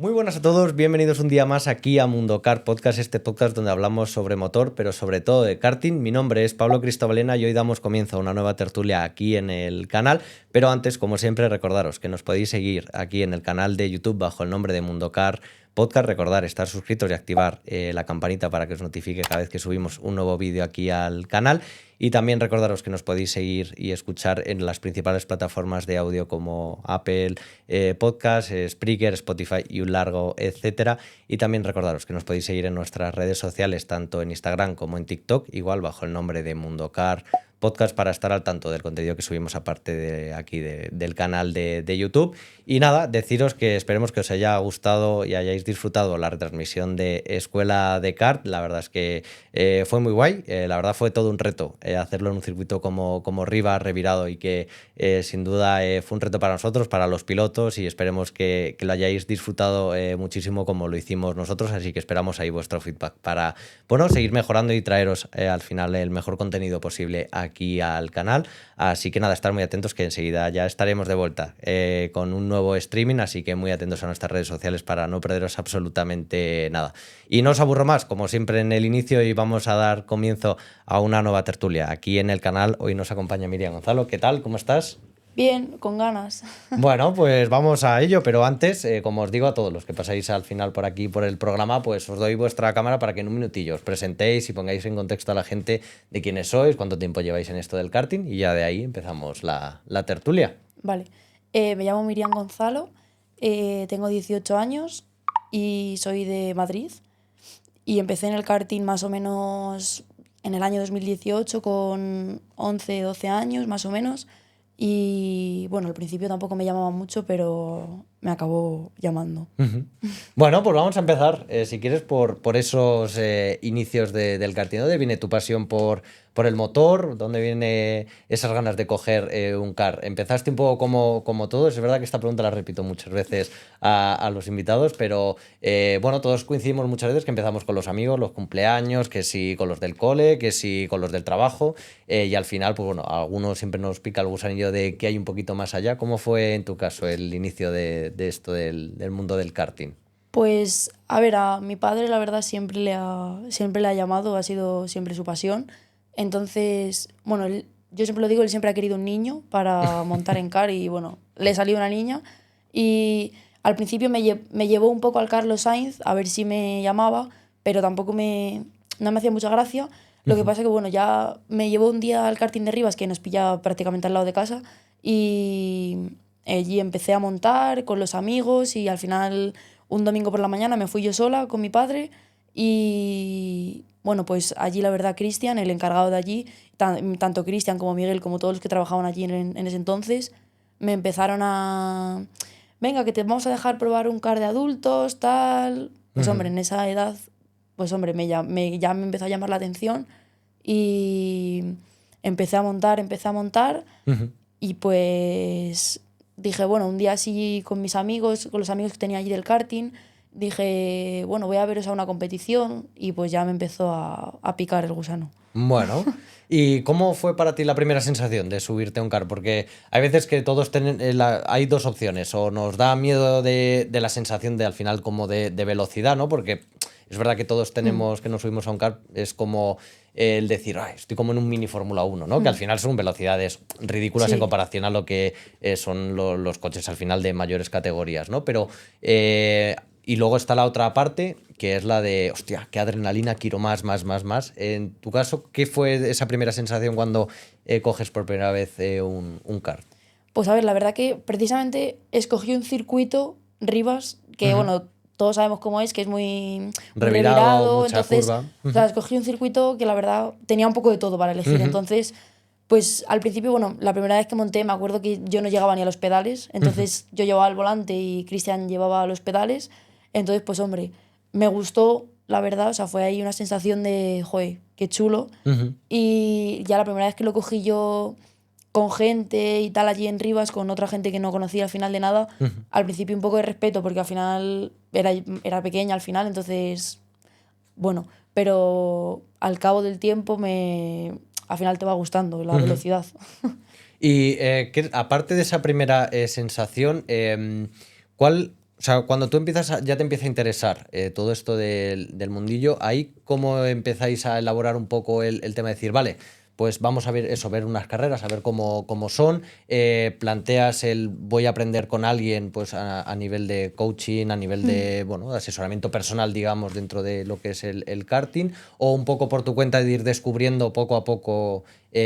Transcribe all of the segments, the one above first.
Muy buenas a todos, bienvenidos un día más aquí a Mundo Kart Podcast, este podcast donde hablamos sobre motor, pero sobre todo de karting. Mi nombre es Pablo Cristobalena y hoy damos comienzo a una nueva tertulia aquí en el canal, pero antes, como siempre, recordaros que nos podéis seguir aquí en el canal de YouTube bajo el nombre de Mundo Kart Podcast. Recordar estar suscritos y activar la campanita para que os notifique cada vez que subimos un nuevo vídeo aquí al canal. Y también recordaros que nos podéis seguir y escuchar en las principales plataformas de audio como Apple Podcast, Spreaker, Spotify y un largo etcétera. Y también recordaros que nos podéis seguir en nuestras redes sociales, tanto en Instagram como en TikTok, igual bajo el nombre de Mundo Kart Podcast, para estar al tanto del contenido que subimos aparte de aquí del canal de YouTube. Y nada, deciros que esperemos que os haya gustado y hayáis disfrutado la retransmisión de Escuela de Kart. La verdad es que fue muy guay, la verdad fue todo un reto hacerlo en un circuito como Rivas, revirado, y que sin duda fue un reto para nosotros, para los pilotos, y esperemos que lo hayáis disfrutado muchísimo como lo hicimos nosotros, así que esperamos ahí vuestro feedback para, bueno, seguir mejorando y traeros al final el mejor contenido posible aquí al canal. Así que nada, estar muy atentos que enseguida ya estaremos de vuelta con un nuevo streaming, así que muy atentos a nuestras redes sociales para no perderos absolutamente nada. Y no os aburro más, como siempre en el inicio, y vamos a dar comienzo a una nueva tertulia aquí en el canal. Hoy nos acompaña Miriam Gonzalo. ¿Qué tal? ¿Cómo estás? Bien, con ganas. Bueno, pues vamos a ello, pero antes, como os digo a todos los que pasáis al final por aquí por el programa, pues os doy vuestra cámara para que en un minutillo os presentéis y pongáis en contexto a la gente de quiénes sois, cuánto tiempo lleváis en esto del karting, y ya de ahí empezamos la tertulia. Vale, me llamo Miriam Gonzalo, tengo 18 años y soy de Madrid. Y empecé en el karting más o menos en el año 2018 con 11, 12 años más o menos. Y bueno, al principio tampoco me llamaba mucho, pero me acabó llamando. Bueno, pues vamos a empezar, si quieres, por esos inicios del karting. ¿Dónde viene tu pasión por el motor? ¿Dónde viene esas ganas de coger un kart? Empezaste un poco como todos. Es verdad que esta pregunta la repito muchas veces a los invitados, pero bueno, todos coincidimos muchas veces que empezamos con los amigos, los cumpleaños, que sí con los del cole, que sí con los del trabajo, y al final, pues bueno, a algunos siempre nos pica el gusanillo de que hay un poquito más allá. ¿Cómo fue en tu caso el inicio de esto del mundo del karting? Pues, a ver, a mi padre la verdad siempre le ha llamado, ha sido siempre su pasión. Entonces, bueno, yo siempre lo digo, él siempre ha querido un niño para montar en kart y bueno, le salió una niña. Y al principio me llevó un poco al Carlos Sainz a ver si me llamaba, pero tampoco no me hacía mucha gracia. Lo que pasa que, bueno, ya me llevó un día al karting de Rivas, que nos pilla prácticamente al lado de casa, y allí empecé a montar con los amigos y al final un domingo por la mañana me fui yo sola con mi padre y bueno, pues allí la verdad Cristian, el encargado de allí, tanto Cristian como Miguel como todos los que trabajaban allí en ese entonces, me empezaron a... Venga, que te vamos a dejar probar un car de adultos, tal... Pues hombre, en esa edad, pues hombre, ya me empezó a llamar la atención y empecé a montar y pues dije, bueno, un día así con mis amigos, con los amigos que tenía allí del karting, dije, bueno, voy a veros a una competición y pues ya me empezó a picar el gusano. Bueno, ¿y cómo fue para ti la primera sensación de subirte a un kart? Porque hay veces que todos hay dos opciones, o nos da miedo de la sensación de al final como de velocidad, ¿no? Porque es verdad que todos tenemos que nos subimos a un kart, es como el decir, "Ay, estoy como en un mini Fórmula 1", ¿no? Que al final son velocidades ridículas en Sí. comparación a lo que son los coches al final de mayores categorías, ¿no? Pero y luego está la otra parte, que es la de, hostia, qué adrenalina, quiero más, más, más, más. En tu caso, ¿qué fue esa primera sensación cuando coges por primera vez un kart? Pues a ver, la verdad que precisamente escogí un circuito, Rivas, que Ujú. bueno, todos sabemos cómo es, que es muy Revirado, revirado, mucha entonces, curva. o sea, escogí un circuito que la verdad tenía un poco de todo para elegir, Ujú, entonces, pues al principio, bueno, la primera vez que monté me acuerdo que yo no llegaba ni a los pedales, ujú, entonces yo llevaba el volante y Cristian llevaba los pedales, entonces, pues hombre, me gustó, la verdad, o sea, fue ahí una sensación de, joder, qué chulo, ujú, y ya la primera vez que lo cogí yo con gente y tal allí en Rivas, con otra gente que no conocía al final de nada, ujú. al principio un poco de respeto porque al final era pequeña al final, entonces, bueno, pero al cabo del tiempo al final te va gustando la Ujú. velocidad. Y aparte de esa primera sensación, ¿cuál O sea, cuando tú ya te empieza a interesar todo esto del mundillo, ahí cómo empezáis a elaborar un poco el tema de decir, vale, pues vamos a ver eso, ver unas carreras, a ver cómo son, planteas el voy a aprender con alguien pues a nivel de coaching, a nivel de, bueno, de asesoramiento personal, digamos, dentro de lo que es el karting, o un poco por tu cuenta de ir descubriendo poco a poco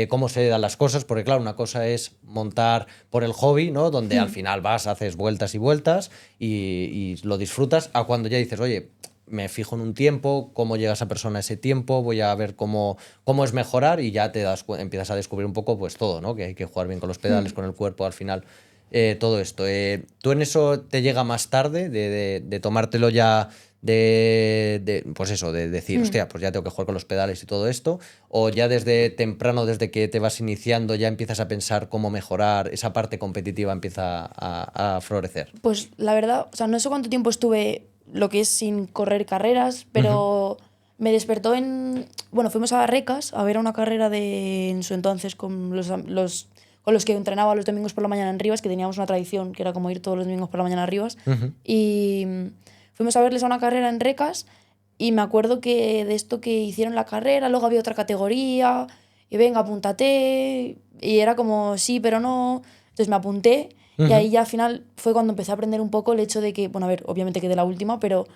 cómo se dan las cosas, porque claro, una cosa es montar por el hobby, ¿no? Donde al final vas, haces vueltas y vueltas y lo disfrutas, a cuando ya dices, oye, me fijo en un tiempo, cómo llega esa persona a ese tiempo, voy a ver cómo es mejorar y ya empiezas a descubrir un poco pues todo, ¿no? Que hay que jugar bien con los pedales, con el cuerpo, al final, todo esto. ¿Tú en eso te llega más tarde de tomártelo ya pues eso, de decir, hostia, pues ya tengo que jugar con los pedales y todo esto? ¿O ya desde temprano, desde que te vas iniciando, ya empiezas a pensar cómo mejorar, esa parte competitiva empieza a florecer? Pues la verdad, o sea, no sé cuánto tiempo estuve lo que es sin correr carreras, pero me despertó en... Bueno, fuimos a Recas a ver una carrera en su entonces con con los que entrenaba los domingos por la mañana en Rivas, que teníamos una tradición que era como ir todos los domingos por la mañana a Rivas. Y fuimos a verles a una carrera en Recas y me acuerdo que de esto que hicieron la carrera, luego había otra categoría y venga, apúntate. Y era como sí, pero no. Entonces me apunté. Y ahí ya al final fue cuando empecé a aprender un poco el hecho de que, bueno, a ver, obviamente quedé la última, pero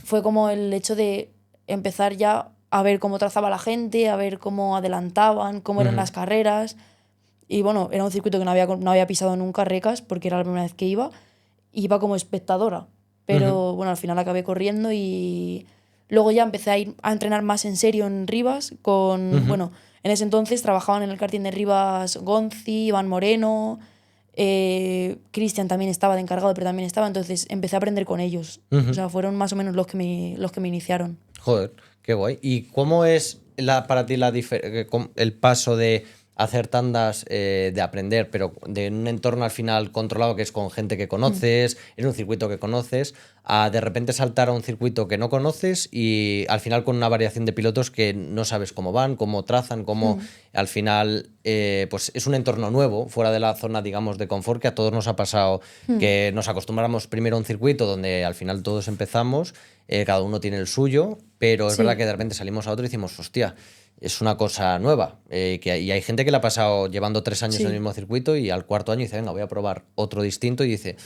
fue como el hecho de empezar ya a ver cómo trazaba la gente, a ver cómo adelantaban, cómo eran las carreras. Y bueno, era un circuito que no había pisado nunca, Recas, porque era la primera vez que iba. Y iba como espectadora. Pero bueno, al final acabé corriendo y luego ya empecé a ir a entrenar más en serio en Rivas bueno, en ese entonces trabajaban en el karting de Rivas Gonzi, Iván Moreno, Cristian también estaba de encargado, pero también estaba, entonces empecé a aprender con ellos. O sea, fueron más o menos los que me iniciaron. Joder, qué guay. ¿Y cómo es para ti el paso de hacer tandas, de aprender, pero de un entorno al final controlado que es con gente que conoces, en un circuito que conoces, a de repente saltar a un circuito que no conoces y al final con una variación de pilotos que no sabes cómo van, cómo trazan, cómo al final pues es un entorno nuevo, fuera de la zona, digamos, de confort, que a todos nos ha pasado que nos acostumbramos primero a un circuito donde al final todos empezamos, cada uno tiene el suyo, pero es verdad Sí, que de repente salimos a otro y decimos, hostia, es una cosa nueva. Y hay gente que la ha pasado llevando 3 años en el sí. mismo circuito y al cuarto año dice, venga, voy a probar otro distinto y dice,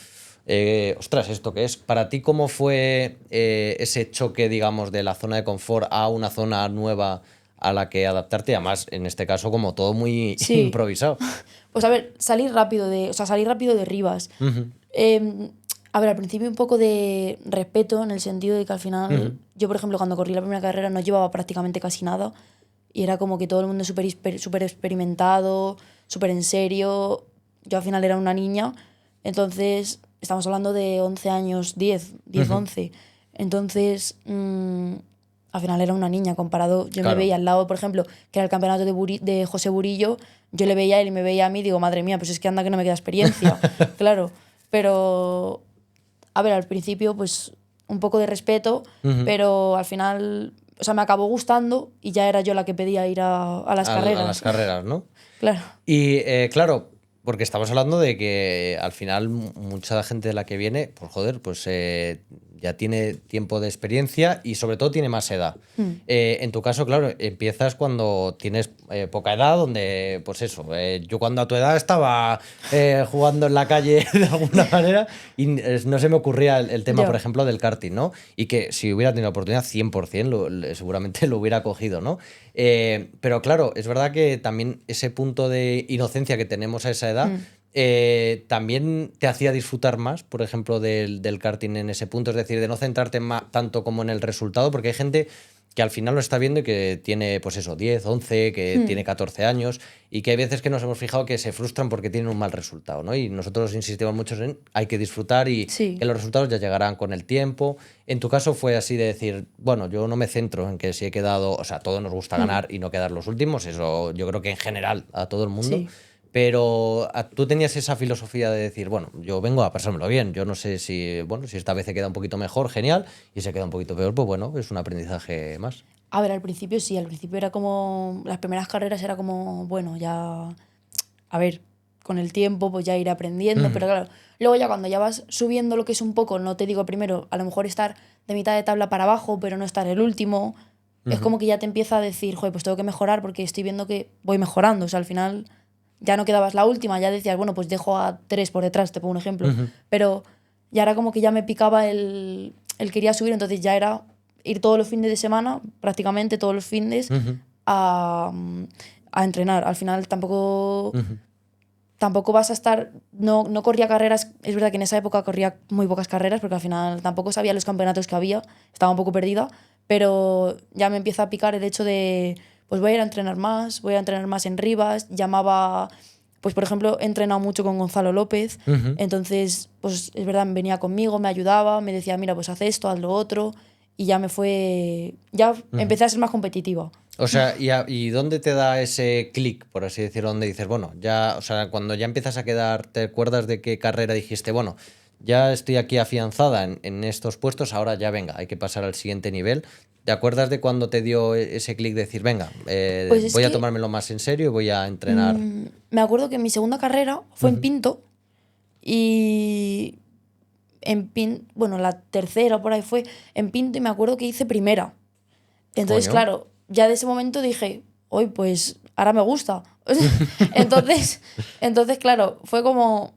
ostras, ¿esto qué es? Para ti, ¿cómo fue ese choque, digamos, de la zona de confort a una zona nueva a la que adaptarte? Además, en este caso, como todo muy Sí. improvisado. Pues a ver, salir rápido de Rivas. Ujú, Eh, a ver, al principio un poco de respeto en el sentido de que al final, ujú, yo por ejemplo cuando corrí la primera carrera no llevaba prácticamente casi nada y era como que todo el mundo súper experimentado, súper en serio. Yo al final era una niña, entonces estamos hablando de 11 años, diez ujú. 11 Entonces, al final era una niña comparado, yo me Claro. veía al lado, por ejemplo, que era el campeonato de José Burillo, yo le veía a él y me veía a mí y digo, madre mía, pues es que anda que no me queda experiencia, claro. Pero, a ver, al principio, pues un poco de respeto, Ujú. pero al final, o sea, me acabó gustando y ya era yo la que pedía ir a las A las carreras. carreras, ¿no? Claro. Y claro, porque estamos hablando de que al final mucha gente de la que viene, pues joder, pues ya tiene tiempo de experiencia y sobre todo tiene más edad. En tu caso, claro, empiezas cuando tienes poca edad, donde, pues eso, yo cuando a tu edad estaba jugando en la calle de alguna manera y no se me ocurría el tema, por Ya. ejemplo, del karting, ¿no? Y que si hubiera tenido la oportunidad, 100% seguramente lo hubiera cogido, ¿no? Pero claro, es verdad que también ese punto de inocencia que tenemos a esa edad también te hacía disfrutar más, por ejemplo, del karting en ese punto, es decir, de no centrarte tanto como en el resultado, porque hay gente que al final lo está viendo y que tiene, pues eso, 10 11 que tiene 14 años y que hay veces que nos hemos fijado que se frustran porque tienen un mal resultado, ¿no? Y nosotros insistimos mucho en hay que disfrutar y que Sí. los resultados ya llegarán con el tiempo. En tu caso fue así de decir, bueno, yo no me centro en que si he quedado, o sea, a todos nos gusta ganar y no quedar los últimos, eso yo creo que en general a todo el mundo, Sí. pero tú tenías esa filosofía de decir, bueno, yo vengo a pasármelo bien, yo no sé si, bueno, si esta vez se queda un poquito mejor, genial, y se queda un poquito peor, pues bueno, es un aprendizaje más. A ver, al principio sí, al principio era como, las primeras carreras era como, bueno, ya, a ver, con el tiempo pues ya iré aprendiendo, pero claro, luego ya cuando ya vas subiendo lo que es un poco, no te digo primero, a lo mejor estar de mitad de tabla para abajo, pero no estar el último, es como que ya te empieza a decir, joder, pues tengo que mejorar porque estoy viendo que voy mejorando, o sea, al final ya no quedabas la última, ya decías, bueno, pues dejo a 3 por detrás, te pongo un ejemplo, pero ya era como que ya me picaba el quería subir, entonces ya era ir todos los fines de semana, prácticamente todos los fines, a entrenar. Al final tampoco vas a estar... No corría carreras, es verdad que en esa época corría muy pocas carreras, porque al final tampoco sabía los campeonatos que había, estaba un poco perdida, pero ya me empieza a picar el hecho de, pues voy a ir a entrenar más, voy a entrenar más en Rivas, llamaba... Pues, por ejemplo, he entrenado mucho con Gonzalo López, entonces, pues es verdad, venía conmigo, me ayudaba, me decía, mira, pues haz esto, haz lo otro, y ya empecé a ser más competitiva. O sea, ¿y dónde te da ese clic, por así decirlo, donde dices, bueno, ya, o sea, cuando ya empiezas a quedar, ¿te acuerdas de qué carrera dijiste, bueno, ya estoy aquí afianzada en estos puestos, ahora ya venga, hay que pasar al siguiente nivel? ¿Te acuerdas de cuando te dio ese clic de decir, venga, Pues voy a tomármelo más en serio y voy a entrenar? Me acuerdo que mi segunda carrera fue en Pinto y bueno, la tercera por ahí fue en Pinto y me acuerdo que hice primera. Entonces, Coño. claro, ya de ese momento dije, hoy pues ahora me gusta. entonces, claro, fue como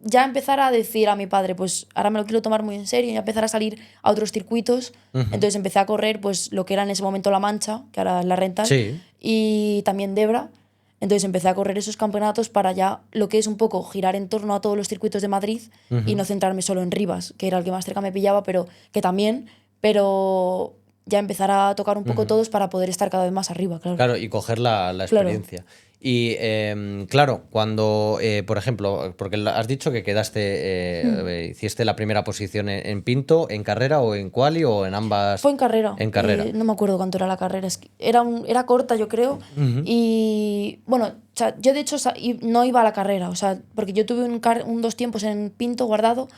ya empezar a decir a mi padre, pues ahora me lo quiero tomar muy en serio y empezar a salir a otros circuitos. Entonces empecé a correr pues lo que era en ese momento La Mancha, que ahora es la Rental, Sí. y también Debra. Entonces empecé a correr esos campeonatos para ya lo que es un poco girar en torno a todos los circuitos de Madrid y no centrarme solo en Rivas, que era el que más cerca me pillaba, pero ya empezar a tocar un poco todos para poder estar cada vez más arriba, claro. Claro, y coger la experiencia. Y claro, cuando, por ejemplo, porque has dicho que quedaste, hiciste la primera posición en Pinto, ¿en carrera o en quali o en ambas? Fue en carrera. En carrera. No me acuerdo cuánto era la carrera. Era corta, yo creo. Y bueno, o sea, yo de hecho no iba a la carrera, o sea, porque yo tuve un 2 tiempos en Pinto guardado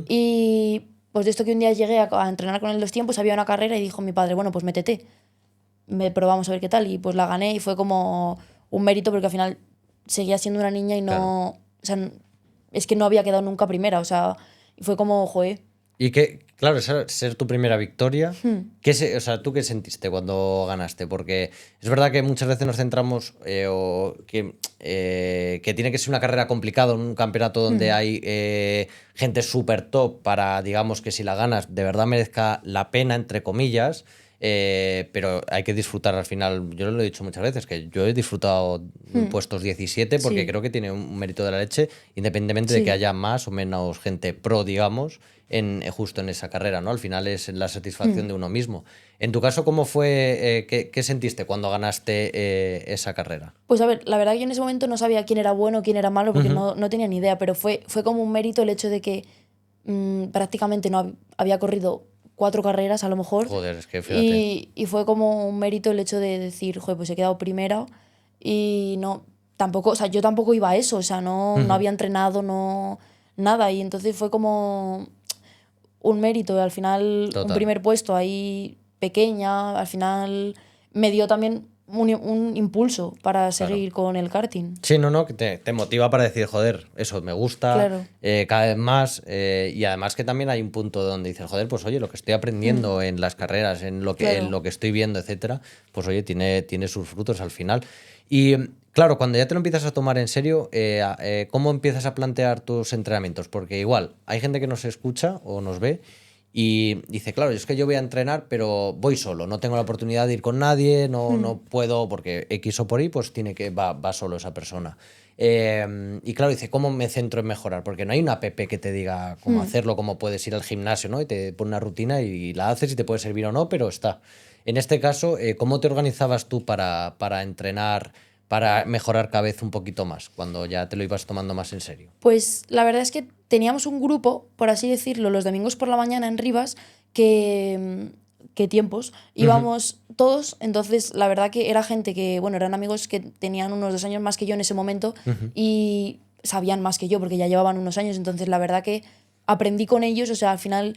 y pues de esto que un día llegué a entrenar con el 2 tiempos, había una carrera y dijo mi padre, bueno, pues métete. Probamos a ver qué tal. Y pues la gané y fue como un mérito porque al final seguía siendo una niña y no... Claro. O sea, es que no había quedado nunca primera, o sea, y fue como, joder. Y que, claro, ser tu primera victoria, o sea, ¿tú qué sentiste cuando ganaste? Porque es verdad que muchas veces nos centramos que tiene que ser una carrera complicada, un campeonato donde hay gente súper top para, digamos, que si la ganas de verdad merezca la pena, entre comillas. Pero hay que disfrutar al final. Yo lo he dicho muchas veces, que yo he disfrutado puestos 17 porque creo que tiene un mérito de la leche, independientemente de que haya más o menos gente pro, digamos, justo en esa carrera, ¿no? Al final es la satisfacción de uno mismo. En tu caso, ¿cómo fue? ¿Qué sentiste cuando ganaste esa carrera? Pues a ver, la verdad que yo en ese momento no sabía quién era bueno, quién era malo, porque no tenía ni idea, pero fue como un mérito el hecho de que prácticamente no había corrido 4 carreras a lo mejor. Joder, es que fíjate. Y fue como un mérito el hecho de decir, joder, pues he quedado primera y no, tampoco, o sea, yo tampoco iba a eso, o sea, no había entrenado, nada, y entonces fue como un mérito, al final Total. un primer puesto ahí pequeña, al final me dio también un impulso para seguir con el karting. Sí, no, que te motiva para decir, joder, eso me gusta, Claro. cada vez más. Y además que también hay un punto donde dices, joder, pues oye, lo que estoy aprendiendo en las carreras, en lo que estoy viendo, etcétera, pues oye, tiene sus frutos al final. Y claro, cuando ya te lo empiezas a tomar en serio, ¿cómo empiezas a plantear tus entrenamientos? Porque igual, hay gente que nos escucha o nos ve y dice, claro, es que yo voy a entrenar, pero voy solo, no tengo la oportunidad de ir con nadie, no puedo, porque X o por Y, pues va solo esa persona. Y claro, dice, ¿cómo me centro en mejorar? Porque no hay una app que te diga cómo hacerlo, cómo puedes ir al gimnasio, ¿no? Y te pone una rutina y la haces y te puede servir o no, pero está. En este caso, ¿cómo te organizabas tú para entrenar, para mejorar cada vez un poquito más, cuando ya te lo ibas tomando más en serio? Pues la verdad es que teníamos un grupo, por así decirlo, los domingos por la mañana en Rivas, que tiempos, íbamos todos, entonces la verdad que era gente que, bueno, eran amigos que tenían unos 2 años más que yo en ese momento y sabían más que yo porque ya llevaban unos años, entonces la verdad que aprendí con ellos, o sea, al final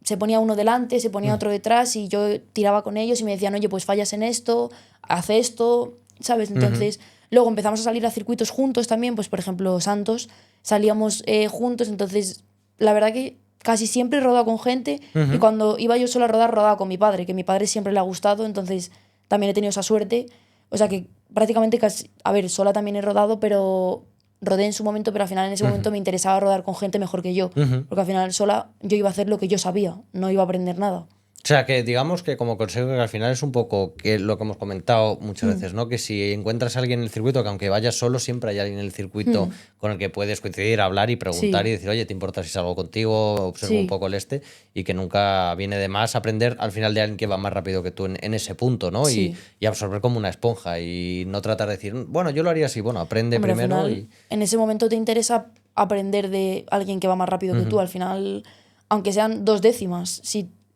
se ponía uno delante, se ponía otro detrás y yo tiraba con ellos y me decían, oye, pues fallas en esto, haz esto, ¿sabes? Entonces Luego empezamos a salir a circuitos juntos también, pues por ejemplo Santos, salíamos juntos, entonces la verdad que casi siempre he rodado con gente y cuando iba yo sola a rodar, rodaba con mi padre, que a mi padre siempre le ha gustado, entonces también he tenido esa suerte. O sea que prácticamente casi, a ver, sola también he rodado, pero rodé en su momento, pero al final en ese momento me interesaba rodar con gente mejor que yo, porque al final sola yo iba a hacer lo que yo sabía, no iba a aprender nada. O sea, que digamos que como consejo que al final es un poco que lo que hemos comentado muchas veces, ¿no? Que si encuentras a alguien en el circuito, que aunque vayas solo, siempre hay alguien en el circuito con el que puedes coincidir, hablar y preguntar y Sí, decir, oye, ¿te importa si salgo contigo? Observo un sí, poco el este y que nunca viene de más aprender al final de alguien que va más rápido que tú en ese punto, ¿no? sí. Y absorber como una esponja y no tratar de decir, bueno, yo lo haría así, bueno, aprende Hombre, al primero final y... en ese momento te interesa aprender de alguien que va más rápido que tú, al final, aunque sean 2 décimas,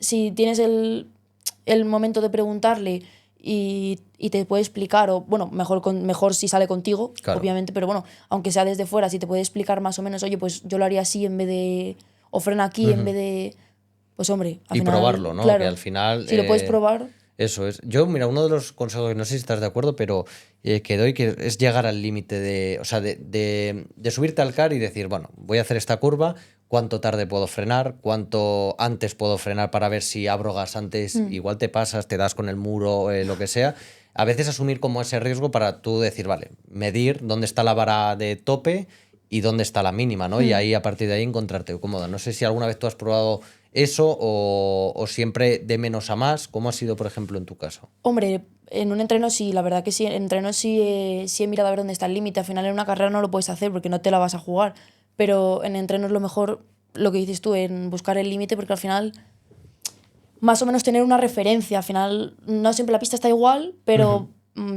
si tienes el momento de preguntarle y te puede explicar, o bueno, mejor si sale contigo, Claro. obviamente, pero bueno, aunque sea desde fuera, si te puede explicar más o menos, oye, pues yo lo haría así en vez de, o frena aquí en vez de, pues hombre, al Y final, probarlo, ¿no? Que al claro, final... si lo puedes probar, Eso es. Yo, mira, uno de los consejos, no sé si estás de acuerdo, pero que doy, que es llegar al límite de, o sea, de subirte al car y decir, bueno, voy a hacer esta curva, cuánto tarde puedo frenar, cuánto antes puedo frenar para ver si abro gas antes, igual te pasas, te das con el muro, lo que sea. A veces asumir como ese riesgo para tú decir, vale, medir dónde está la vara de tope y dónde está la mínima, ¿no? Y ahí a partir de ahí encontrarte cómoda. No sé si alguna vez tú has probado eso o siempre de menos a más. ¿Cómo ha sido, por ejemplo, en tu caso? hombre, en un entreno sí, la verdad que sí, en entreno sí he mirado a ver dónde está el límite. Al final en una carrera no lo puedes hacer porque no te la vas a jugar. Pero en entreno es lo mejor, lo que dices tú, en buscar el límite, porque al final, más o menos tener una referencia. Al final, no siempre la pista está igual, pero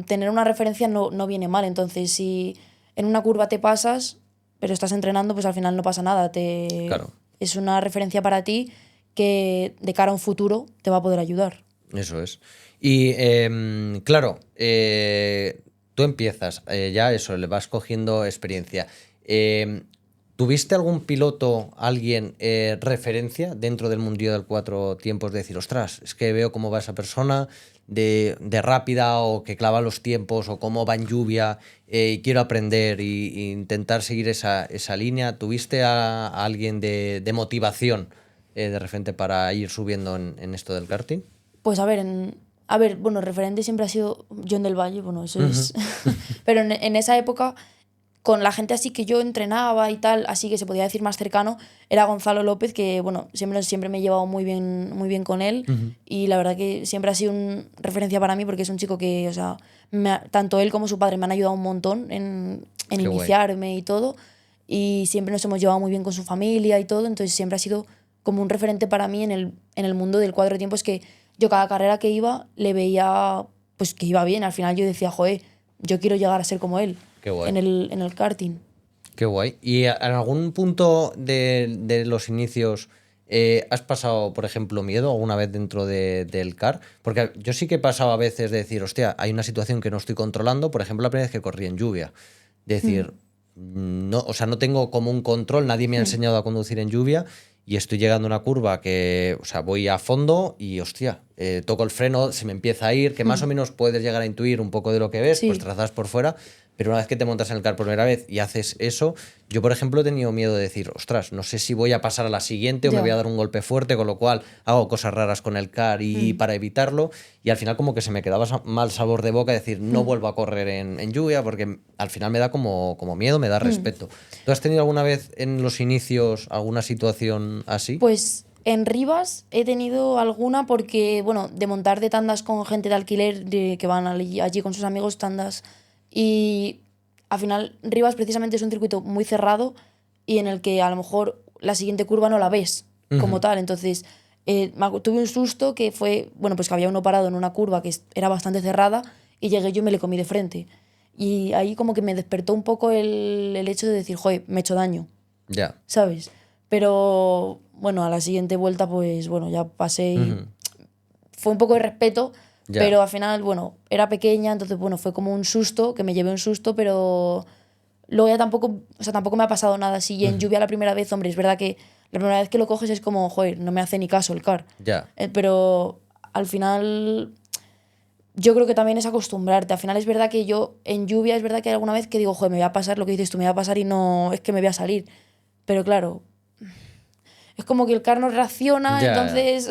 tener una referencia no viene mal. Entonces, si en una curva te pasas, pero estás entrenando, pues al final no pasa nada. Claro, Es una referencia para ti que de cara a un futuro te va a poder ayudar. eso es. Y claro, tú empiezas, ya eso, le vas cogiendo experiencia. Em, ¿Tuviste algún piloto, alguien referencia dentro del mundillo del cuatro tiempos de decir, ostras, es que veo cómo va esa persona de rápida o que clava los tiempos o cómo va en lluvia y quiero aprender y intentar seguir esa línea? ¿Tuviste a alguien de motivación de repente para ir subiendo en esto del karting? Pues a ver, bueno, referente siempre ha sido John del Valle, bueno, eso es. Pero en esa época, con la gente así que yo entrenaba y tal, así que se podía decir más cercano, era Gonzalo López, que bueno, siempre me he llevado muy bien con él. Y la verdad que siempre ha sido una referencia para mí porque es un chico que, o sea, tanto él como su padre me han ayudado un montón en Qué guay. iniciarme y todo. Y siempre nos hemos llevado muy bien con su familia y todo, entonces siempre ha sido como un referente para mí en el mundo del cuatro tiempos que yo cada carrera que iba le veía pues que iba bien. Al final yo decía, joder, yo quiero llegar a ser como él Qué guay. en el karting. Qué guay. ¿Y en algún punto de los inicios has pasado, por ejemplo, miedo alguna vez dentro del car? Porque yo sí que he pasado a veces de decir, hostia, hay una situación que no estoy controlando, por ejemplo, la primera vez que corrí en lluvia. De decir, no, o sea, no tengo como un control, nadie me ha enseñado a conducir en lluvia y estoy llegando a una curva que, o sea, voy a fondo y, hostia, toco el freno, se me empieza a ir, que más o menos puedes llegar a intuir un poco de lo que ves, pues Sí, trazas por fuera, pero una vez que te montas en el car por primera vez y haces eso, yo, por ejemplo, he tenido miedo de decir, ostras, no sé si voy a pasar a la siguiente o me voy a ya. dar un golpe fuerte, con lo cual hago cosas raras con el car y para evitarlo, y al final como que se me quedaba mal sabor de boca decir, no vuelvo a correr en lluvia, porque al final me da como miedo, me da respeto. ¿Tú has tenido alguna vez en los inicios alguna situación así? Pues en Rivas he tenido alguna porque, bueno, de montar de tandas con gente de alquiler que van allí con sus amigos, tandas. Y al final Rivas precisamente es un circuito muy cerrado y en el que a lo mejor la siguiente curva no la ves como tal. Entonces tuve un susto que fue, bueno, pues que había uno parado en una curva que era bastante cerrada y llegué yo y me le comí de frente. Y ahí como que me despertó un poco el hecho de decir, joder, me he hecho daño. Ya. ¿Sabes? Pero bueno, a la siguiente vuelta, pues bueno, ya pasé y fue un poco de respeto, Ya. pero al final, bueno, era pequeña, entonces bueno, fue como un susto, que me llevé un susto, pero luego ya tampoco, o sea, tampoco me ha pasado nada así. Y en lluvia la primera vez, hombre, es verdad que la primera vez que lo coges es como, joder, no me hace ni caso el car. Ya. Pero al final yo creo que también es acostumbrarte. Al final es verdad que yo en lluvia es verdad que hay alguna vez que digo, joder, me voy a pasar lo que dices tú, me voy a pasar y no es que me voy a salir. Pero claro, es como que el car no reacciona, Ya. entonces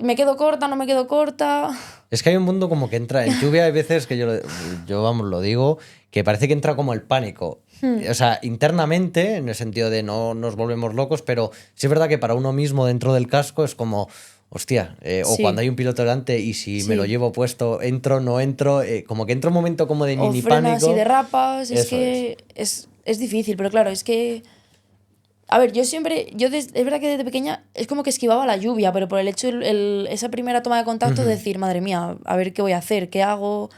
me quedo corta, no me quedo corta. Es que hay un mundo como que entra en lluvia, hay veces que yo vamos, lo digo, que parece que entra como el pánico. O sea, internamente, en el sentido de no nos volvemos locos, pero sí es verdad que para uno mismo dentro del casco es como, hostia, o cuando Sí, hay un piloto delante y si me lo sí. llevo puesto, entro, no entro, como que entra un momento como de O mini frenas y pánico. derrapas, es Eso es. que es difícil, pero claro, es que... A ver, yo siempre, es verdad que desde pequeña es como que esquivaba la lluvia, pero por el hecho, esa primera toma de contacto de Ujú. decir, madre mía, a ver qué voy a hacer, qué hago,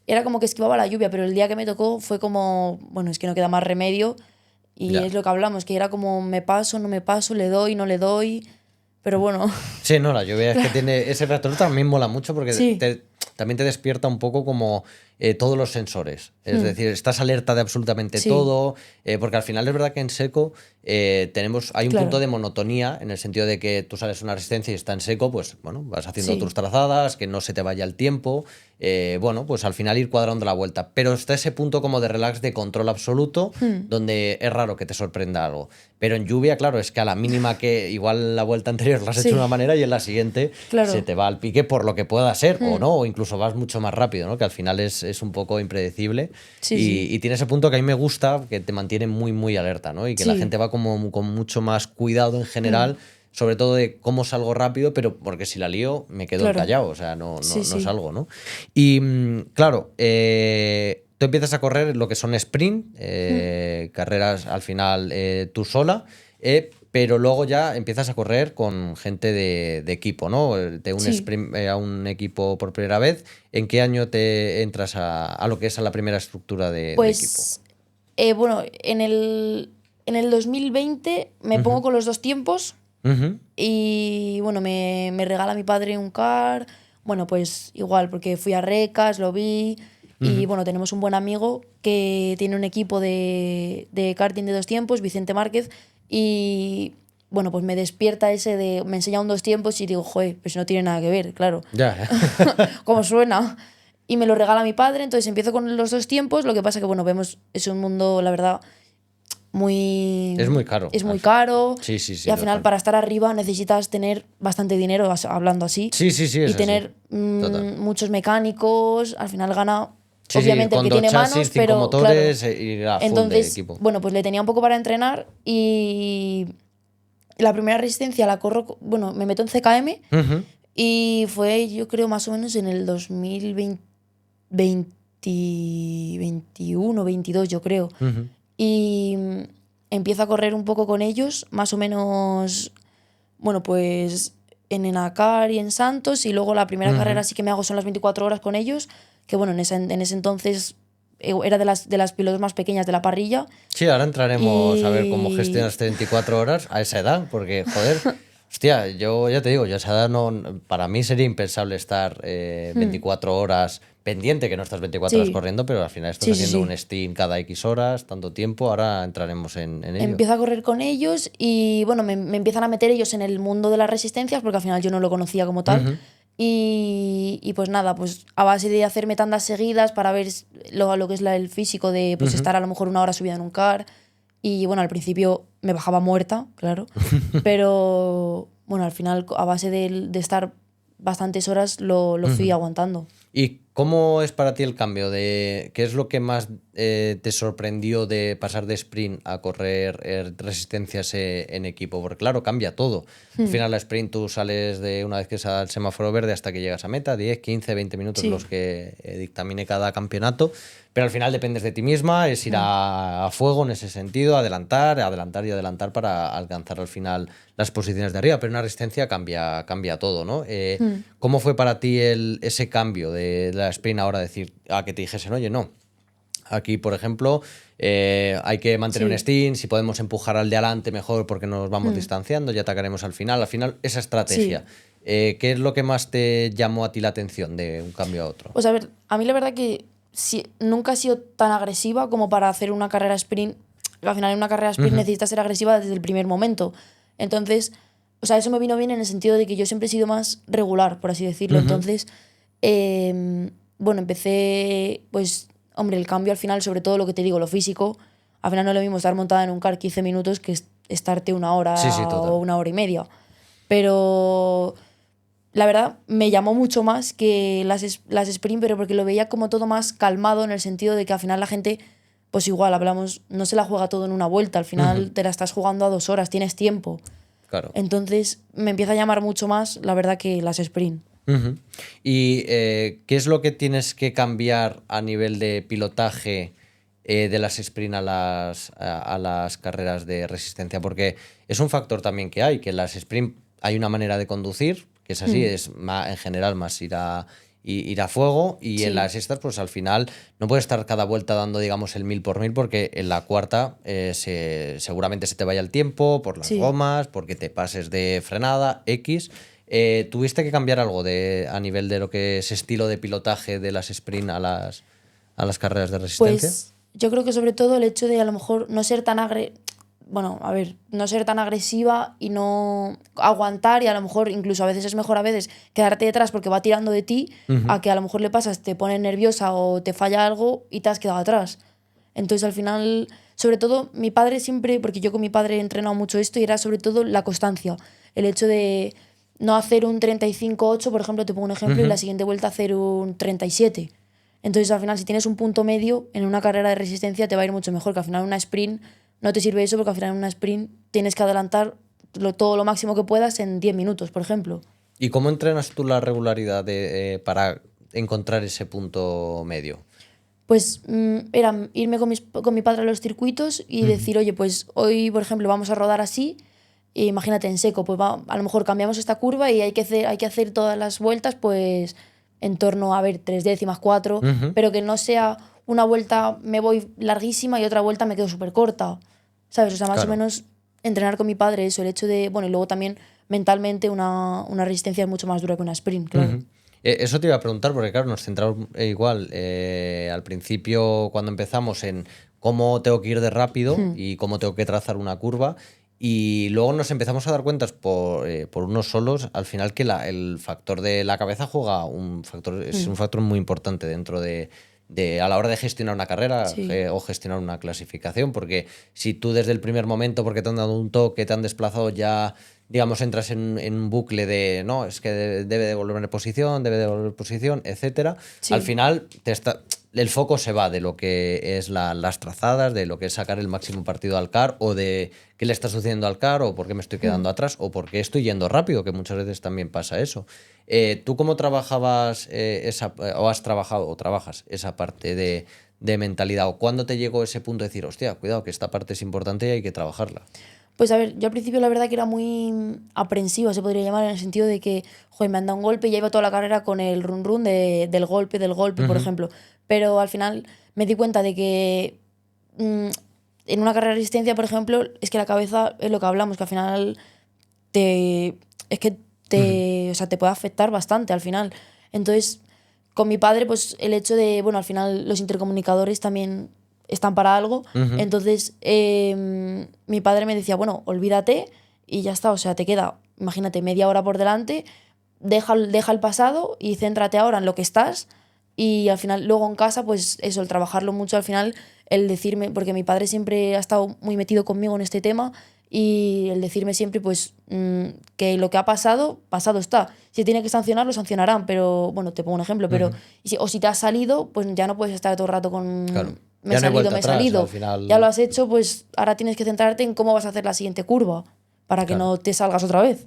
era como que esquivaba la lluvia, pero el día que me tocó fue como, bueno, es que no queda más remedio y Ya. es lo que hablamos, que era como me paso, no me paso, le doy, no le doy, pero bueno, Sí, no, la lluvia es que tiene. Ese reactor también mola mucho porque sí, también te despierta un poco como todos los sensores. Es hmm, decir, estás alerta de absolutamente sí, todo. Porque al final es verdad que en seco hay un punto claro, de monotonía en el sentido de que tú sales una resistencia y está en seco, pues bueno, vas haciendo tus sí, trazadas, que no se te vaya el tiempo. Bueno, pues al final ir cuadrando la vuelta. Pero está ese punto como de relax, de control absoluto, hmm, donde es raro que te sorprenda algo. Pero en lluvia, claro, es que a la mínima que igual la vuelta anterior la has hecho de sí, una manera y en la siguiente se claro, te va al pique por lo que pueda ser, o hmm, no, o incluso vas mucho más rápido, ¿no? Que al final es un poco impredecible. sí, sí, Y tiene ese punto que a mí me gusta, que te mantiene muy, muy alerta, ¿no? Y que la sí, gente va como con mucho más cuidado en hmm, general, sobre todo de cómo salgo rápido, pero porque si la lío me quedo claro, encallado, o sea, sí, no sí, salgo, ¿no? Y claro, tú empiezas a correr lo que son sprint, hmm, carreras al final tú sola, pero luego ya empiezas a correr con gente de equipo, ¿no? De un sí. sprint a un equipo por primera vez. ¿En qué año te entras a lo que es a la primera estructura de equipo? Pues, bueno, en el 2020 me pongo Ujú, con los dos tiempos ujú, y, bueno, me regala mi padre un car. Bueno, pues igual, porque fui a Recas, lo vi y, ujú. bueno, tenemos un buen amigo que tiene un equipo de karting de dos tiempos, Vicente Márquez, y, bueno, pues me despierta ese de, me enseña un dos tiempos y digo, joder, pues no tiene nada que ver, claro. Ya, Cómo suena. Y me lo regala mi padre, entonces empiezo con los dos tiempos. Lo que pasa que, bueno, vemos, es un mundo, la verdad, es muy... muy caro. Es muy caro Sí, sí, y sí, al final para estar arriba necesitas tener bastante dinero, hablando así, sí, sí, sí, y es así. tener Total. muchos mecánicos. Al final gana, Sí, sí, obviamente, el con que dos tiene chasis, manos, cinco pero claro. motores y a full de Entonces, equipo. bueno, pues le tenía un poco para entrenar y la primera resistencia la corro, bueno, me meto en CKM Ujú, y fue, yo creo, más o menos en el 2020, 21, 22, yo creo. ujú, Y empiezo a correr un poco con ellos, más o menos, bueno, pues en Enacar y en Santos. Y luego la primera ujú. carrera sí que me hago son las 24 horas con ellos, que bueno, en ese entonces era de las pilotos más pequeñas de la parrilla. Sí, ahora entraremos a ver cómo Y gestionas 24 horas a esa edad, porque, joder, hostia, yo ya te digo, yo a esa edad no, para mí sería impensable estar hmm, 24 horas pendiente, que no estás 24 horas sí, corriendo, pero al final estás sí, sí, haciendo un sí. steam cada X horas, tanto tiempo, ahora entraremos en ello. Empiezo a correr con ellos y bueno, me empiezan a meter ellos en el mundo de las resistencias porque al final yo no lo conocía como tal. Ujú, Y pues nada, pues a base de hacerme tandas seguidas para ver lo que es el físico de pues ujú. estar a lo mejor una hora subida en un car. Y bueno, al principio me bajaba muerta, claro. Pero bueno, al final a base de estar bastantes horas lo fui Ujú. aguantando. ¿Y cómo es para ti el cambio de qué es lo que más te sorprendió de pasar de sprint a correr resistencias en equipo? Porque claro, cambia todo. Al Hmm, final la sprint tú sales de una vez que sale el semáforo verde hasta que llegas a meta, 10, 15, 20 minutos sí. los que dictamine cada campeonato, pero al final dependes de ti misma, es ir Hmm, a fuego en ese sentido, adelantar, adelantar y adelantar para alcanzar al final las posiciones de arriba, pero una resistencia cambia todo, ¿no? hmm, ¿Cómo fue para ti ese cambio de la sprint ahora decir a que te dijesen, oye, no, aquí, por ejemplo, hay que mantener un sí. steam, si podemos empujar al de adelante mejor porque nos vamos Hmm, distanciando, ya atacaremos al final. Al final, esa estrategia, sí. ¿qué es lo que más te llamó a ti la atención de un cambio a otro? Pues a ver, a mí la verdad que nunca he sido tan agresiva como para hacer una carrera sprint. Al final en una carrera sprint Ujú, necesitas ser agresiva desde el primer momento. Entonces, o sea, eso me vino bien en el sentido de que yo siempre he sido más regular, por así decirlo. ujú, Entonces, Bueno, empecé, pues, hombre, el cambio al final, sobre todo lo que te digo, lo físico, al final no es lo mismo estar montada en un car 15 minutos que estarte una Sí, sí, hora o total. una hora y media. Pero la verdad me llamó mucho más que las sprint, pero porque lo veía como todo más calmado en el sentido de que al final la gente, pues igual, hablamos, no se la juega todo en una vuelta, al Ujú, final te la estás jugando a 2 horas, tienes tiempo. claro. Entonces me empieza a llamar mucho más, la verdad, que las sprint. Ujú. ¿Y qué es lo que tienes que cambiar a nivel de pilotaje de las sprint a las carreras de resistencia? Porque es un factor también que hay, que en las sprint hay una manera de conducir, que es así, Mm, es en general más ir a fuego, y en sí, las estas, pues al final no puedes estar cada vuelta dando, digamos, el 1000 por 1000, porque en la cuarta seguramente se te vaya el tiempo por las sí. gomas, porque te pases de frenada, X. ¿Tuviste que cambiar algo a nivel de lo que es estilo de pilotaje de las sprint a las carreras de resistencia? Pues yo creo que sobre todo el hecho de a lo mejor no ser tan bueno, a ver, no ser tan agresiva y no aguantar y a lo mejor incluso a veces es mejor a veces quedarte detrás porque va tirando de ti Ujú, a que a lo mejor le pasas, te pones nerviosa o te falla algo y te has quedado atrás. Entonces al final, sobre todo mi padre siempre, porque yo con mi padre he entrenado mucho esto y era sobre todo la constancia, el hecho de no hacer un 35-8, por ejemplo, te pongo un ejemplo, y la ujú. siguiente vuelta hacer un 37. Entonces, al final, si tienes un punto medio en una carrera de resistencia, te va a ir mucho mejor. Que al final, en una sprint no te sirve eso, porque al final, en una sprint tienes que adelantar todo lo máximo que puedas en 10 minutos, por ejemplo. ¿Y cómo entrenas tú la regularidad para encontrar ese punto medio? Pues era irme con mi padre a los circuitos y Ujú, decir, oye, pues hoy, por ejemplo, vamos a rodar así. E imagínate en seco, pues a lo mejor cambiamos esta curva y hay que hacer todas las vueltas, pues en torno a ver 3 décimas, 4, ujú, pero que no sea una vuelta me voy larguísima y otra vuelta me quedo súper corta, ¿sabes? O sea, más o claro. menos entrenar con mi padre eso, el hecho de, bueno, y luego también mentalmente una resistencia es mucho más dura que una sprint, claro. Ujú. Eso te iba a preguntar, porque claro, nos centramos igual al principio cuando empezamos en cómo tengo que ir de rápido Hmm, y cómo tengo que trazar una curva, y luego nos empezamos a dar cuentas por unos solos al final que el factor de la cabeza juega es hmm, un factor muy importante dentro a la hora de gestionar una carrera sí, o gestionar una clasificación, porque si tú desde el primer momento, porque te han dado un toque, te han desplazado ya, digamos, entras en un bucle de, no, es que debe debe devolver posición, etcétera. Al sí. final el foco se va de lo que es las trazadas, de lo que es sacar el máximo partido al car, o de qué le está sucediendo al car, o por qué me estoy Hmm. quedando atrás, o por qué estoy yendo rápido, que muchas veces también pasa eso. ¿Tú cómo trabajabas o has trabajado o trabajas esa parte de mentalidad? ¿O cuándo te llegó ese punto de decir, hostia, cuidado, que esta parte es importante y hay que trabajarla? Pues a ver, yo al principio la verdad que era muy aprensiva, se podría llamar, en el sentido de que, joder, me han dado un golpe y ya iba toda la carrera con el run run del golpe, por Ujú, ejemplo. Pero al final me di cuenta de que mm, en una carrera de resistencia, por ejemplo, es que la cabeza es lo que hablamos, que al final te, es que ujú, o sea, te puede afectar bastante al final. Entonces, con mi padre, pues el hecho de, bueno, al final los intercomunicadores también están para algo. ujú, Entonces, mi padre me decía, bueno, olvídate y ya está. O sea, te queda, imagínate, media hora por delante, deja el pasado y céntrate ahora en lo que estás. Y al final, luego en casa, pues eso, el trabajarlo mucho al final, el decirme, porque mi padre siempre ha estado muy metido conmigo en este tema y el decirme siempre, pues, que lo que ha pasado, pasado está. Si tiene que sancionar, lo sancionarán, pero, bueno, te pongo un ejemplo, pero, ujú. o si te has salido, pues ya no puedes estar todo el rato Claro. con, me he Ya no hay salido, vuelta me he atrás, al salido. Ya lo final. has hecho, pues ahora tienes que centrarte en cómo vas a hacer la siguiente curva para que Claro. no te salgas otra vez.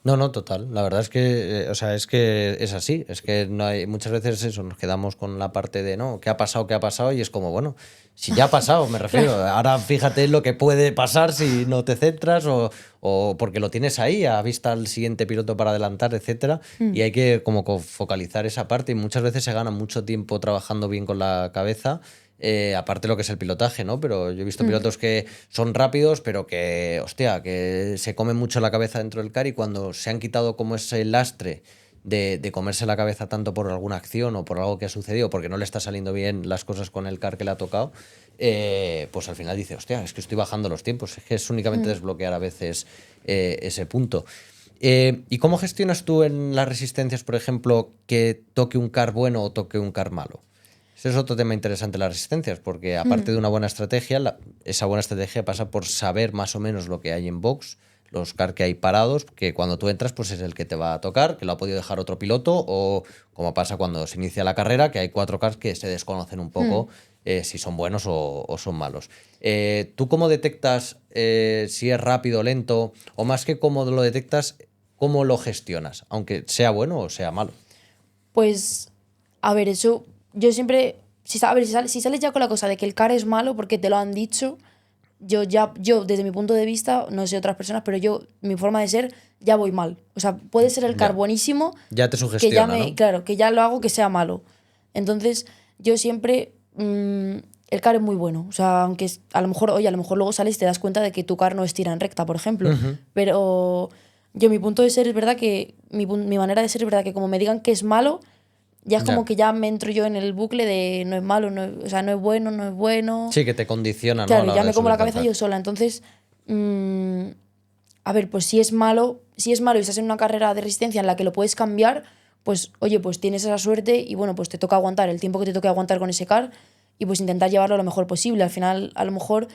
No, no, total. La verdad es que, o sea, es que es así. Es que no hay, muchas veces eso, nos quedamos con la parte de, no, ¿qué ha pasado? ¿Qué ha pasado? Y es como, bueno, si ya ha pasado, me refiero. Claro. Ahora fíjate lo que puede pasar si no te centras o porque lo tienes ahí, a vista al siguiente piloto para adelantar, etcétera. Y Mm, hay que como focalizar esa parte y muchas veces se gana mucho tiempo trabajando bien con la cabeza. Aparte de lo que es el pilotaje, ¿no? Pero yo he visto mm, pilotos que son rápidos, pero que, hostia, que se comen mucho la cabeza dentro del car, y cuando se han quitado como ese lastre de comerse la cabeza tanto por alguna acción o por algo que ha sucedido, porque no le está saliendo bien las cosas con el car que le ha tocado, pues al final dice, hostia, es que estoy bajando los tiempos, es que es únicamente mm. desbloquear a veces ese punto. ¿Y cómo gestionas tú en las resistencias, por ejemplo, que toque un car bueno o toque un car malo? Ese es otro tema interesante, las resistencias, porque aparte de una buena estrategia, esa buena estrategia pasa por saber más o menos lo que hay en box, los car que hay parados, que cuando tú entras pues es el que te va a tocar, que lo ha podido dejar otro piloto, o como pasa cuando se inicia la carrera, que hay 4 cars que se desconocen un poco si son buenos o son malos. ¿Tú cómo detectas si es rápido o lento? O más que cómo lo detectas, cómo lo gestionas, aunque sea bueno o sea malo. Pues, a ver, eso, yo siempre, a ver, si sales ya con la cosa de que el car es malo porque te lo han dicho, yo desde mi punto de vista, no sé otras personas, pero yo, mi forma de ser, ya voy mal. O sea, puede ser el car Ya. buenísimo, Ya te que ya sugestiona, ¿no? claro, que ya lo hago que sea malo. Entonces, yo siempre, el car es muy bueno. O sea, aunque a lo mejor, oye, a lo mejor luego sales y te das cuenta de que tu car no estira en recta, por ejemplo. Pero yo, mi punto de ser es verdad que, mi manera de ser es verdad que como me digan que es malo, ya es como Ya. que ya me entro yo en el bucle de no es malo, o sea, no es bueno, no es bueno. Sí, que te condiciona, ¿no? A Claro, la ya hora de me como la subirte al cabeza car. yo sola. Entonces, a ver, pues si es malo y estás en una carrera de resistencia en la que lo puedes cambiar, pues oye, pues tienes esa suerte y bueno, pues te toca aguantar el tiempo que te toque aguantar con ese car y pues intentar llevarlo lo mejor posible. Al final, a lo mejor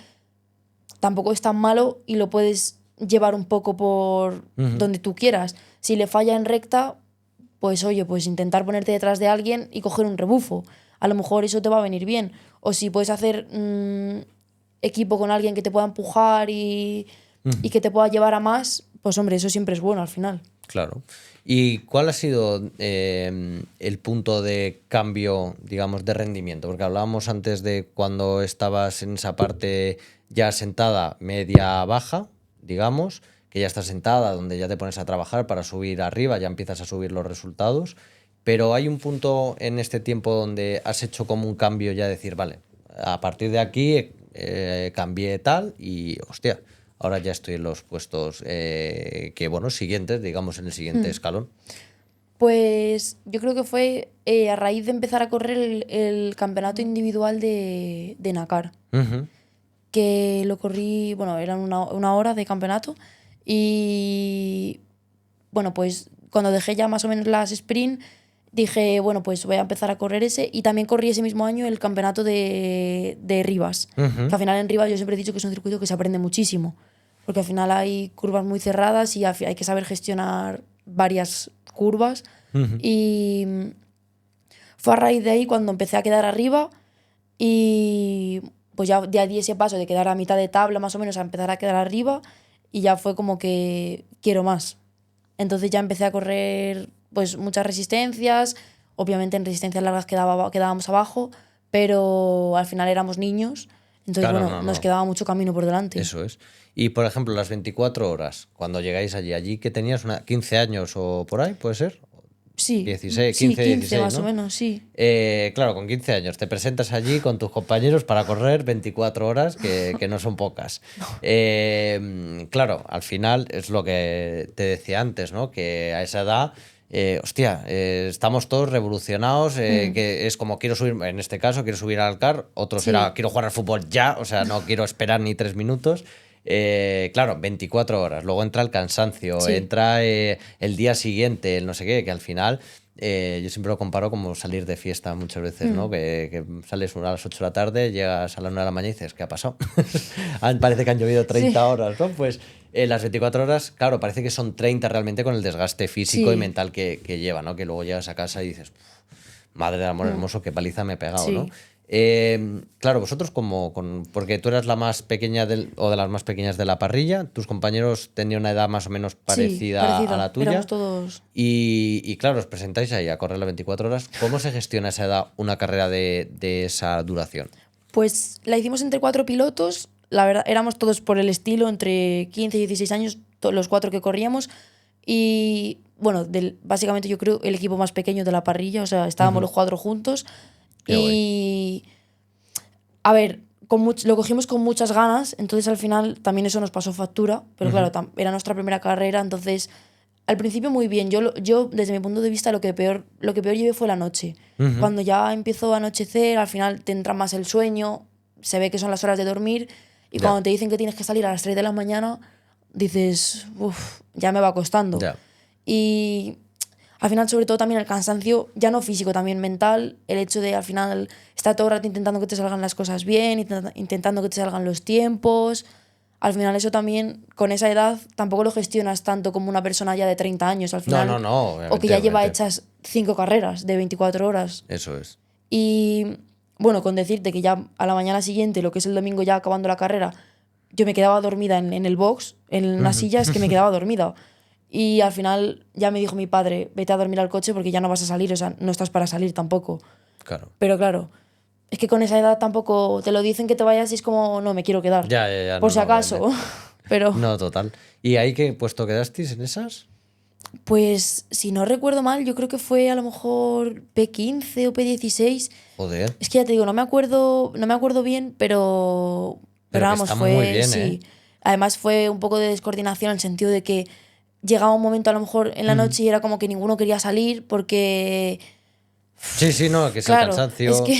tampoco es tan malo y lo puedes llevar un poco por donde tú quieras. Si le falla en recta, pues oye, pues intentar ponerte detrás de alguien y coger un rebufo. A lo mejor eso te va a venir bien. O si puedes hacer equipo con alguien que te pueda empujar y que te pueda llevar a más, pues hombre, eso siempre es bueno al final. Claro. ¿Y cuál ha sido el punto de cambio, digamos, de rendimiento? Porque hablábamos antes de cuando estabas en esa parte ya sentada, media baja, digamos, que ya estás sentada, donde ya te pones a trabajar para subir arriba, ya empiezas a subir los resultados. Pero hay un punto en este tiempo donde has hecho como un cambio ya, decir, vale, a partir de aquí cambié tal y, hostia, ahora ya estoy en los puestos que, bueno, siguientes, digamos, en el siguiente escalón. Pues yo creo que fue a raíz de empezar a correr el campeonato individual de Nakar, Ujú. que lo corrí, bueno, eran una hora de campeonato y bueno, pues cuando dejé ya más o menos las sprint, dije, bueno, pues voy a empezar a correr ese y también corrí ese mismo año el campeonato de Rivas, que al final en Rivas yo siempre he dicho que es un circuito que se aprende muchísimo, porque al final hay curvas muy cerradas y hay que saber gestionar varias curvas y fue a raíz de ahí cuando empecé a quedar arriba y pues ya di ese paso de quedar a mitad de tabla más o menos a empezar a quedar arriba y ya fue como que quiero más. Entonces ya empecé a correr pues muchas resistencias, obviamente en resistencias largas quedábamos abajo, pero al final éramos niños, entonces Claro, bueno, no, nos no. quedaba mucho camino por delante. Eso es. Y, por ejemplo, las 24 horas, cuando llegáis allí que tenías 15 años o por ahí, ¿puede ser? Sí, 16, sí, 15, 15 16, más o ¿no? menos, sí. Claro, con 15 años te presentas allí con tus compañeros para correr 24 horas, que no son pocas. Claro, al final es lo que te decía antes, ¿no? Que a esa edad, hostia, estamos todos revolucionados, que es como quiero subir, en este caso, quiero subir al car, otros era Sí, quiero jugar al fútbol ya, o sea, no quiero esperar ni 3 minutos. Claro, 24 horas, luego entra el cansancio, sí. entra el día siguiente, el no sé qué, que al final yo siempre lo comparo como salir de fiesta muchas veces, ¿no? Que sales a las 8 de la tarde, llegas a las 9 de la mañana y dices, ¿qué ha pasado? Parece que han llovido Sí, 30 horas, ¿no? Pues las 24 horas, claro, parece que son 30 realmente con el desgaste físico y sí, mental que lleva, ¿no? Que luego llegas a casa y dices, madre del amor hermoso, qué paliza me he pegado, ¿no? sí. Claro, vosotros porque tú eras la más pequeña o de las más pequeñas de la parrilla, tus compañeros tenían una edad más o menos Sí, parecida a parecida. la Éramos tuya todos. y claro, os presentáis ahí a correr las 24 horas. ¿Cómo se gestiona a esa edad una carrera de esa duración? Pues la hicimos entre 4 pilotos. La verdad, éramos todos por el estilo, entre 15 y 16 años, los 4 que corríamos. Y bueno, básicamente yo creo el equipo más pequeño de la parrilla, o sea, estábamos los 4 juntos. Qué guay. Y a ver, lo cogimos con muchas ganas, entonces al final también eso nos pasó factura, pero claro, era nuestra primera carrera, entonces al principio muy bien. Yo desde mi punto de vista, lo que peor llevé fue la noche. Cuando ya empezó a anochecer, al final te entra más el sueño, se ve que son las horas de dormir, y Ya. cuando te dicen que tienes que salir a las 3 de la mañana, dices, uff, ya me va costando. Ya. Y al final, sobre todo, también el cansancio, ya no físico, también mental, el hecho de al final estar todo el rato intentando que te salgan las cosas bien, intentando que te salgan los tiempos. Al final eso también, con esa edad, tampoco lo gestionas tanto como una persona ya de 30 años, al final. No, O que ya lleva obviamente. hechas 5 carreras de 24 horas. Eso es. Y bueno, con decirte que ya a la mañana siguiente, lo que es el domingo ya acabando la carrera, yo me quedaba dormida en el box, en una silla, es que me quedaba dormida. Y al final ya me dijo mi padre, vete a dormir al coche porque ya no vas a salir, o sea, no estás para salir tampoco. Claro. Pero claro, es que con esa edad tampoco te lo dicen que te vayas y es como, no, me quiero quedar. Ya. Por No, si acaso. obviamente. Pero No, total. ¿Y ahí qué puesto quedasteis en esas? pues si no recuerdo mal, yo creo que fue a lo mejor P15 o P16. Joder. Es que ya te digo, no me acuerdo bien, pero Pero que vamos, está muy fue, bien, sí. Además fue un poco de descoordinación en el sentido de que llegaba un momento a lo mejor en la noche y era como que ninguno quería salir porque, Sí, no, que es el claro, es cansancio. que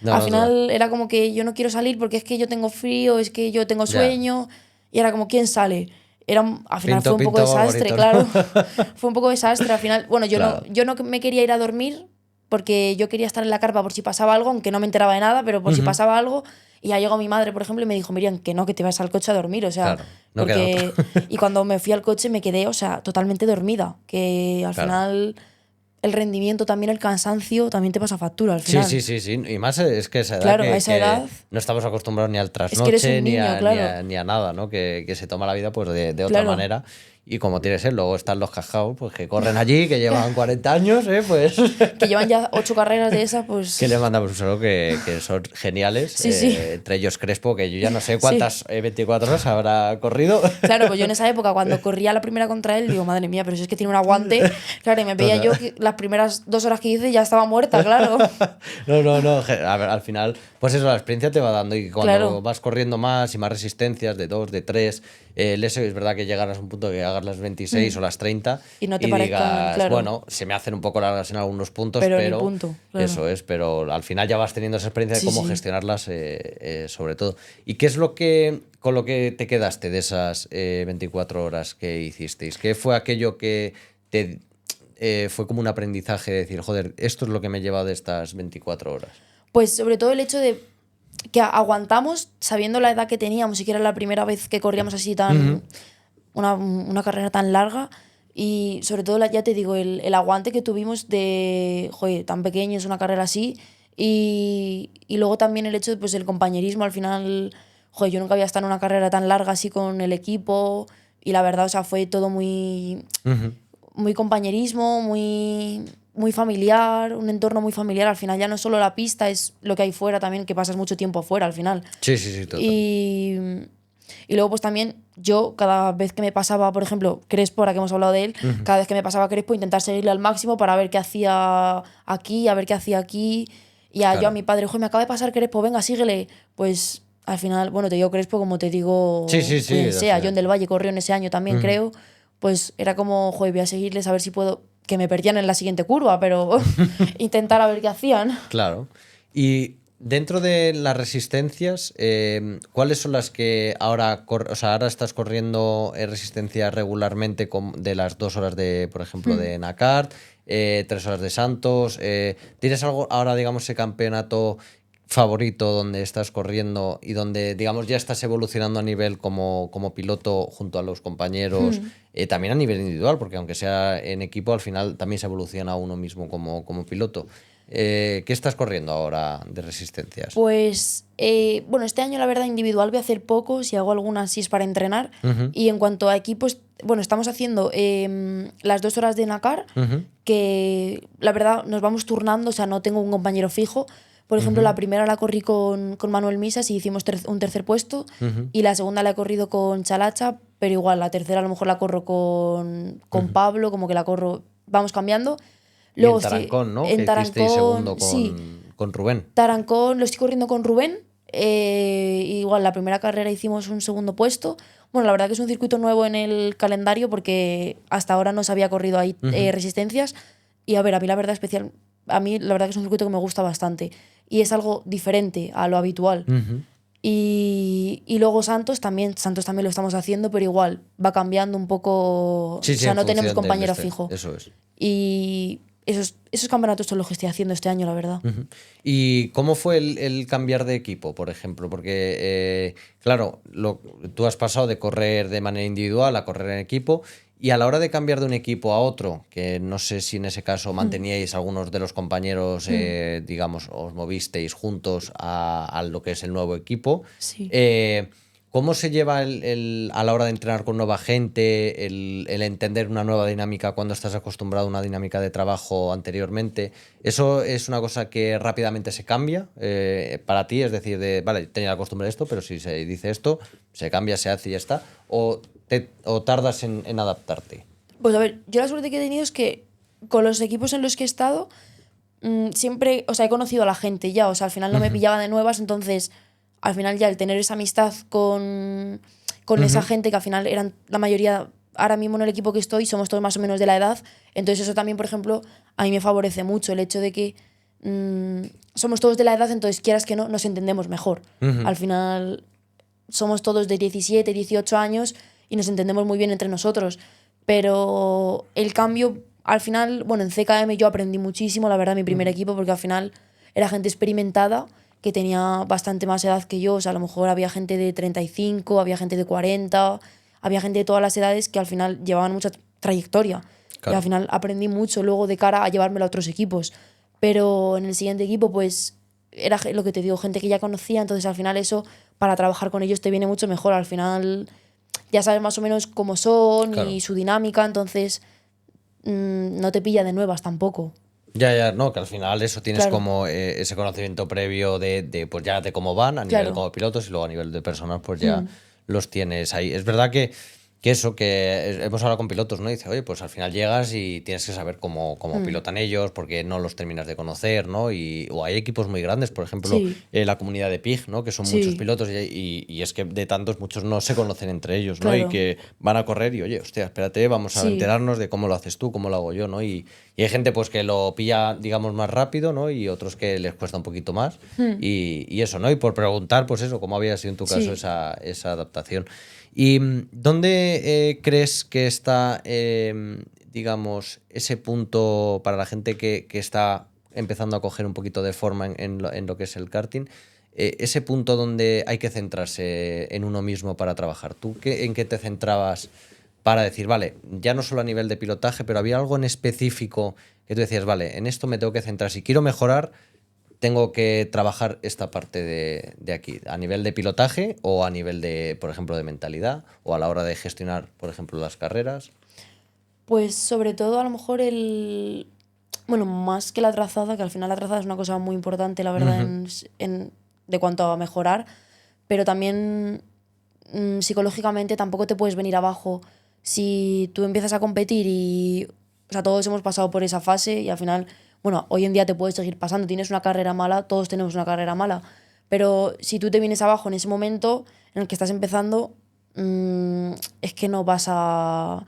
No, al no, total. final era como que yo no quiero salir porque es que yo tengo frío, es que yo tengo Ya. sueño y era como, ¿quién sale? Al final fue un poco Pinto desastre, favorito, claro. ¿no? Fue un poco desastre. Al final, bueno, Claro. yo no me quería ir a dormir porque yo quería estar en la carpa por si pasaba algo, aunque no me enteraba de nada, pero por si pasaba algo. Y ya llegó mi madre, por ejemplo, y me dijo, Miriam, que no, que te vas al coche a dormir, o sea, Claro. No queda otro. porque... Y cuando me fui al coche me quedé, o sea, totalmente dormida, que al Claro. final el rendimiento, también el cansancio, también te pasa factura al Sí, final. sí. Y más es que esa edad Claro, a que, esa edad no estamos acostumbrados ni al es que eres trasnoche, un niño, claro. ni a nada, ¿no? Que se toma la vida pues de otra Claro. manera. Y como tiene que ser, luego están los cajaos, pues que corren allí, que llevan 40 años, pues. Que llevan ya 8 carreras de esas, pues... Que le mandamos un saludo que son geniales. Sí, sí. Entre ellos Crespo, que yo ya no sé Sí. cuántas 24 horas habrá corrido. Claro, pues yo en esa época, cuando corría la primera contra él, digo, madre mía, pero si es que tiene un aguante. Claro, y me veía yo que las primeras 2 horas que hice ya estaba muerta, claro. No. A ver, al final, pues eso, la experiencia te va dando. Y cuando Claro. vas corriendo más y más resistencias, de 2, de 3, eso es verdad que llegarás a un punto que hagas las 26 o las 30 Y no te y parezcan, digas, claro. bueno, se me hacen un poco largas en algunos puntos, Pero ni pero punto, claro. eso es, pero al final ya vas teniendo esa experiencia de Sí, cómo sí. gestionarlas sobre todo. ¿Y qué es con lo que te quedaste de esas 24 horas que hicisteis? ¿Qué fue aquello que te fue como un aprendizaje de decir, joder, esto es lo que me he llevado de estas 24 horas? Pues sobre todo el hecho de que aguantamos sabiendo la edad que teníamos y que era la primera vez que corríamos así tan... una carrera tan larga. Y sobre todo, ya te digo, el aguante que tuvimos de, joder, tan pequeños, una carrera así. Y luego también el hecho de, pues, el compañerismo. Al final, joder, yo nunca había estado en una carrera tan larga así con el equipo. Y la verdad, o sea, fue todo muy, muy compañerismo, muy familiar, un entorno muy familiar. Al final ya no es solo la pista, es lo que hay fuera también, que pasas mucho tiempo fuera al final. Sí, total. Y luego pues también yo cada vez que me pasaba, por ejemplo, Crespo, ahora que hemos hablado de él, cada vez que me pasaba Crespo intentar seguirle al máximo para ver qué hacía aquí, a ver qué hacía aquí. Y yo a Claro. mi padre, joder, me acaba de pasar Crespo, venga, síguele. Pues al final, bueno, te digo Crespo como te digo Sí, quien al sea. final. John del Valle corrió en ese año también, creo. Pues era como, joder, voy a seguirles a ver si puedo, que me perdían en la siguiente curva, pero intentar a ver qué hacían. Claro. Y dentro de las resistencias, ¿cuáles son las que ahora, o sea, ahora estás corriendo resistencia regularmente de las 2 horas de, por ejemplo, de Nakart, 3 horas de Santos? ¿Tienes algo ahora, digamos, ese campeonato favorito donde estás corriendo y donde, digamos, ya estás evolucionando a nivel como piloto junto a los compañeros, también a nivel individual, porque aunque sea en equipo, al final también se evoluciona uno mismo como piloto? ¿Qué estás corriendo ahora de resistencias? Pues, bueno, este año la verdad individual voy a hacer poco, si hago algunas sí es para entrenar. Y en cuanto a equipos, bueno, estamos haciendo las 2 horas de Nakar, que la verdad nos vamos turnando, o sea, no tengo un compañero fijo. Por ejemplo, la primera la corrí con Manuel Misas y hicimos un tercer puesto. Y la segunda la he corrido con Chalacha, pero igual la tercera a lo mejor la corro con Pablo, como que la corro, vamos cambiando. Luego, y en Tarancón, ¿no? En que hicisteis segundo sí. con Rubén. Tarancón lo estoy corriendo con Rubén. Igual la primera carrera hicimos un segundo puesto. Bueno, la verdad que es un circuito nuevo en el calendario porque hasta ahora no se había corrido ahí resistencias. Y a ver, a mí la verdad que es un circuito que me gusta bastante. Y es algo diferente a lo habitual. Y luego Santos también lo estamos haciendo, pero igual va cambiando un poco. Sí, O sí, sea, en no tenemos función del compañero este. fijo. Eso es. Y esos campeonatos son los que estoy haciendo este año, la verdad. Ujú. ¿Y cómo fue el cambiar de equipo, por ejemplo? Porque, claro, tú has pasado de correr de manera individual a correr en equipo y a la hora de cambiar de un equipo a otro, que no sé si en ese caso manteníais algunos de los compañeros, digamos, os movisteis juntos a lo que es el nuevo equipo, Sí. ¿cómo se lleva a la hora de entrenar con nueva gente, el entender una nueva dinámica cuando estás acostumbrado a una dinámica de trabajo anteriormente? ¿Eso es una cosa que rápidamente se cambia para ti? Es decir, vale, tenía la costumbre de esto, pero si se dice esto, se cambia, se hace y ya está. ¿O tardas en adaptarte? Pues a ver, yo la suerte que he tenido es que con los equipos en los que he estado, siempre, o sea, he conocido a la gente ya, o sea, al final no me Ujú, pillaba de nuevas, entonces, al final ya el tener esa amistad con esa ujú. gente que al final eran la mayoría, ahora mismo en el equipo que estoy, somos todos más o menos de la edad, entonces eso también, por ejemplo, a mí me favorece mucho el hecho de que somos todos de la edad, entonces quieras que no, nos entendemos mejor. Ujú. Al final somos todos de 17 18 años y nos entendemos muy bien entre nosotros. Pero el cambio, al final, bueno, en CKM yo aprendí muchísimo, la verdad, mi primer equipo, porque al final era gente experimentada que tenía bastante más edad que yo. O sea, a lo mejor había gente de 35, había gente de 40, había gente de todas las edades que al final llevaban mucha trayectoria. Y al Claro. final aprendí mucho luego de cara a llevármelo a otros equipos. Pero en el siguiente equipo, pues era lo que te digo, gente que ya conocía, entonces al final eso, para trabajar con ellos te viene mucho mejor. Al final ya sabes más o menos cómo son Claro. y su dinámica, entonces no te pilla de nuevas tampoco. Ya, ya, no, que al final eso tienes Claro, como ese conocimiento previo pues ya de cómo van a nivel claro. como pilotos y luego a nivel de personas pues ya los tienes ahí. Es verdad que eso, hemos hablado con pilotos, ¿no? Y dice, oye, pues al final llegas y tienes que saber cómo pilotan ellos porque no los terminas de conocer, ¿no? O hay equipos muy grandes, por ejemplo, Sí, la comunidad de PIG, ¿no? Que son muchos sí, pilotos y es que de tantos muchos no se conocen entre ellos, ¿no? Y claro. que van a correr y, oye, hostia, espérate, vamos a Sí, enterarnos de cómo lo haces tú, cómo lo hago yo, ¿no? Y hay gente pues que lo pilla, digamos, más rápido, ¿no? Y otros que les cuesta un poquito más. Y eso, ¿no? Y por preguntar, pues eso, cómo había sido en tu caso sí. esa adaptación. ¿Y dónde crees que está, digamos, ese punto para la gente que está empezando a coger un poquito de forma en lo que es el karting? Ese punto donde hay que centrarse en uno mismo para trabajar. ¿Tú en qué te centrabas para decir, vale, ya no solo a nivel de pilotaje, pero había algo en específico que tú decías, vale, en esto me tengo que centrar. Si quiero mejorar, tengo que trabajar esta parte de aquí, a nivel de pilotaje o a nivel de, por ejemplo, de mentalidad o a la hora de gestionar, por ejemplo, las carreras. Pues sobre todo a lo mejor bueno, más que la trazada, que al final la trazada es una cosa muy importante, la verdad, Ujú. de cuanto a mejorar, pero también psicológicamente tampoco te puedes venir abajo si tú empiezas a competir y, o sea, todos hemos pasado por esa fase y al final, bueno, hoy en día te puedes seguir pasando, tienes una carrera mala, todos tenemos una carrera mala, pero si tú te vienes abajo en ese momento en el que estás empezando, es que no vas a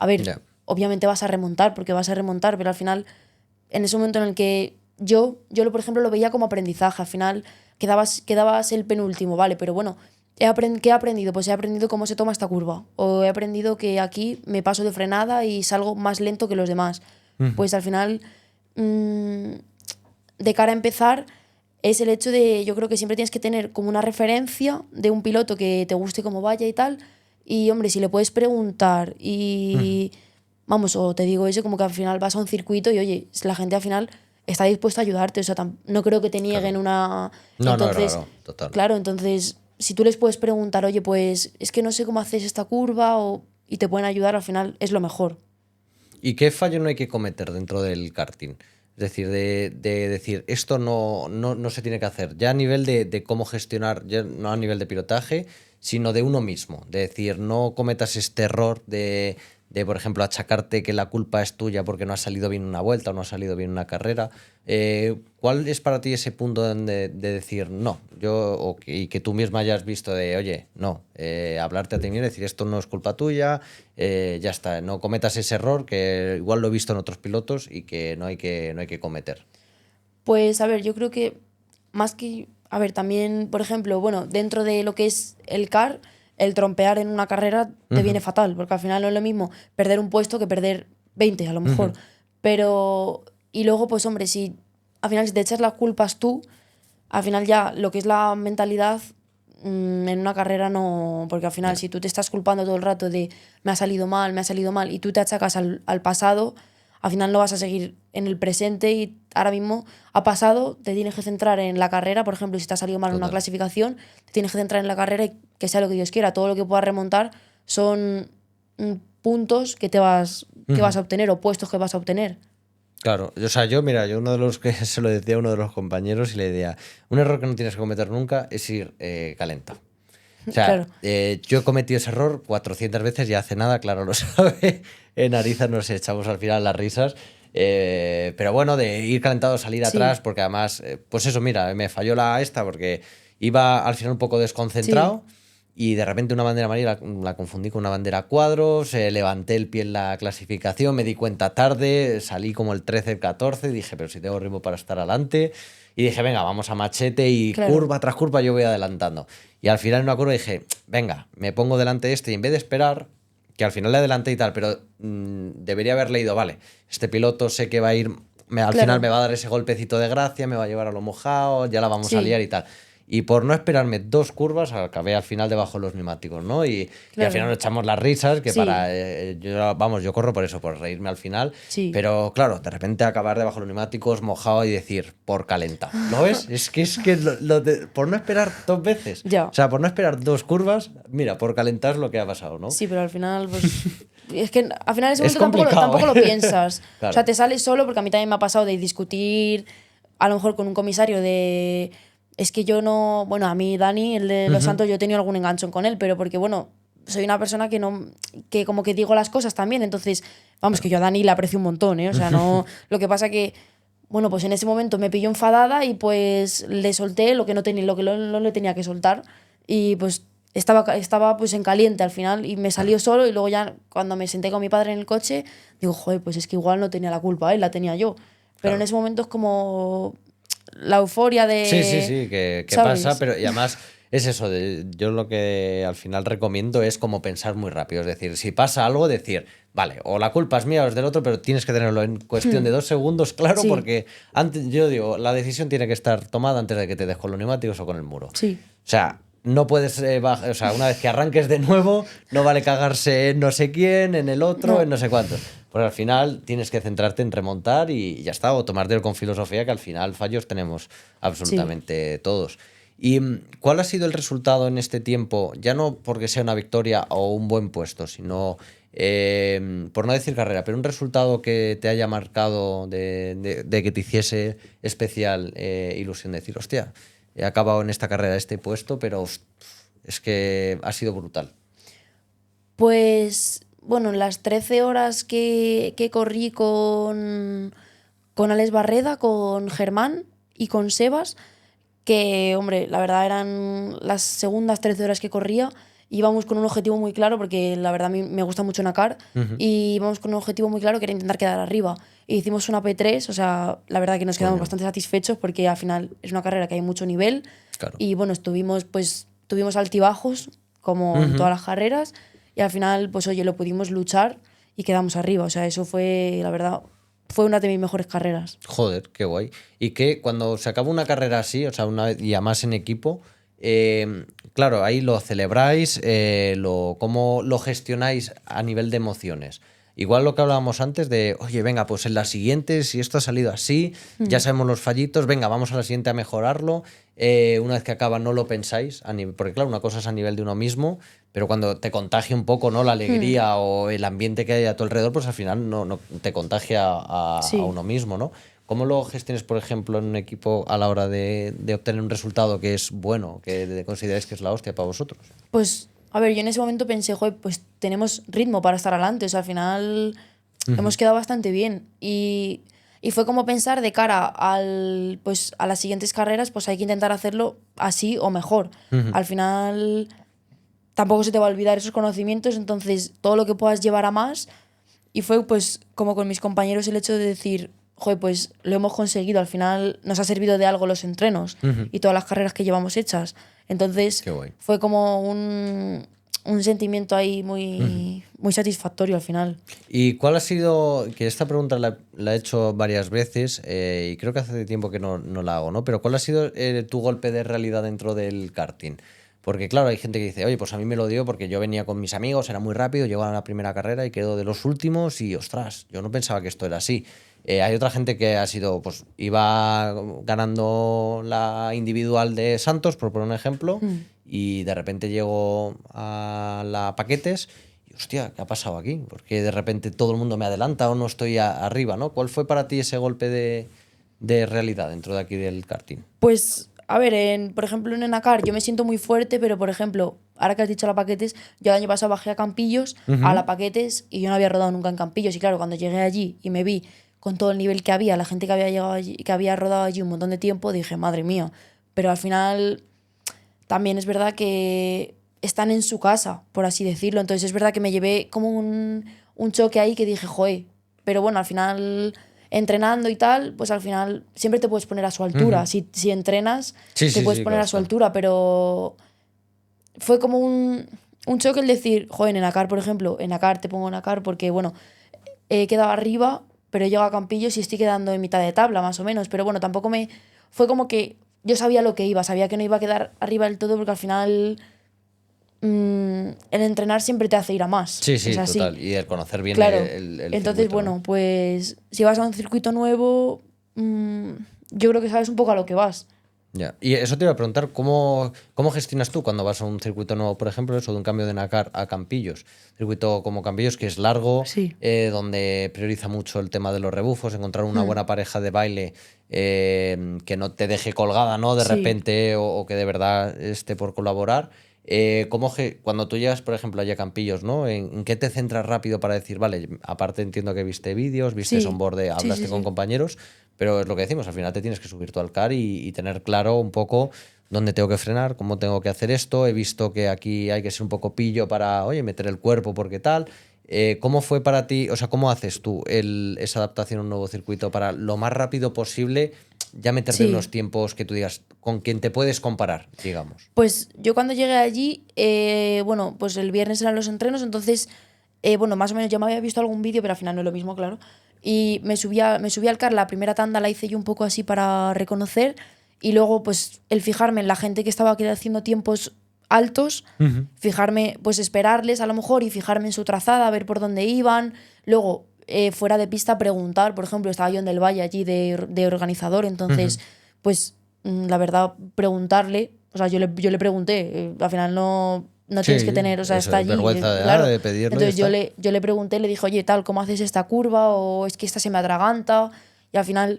ver, Ya, obviamente vas a remontar, porque vas a remontar, pero al final, en ese momento en el que por ejemplo, lo veía como aprendizaje, al final quedabas el penúltimo, ¿vale? Pero bueno, ¿qué he aprendido? Pues he aprendido cómo se toma esta curva, o he aprendido que aquí me paso de frenada y salgo más lento que los demás. Ujú. Pues al final, mm, de cara a empezar, es el hecho de, yo creo que siempre tienes que tener como una referencia de un piloto que te guste cómo vaya y tal. Y hombre, si le puedes preguntar Ujú. y, vamos, o te digo eso, como que al final vas a un circuito y oye, la gente al final está dispuesta a ayudarte, o sea, no creo que te nieguen Claro. una. No, no, Entonces, claro, total. claro, entonces, si tú les puedes preguntar, oye, pues es que no sé cómo haces esta curva y te pueden ayudar, al final es lo mejor. ¿Y qué fallo no hay que cometer dentro del karting? Es decir, de decir, esto no se tiene que hacer, ya a nivel de cómo gestionar, ya no a nivel de pilotaje, sino de uno mismo. De decir, no cometas este error por ejemplo, achacarte que la culpa es tuya porque no ha salido bien una vuelta o no ha salido bien una carrera. ¿Cuál es para ti ese punto de decir no? Y que tú misma hayas visto de, oye, no, hablarte a ti mismo y decir, esto no es culpa tuya, ya está, no cometas ese error que igual lo he visto en otros pilotos y que no hay que cometer. Pues a ver, yo creo que más que a ver, también, por ejemplo, bueno, dentro de lo que es el CAR, el trompear en una carrera te viene fatal, porque al final no es lo mismo perder un puesto que perder 20 a lo mejor. Pero, y luego, pues hombre, si al final si te echas las culpas tú, al final ya lo que es la mentalidad en una carrera no, porque al final si tú te estás culpando todo el rato de me ha salido mal, y tú te achacas al pasado, al final no vas a seguir en el presente y ahora mismo ha pasado, te tienes que centrar en la carrera, por ejemplo, si te ha salido mal en una Total. clasificación, te tienes que centrar en la carrera y que sea lo que Dios quiera, todo lo que puedas remontar son puntos que vas a obtener o puestos que vas a obtener. Claro, o sea, yo, mira, yo uno de los que se lo decía a uno de los compañeros y le decía, un error que no tienes que cometer nunca es ir calentado. O sea, Claro. yo he cometido ese error 400 veces y hace nada, claro, lo sabe. En Ariza nos echamos al final las risas. Pero bueno, de ir calentado, salir Sí, atrás, porque además, pues eso, mira, me falló la esta porque iba al final un poco sí, desconcentrado y de repente una bandera amarilla la confundí con una bandera a cuadros, levanté el pie en la clasificación, me di cuenta tarde, salí como el 13, el 14, dije, pero si tengo ritmo para estar adelante. Y dije, venga, vamos a machete y claro. curva tras curva yo voy adelantando. Y al final en una curva dije, venga, me pongo delante de este y en vez de esperar, que al final le adelanté y tal, pero debería haber leído, vale, este piloto sé que va a ir, al final me Claro, va a dar ese golpecito de gracia, me va a llevar a lo mojado, ya la vamos a liar sí, y tal. Y por no esperarme 2 curvas, acabé al final debajo de los neumáticos, ¿no? Y al final claro. nos echamos las risas, que Sí, para. Vamos, yo corro por eso, por reírme al final. sí. Pero claro, de repente acabar debajo de los neumáticos mojado y decir, por calentado. ¿Lo ves? Es que por no esperar 2 veces. O Ya. sea, por no esperar 2 curvas, mira, por calentar es lo que ha pasado, ¿no? Sí, pero al final, pues. Es que al final en ese Es momento complicado, tampoco lo ¿eh? piensas. O sea, Claro. te sales solo porque a mí también me ha pasado de discutir, a lo mejor con un comisario de. Es que yo no. Bueno, a mí, Dani, el de Los Ujú. Santos, yo he tenido algún enganchón con él, pero porque, bueno, soy una persona que no. Que como que digo las cosas también. Entonces, vamos, que yo a Dani le aprecio un montón, ¿eh? O sea, no. Lo que pasa que. Bueno, pues en ese momento me pilló enfadada y pues le solté lo que no tenía, lo que no le tenía que soltar. Y pues estaba pues en caliente al final y me Claro, salió solo y luego ya cuando me senté con mi padre en el coche, digo, joder, pues es que igual no tenía la culpa, la tenía yo. Pero en claro. ese momento es como la euforia Sí, sí, de, sí, que pasa, ¿sabes? pero y además es eso, yo lo que al final recomiendo es como pensar muy rápido, es decir, si pasa algo, decir, vale, o la culpa es mía o es del otro, pero tienes que tenerlo en cuestión de 2 segundos, claro, Sí, porque antes, yo digo, la decisión tiene que estar tomada antes de que te des con los neumáticos o con el muro. sí, O sea, no puedes o sea, una vez que arranques de nuevo, no vale cagarse en no sé quién, en el otro, en no, no sé cuántos. Pues al final tienes que centrarte en remontar y ya está, o tomártelo con filosofía, que al final fallos tenemos sí. absolutamente todos. ¿Y cuál ha sido el resultado en este tiempo? Ya no porque sea una victoria o un buen puesto, sino, por no decir carrera, pero un resultado que te haya marcado de que te hiciese especial ilusión decir, hostia, he acabado en esta carrera este puesto, pero es que ha sido brutal. Pues bueno, en las 13 horas que corrí con Alex Barreda, con Germán y con Sebas, que, hombre, la verdad eran las segundas 13 horas que corría. Íbamos con un objetivo muy claro, porque la verdad a mí me gusta mucho Nakar, Ujú. y íbamos con un objetivo muy claro que era intentar quedar arriba. E hicimos una P3, o sea, la verdad que nos quedamos Coño, bastante satisfechos porque al final es una carrera que hay mucho nivel claro. y bueno, tuvimos altibajos como en Ujú. todas las carreras y al final, pues oye, lo pudimos luchar y quedamos arriba. O sea, eso fue, la verdad, fue una de mis mejores carreras. Joder, qué guay. Y que cuando se acaba una carrera así, o sea, una vez y además en equipo, claro, ahí lo celebráis, ¿cómo lo gestionáis a nivel de emociones? Igual lo que hablábamos antes de, oye, venga, pues en la siguiente, si esto ha salido así, ya sabemos los fallitos, venga, vamos a la siguiente a mejorarlo. Una vez que acaba, no lo pensáis, porque claro, una cosa es a nivel de uno mismo, pero cuando te contagia un poco, ¿no? La alegría o el ambiente que hay a tu alrededor, pues al final no te contagia a Sí. uno mismo, ¿no? ¿Cómo lo gestiones, por ejemplo, en un equipo a la hora de obtener un resultado que es bueno, que consideráis que es la hostia para vosotros? Pues, a ver, yo en ese momento pensé, joder, pues tenemos ritmo para estar adelante. O sea, al final hemos Ujú. quedado bastante bien. Y fue como pensar de cara pues, a las siguientes carreras, pues hay que intentar hacerlo así o mejor. Ujú. Al final tampoco se te va a olvidar esos conocimientos, entonces todo lo que puedas llevar a más. Y fue pues como con mis compañeros el hecho de decir, joder, pues lo hemos conseguido. Al final nos ha servido de algo los entrenos y todas las carreras que llevamos hechas. Entonces fue como un sentimiento ahí muy satisfactorio al final. ¿Y cuál ha sido, que esta pregunta la he hecho varias veces y creo que hace tiempo que no la hago, ¿no? Pero ¿cuál ha sido tu golpe de realidad dentro del karting? Porque claro, hay gente que dice, oye, pues a mí me lo dio porque yo venía con mis amigos, era muy rápido, llegó a la primera carrera y quedó de los últimos y, ostras, yo no pensaba que esto era así. Hay otra gente que ha sido, pues iba ganando la individual de Santos, por poner un ejemplo, y de repente llegó a la Paquetes y, hostia, ¿qué ha pasado aquí? Porque de repente todo el mundo me adelanta o no estoy arriba, ¿no? ¿Cuál fue para ti ese golpe de realidad dentro de aquí del karting? Pues, a ver, por ejemplo, en Enacar yo me siento muy fuerte, pero por ejemplo, ahora que has dicho la Paquetes, yo el año pasado bajé a Campillos, a la Paquetes, y yo no había rodado nunca en Campillos. Y claro, cuando llegué allí y me vi con todo el nivel que había, la gente que había llegado allí, que había rodado allí un montón de tiempo, dije, madre mía. Pero al final también es verdad que están en su casa, por así decirlo. Entonces es verdad que me llevé como un choque ahí que dije, joder. Pero bueno, al final, entrenando y tal, pues al final siempre te puedes poner a su altura. Si entrenas, te puedes poner a su altura, pero fue como un choque el decir, joder, en Enacar, por ejemplo, en Enacar te pongo en Enacar porque, bueno, he quedado arriba, pero he llegado a Campillos y estoy quedando en mitad de tabla, más o menos. Pero bueno, tampoco me... Fue como que yo sabía lo que iba, sabía que no iba a quedar arriba del todo porque al final el entrenar siempre te hace ir a más. Sí, es así. total. Y el conocer bien claro. el Entonces, circuito, bueno, ¿no? pues si vas a un circuito nuevo, yo creo que sabes un poco a lo que vas. Ya. Y eso te iba a preguntar, ¿cómo gestionas tú cuando vas a un circuito nuevo, por ejemplo, eso de un cambio de Nacar a Campillos? Circuito como Campillos, que es largo, Sí. donde prioriza mucho el tema de los rebufos, encontrar una buena pareja de baile que no te deje colgada, ¿no? De repente, o que de verdad esté por colaborar. Cuando tú llegas, por ejemplo, allá a Campillos, ¿no? ¿En qué te centras rápido para decir, vale, aparte entiendo que viste vídeos, viste onboard, hablaste con compañeros, pero es lo que decimos, al final te tienes que subir tú al car y tener claro un poco dónde tengo que frenar, cómo tengo que hacer esto. He visto que aquí hay que ser un poco pillo para, oye, meter el cuerpo porque tal. ¿Cómo fue para ti, o sea, cómo haces tú esa adaptación a un nuevo circuito para lo más rápido posible ya meterte en unos tiempos que tú digas con quién te puedes comparar, digamos? Pues yo cuando llegué allí, bueno, pues el viernes eran los entrenos, entonces, bueno, más o menos ya me había visto algún vídeo, pero al final no es lo mismo, claro. Y me subí al car, la primera tanda la hice yo un poco así para reconocer, y luego pues el fijarme en la gente que estaba haciendo tiempos altos, fijarme, pues esperarles a lo mejor y fijarme en su trazada, ver por dónde iban, luego fuera de pista preguntar, por ejemplo, estaba yo en Del Valle allí de organizador, entonces pues la verdad preguntarle, o sea, yo le pregunté, al final no tienes que tener, o sea, está allí, vergüenza claro. de pedirlo. Entonces yo le pregunté, le dije, oye, tal, ¿cómo haces esta curva? O es que esta se me atraganta, y al final,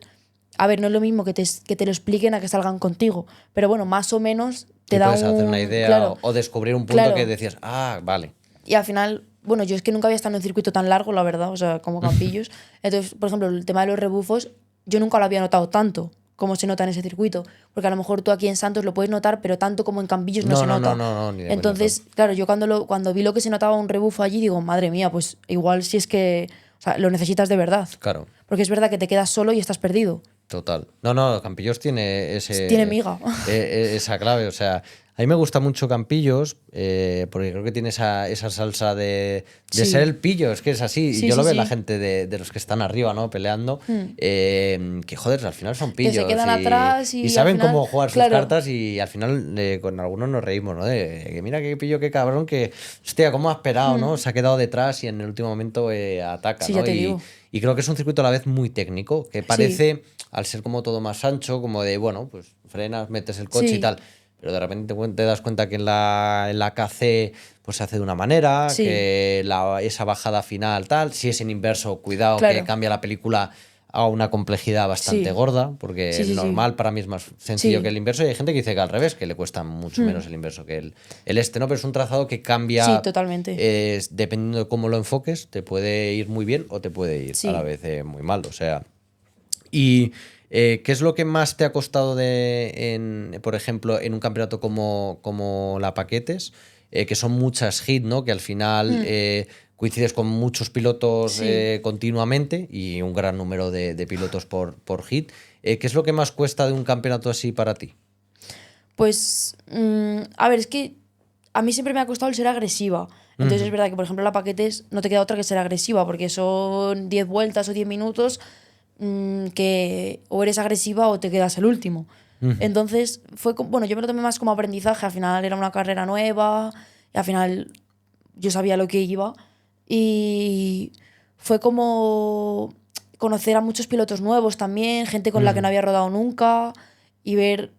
a ver, no es lo mismo que te lo expliquen a que salgan contigo, pero bueno, más o menos te da puedes hacer una idea, claro, o descubrir un punto que decías, vale. Y al final, bueno, yo es que nunca había estado en un circuito tan largo, la verdad, o sea, como Campillos. Entonces, por ejemplo, el tema de los rebufos, yo nunca lo había notado tanto como se nota en ese circuito. Porque a lo mejor tú aquí en Santos lo puedes notar, pero tanto como en Campillos no se nota. No, ni de Entonces, claro, yo cuando vi lo que se notaba un rebufo allí, digo, madre mía, pues igual si es que, o sea, lo necesitas de verdad. Claro. Porque es verdad que te quedas solo y estás perdido. Total. No, Campillos tiene Tiene miga. Esa clave. O sea, a mí me gusta mucho Campillos porque creo que tiene esa salsa de ser el pillo. Es que es así. Y yo lo veo en la gente de los que están arriba, ¿no? Peleando. Que, joder, al final son pillos. Que se quedan atrás y saben al final, cómo jugar sus cartas y al final con algunos nos reímos, ¿no? De que mira qué pillo, qué cabrón, que, hostia, cómo ha esperado, ¿no? Se ha quedado detrás y en el último momento ataca, Sí, ¿no? ya te digo. Y creo que es un circuito a la vez muy técnico, que parece, al ser como todo más ancho, como de, bueno, pues frenas, metes el coche y tal, pero de repente te das cuenta que en la KC pues se hace de una manera, que esa bajada final tal, si es en inverso, cuidado, que cambia la película a una complejidad bastante gorda, porque el normal para mí es más sencillo que el inverso, y hay gente que dice que al revés, que le cuesta mucho menos el inverso que el este, ¿no? Pero es un trazado que cambia. Sí, totalmente. Dependiendo de cómo lo enfoques, te puede ir muy bien o te puede ir a la vez muy mal, o sea. Y ¿qué es lo que más te ha costado por ejemplo, en un campeonato como la Paquetes? Que son muchas hits, ¿no? Que al final coincides con muchos pilotos Sí. continuamente y un gran número de pilotos por hit. ¿Qué es lo que más cuesta de un campeonato así para ti? Pues, a ver, es que a mí siempre me ha costado el ser agresiva. Entonces es Ujú, verdad que, por ejemplo, la paquetes no te queda otra que ser agresiva, porque son 10 vueltas o 10 minutos que o eres agresiva o te quedas el último. ujú. Entonces, bueno, yo me lo tomé más como aprendizaje. Al final era una carrera nueva y al final yo sabía lo que iba. Y fue como conocer a muchos pilotos nuevos también, gente con la que no Ujú. había rodado nunca y ver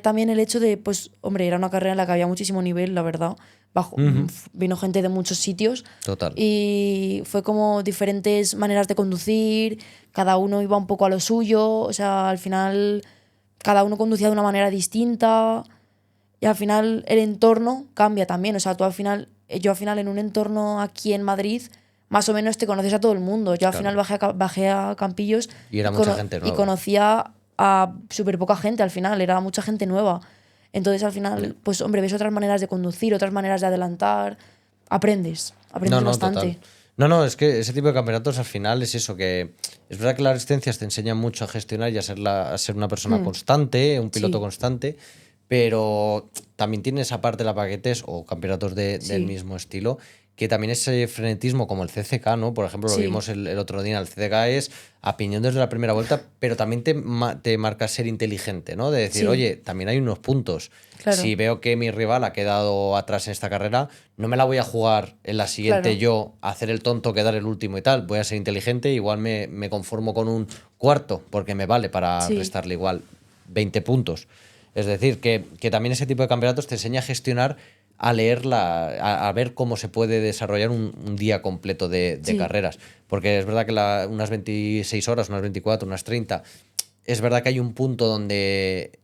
también el hecho de, pues, hombre, era una carrera en la que había muchísimo nivel, la verdad. Ujú. Vino gente de muchos sitios Total. y fue como diferentes maneras de conducir, cada uno iba un poco a lo suyo, o sea, al final cada uno conducía de una manera distinta y al final el entorno cambia también, o sea, yo al final en un entorno aquí en Madrid más o menos te conoces a todo el mundo. Yo al final Claro. bajé a Campillos Y era mucha gente y nueva. conocía a súper poca gente al final, era mucha gente nueva. Entonces al Ya. final, pues hombre, ves otras maneras de conducir, otras maneras de adelantar, No, aprendes no, total. bastante. No, es que ese tipo de campeonatos al final es eso, que es verdad que las resistencias te enseñan mucho a gestionar y a ser una persona Hmm, constante, un piloto sí, constante, pero también tiene esa parte de la paquetes o campeonatos del sí, mismo estilo, que también ese frenetismo como el CCK, ¿no? Por ejemplo, lo sí, vimos el otro día, el CCK es a piñón desde la primera vuelta, pero también te marca ser inteligente, ¿no? De decir, sí, oye, también hay unos puntos. Si claro, veo que mi rival ha quedado atrás en esta carrera, no me la voy a jugar en la siguiente claro, yo a hacer el tonto, quedar el último y tal. Voy a ser inteligente, igual me conformo con un cuarto, porque me vale para sí, restarle igual 20 puntos. Es decir, que también ese tipo de campeonatos te enseña a gestionar, a leerla, a ver cómo se puede desarrollar un día completo de sí, carreras. Porque es verdad que unas 26 horas, unas 24, unas 30 es verdad que hay un punto donde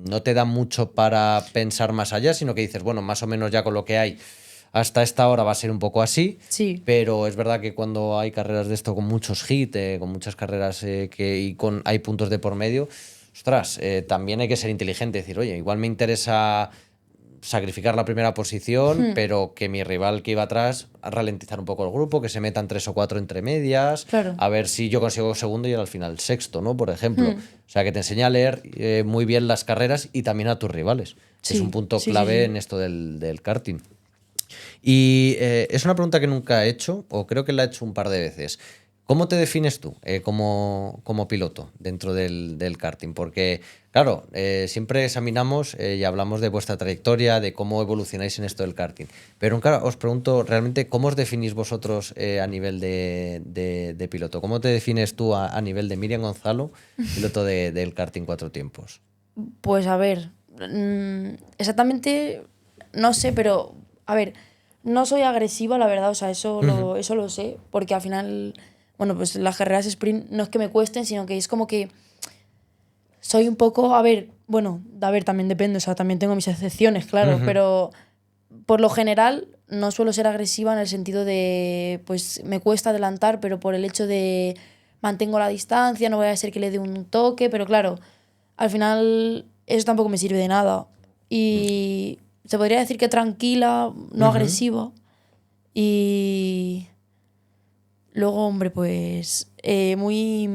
no te da mucho para pensar más allá, sino que dices, bueno, más o menos ya con lo que hay hasta esta hora va a ser un poco así, sí, pero es verdad que cuando hay carreras de esto con muchos hits, con muchas carreras hay puntos de por medio, ostras, también hay que ser inteligente, decir, oye, igual me interesa sacrificar la primera posición, hmm, pero que mi rival que iba atrás ralentizar un poco el grupo, que se metan tres o cuatro entre medias, claro, a ver si yo consigo segundo y al final sexto, ¿no? Por ejemplo. hmm, O sea, que te enseña a leer muy bien las carreras y también a tus rivales, que es un sí, punto sí, sí, clave sí. en esto del karting. Y es una pregunta que nunca he hecho, o creo que la he hecho un par de veces. ¿Cómo te defines tú como piloto dentro del karting? Porque, claro, siempre examinamos y hablamos de vuestra trayectoria, de cómo evolucionáis en esto del karting. Pero claro, os pregunto realmente cómo os definís vosotros a nivel de piloto. ¿Cómo te defines tú a nivel de Miriam Gonzalo, piloto del karting cuatro tiempos? Pues a ver, exactamente no sé, pero a ver, no soy agresiva, la verdad, o sea, Ujú. eso lo sé, porque al final, bueno, pues las carreras sprint no es que me cuesten, sino que es como que soy un poco, a ver, bueno, a ver, también depende, o sea, también tengo mis excepciones, claro, Ujú. pero por lo general no suelo ser agresiva en el sentido de, pues me cuesta adelantar, pero por el hecho de mantengo la distancia, no voy a ser que le dé un toque, pero claro, al final eso tampoco me sirve de nada. Y se podría decir que tranquila, no Ujú. agresiva. Y luego, hombre, pues muy...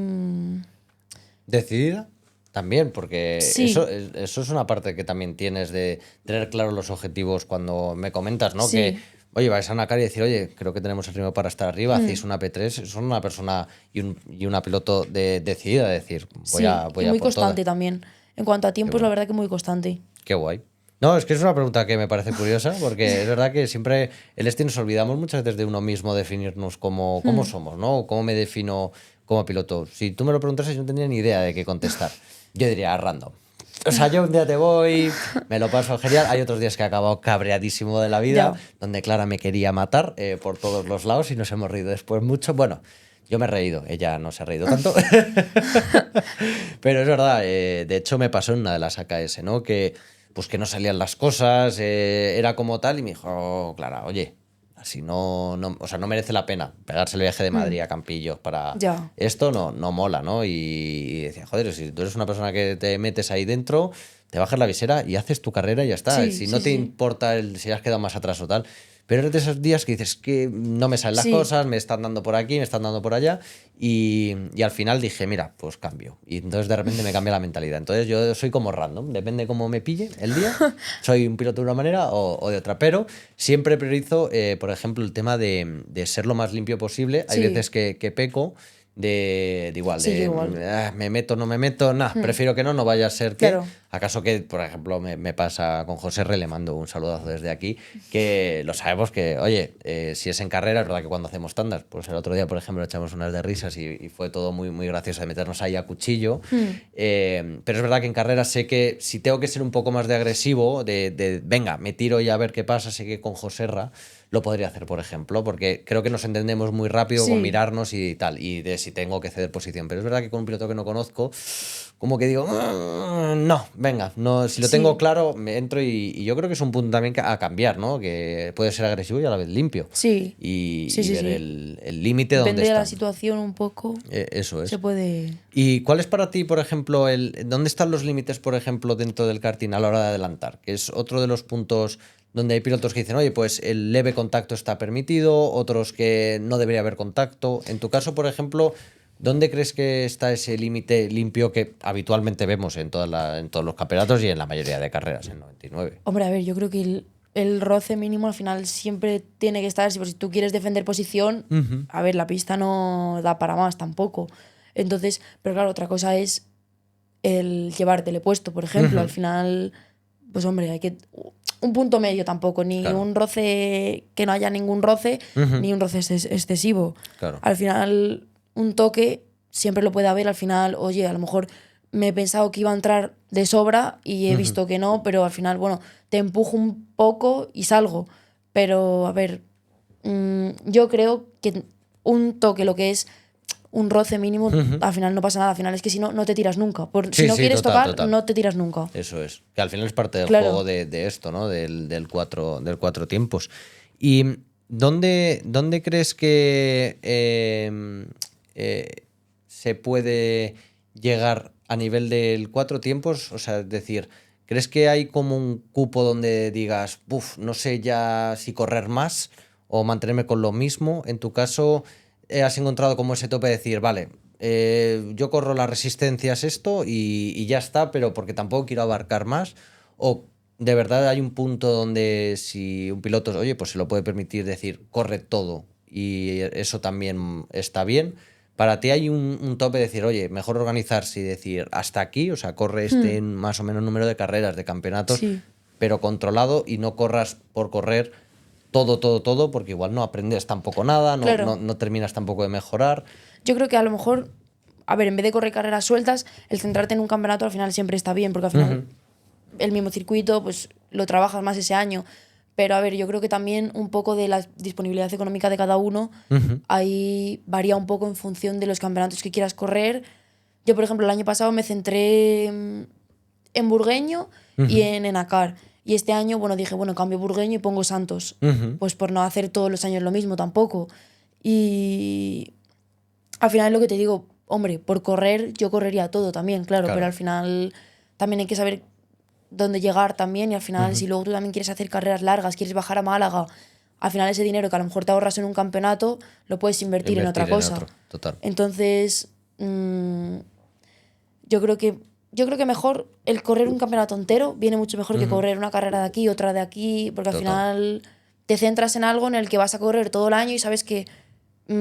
Decidida también, porque sí, eso es una parte que también tienes de tener claros los objetivos cuando me comentas, ¿no? Que, sí. oye, vais a una cara y decir, oye, creo que tenemos el ritmo para estar arriba, hacéis Hmm. una P3, son una persona y una piloto decidida, de decir, Sí, y voy a muy por constante todas. también. En cuanto a Qué tiempos, la bueno, verdad que muy constante. qué guay. No, es que es una pregunta que me parece curiosa, porque es verdad que siempre el este nos olvidamos muchas veces de uno mismo definirnos cómo Hmm. somos, ¿no? ¿Cómo me defino como piloto? Si tú me lo preguntases, yo no tendría ni idea de qué contestar. Yo diría random. O sea, yo un día te voy, me lo paso genial. Hay otros días que he acabado cabreadísimo de la vida, Ya, donde Clara me quería matar por todos los lados y nos hemos reído después mucho. Bueno, yo me he reído, ella no se ha reído tanto. Pero es verdad, de hecho me pasó en una de las AKS, ¿no? Que pues que no salían las cosas, era como tal, y me dijo, Clara, oye, así o sea, no merece la pena pegarse el viaje de hmm, Madrid a Campillos para ya. esto, no mola, ¿no? Y decía, joder, si tú eres una persona que te metes ahí dentro, te bajas la visera y haces tu carrera y ya está. Sí, Si sí, no te sí. importa si has quedado más atrás o tal. pero eres de esos días que dices que no me salen las cosas, me están dando por aquí, me están dando por allá, y al final dije, mira, pues cambio. Y entonces de repente me cambia la mentalidad. Entonces yo soy como random, depende de cómo me pille el día, soy un piloto de una manera o de otra, pero siempre priorizo, por ejemplo, el tema de ser lo más limpio posible. Hay veces que peco de igual, me meto, no me meto, prefiero que no vaya a ser que, acaso que, por ejemplo, me pasa con José R, le mando un saludazo desde aquí, que lo sabemos que, oye, si es en carrera, es verdad que cuando hacemos tandas, pues el otro día, por ejemplo, echamos unas de risas y fue todo muy, muy gracioso de meternos ahí a cuchillo, pero es verdad que en carrera sé que si tengo que ser un poco más de agresivo, venga, me tiro y a ver qué pasa, sé que con José R lo podría hacer, por ejemplo, porque creo que nos entendemos muy rápido con mirarnos y tal, y de si tengo que ceder posición. Pero es verdad que con un piloto que no conozco, como que digo, no, venga, no, si lo tengo claro, me entro y yo creo que es un punto también a cambiar, ¿no? Que puede ser agresivo y a la vez limpio. Sí. Y ver el límite donde está. Depende de la situación un poco. Eso es. Se puede... ¿Y cuál es para ti, por ejemplo, dónde están los límites, por ejemplo, dentro del karting a la hora de adelantar? Que es otro de los puntos donde hay pilotos que dicen, oye, pues el leve contacto está permitido, otros que no debería haber contacto. En tu caso, por ejemplo, ¿dónde crees que está ese límite limpio que habitualmente vemos en todos los campeonatos y en la mayoría de carreras, en 99? Hombre, a ver, yo creo que el roce mínimo al final siempre tiene que estar. Si tú quieres defender posición, a ver, la pista no da para más tampoco. Entonces, pero claro, otra cosa es el llevártele puesto, por ejemplo. Al final, pues hombre, hay que... Un punto medio tampoco, ni un roce que no haya ningún roce, ni un roce excesivo. Al final, un toque siempre lo puede haber. Al final, oye, a lo mejor me he pensado que iba a entrar de sobra y he visto que no, pero al final, bueno, te empujo un poco y salgo. Pero, a ver, yo creo que un toque, lo que es un roce mínimo, al final no pasa nada. Al final es que si no, no te tiras nunca. Si no quieres tocar, no te tiras nunca. Eso es. Que al final es parte del juego de esto, ¿no? Del cuatro tiempos. ¿Y dónde crees que se puede llegar a nivel del cuatro tiempos? O sea, es decir, ¿crees que hay como un cupo donde digas, no sé ya si correr más o mantenerme con lo mismo? En tu caso, ¿has encontrado como ese tope de decir, vale, yo corro las resistencias esto y ya está, pero porque tampoco quiero abarcar más? ¿O de verdad hay un punto donde si un piloto, oye, pues se lo puede permitir decir, corre todo y eso también está bien? Para ti hay un tope de decir, oye, mejor organizarse y decir, hasta aquí, o sea, corre más o menos número de carreras, de campeonatos, pero controlado, y no corras por correr todo, porque igual no aprendes tampoco nada, no terminas tampoco de mejorar. Yo creo que a lo mejor, a ver, en vez de correr carreras sueltas, el centrarte en un campeonato al final siempre está bien, porque al final el mismo circuito, pues lo trabajas más ese año. Pero a ver, yo creo que también un poco de la disponibilidad económica de cada uno, ahí varía un poco en función de los campeonatos que quieras correr. Yo, por ejemplo, el año pasado me centré en Burgueño y en Enacar. Y este año, bueno, dije, bueno, cambio Burgueño y pongo Santos. Pues por no hacer todos los años lo mismo tampoco. Y al final es lo que te digo, hombre, por correr yo correría todo también, claro. Pero al final también hay que saber dónde llegar también, y al final si luego tú también quieres hacer carreras largas, quieres bajar a Málaga, al final ese dinero que a lo mejor te ahorras en un campeonato lo puedes invertir en otra cosa. Total. Entonces yo creo que mejor el correr un campeonato entero viene mucho mejor que correr una carrera de aquí, otra de aquí, porque al final te centras en algo en el que vas a correr todo el año y sabes que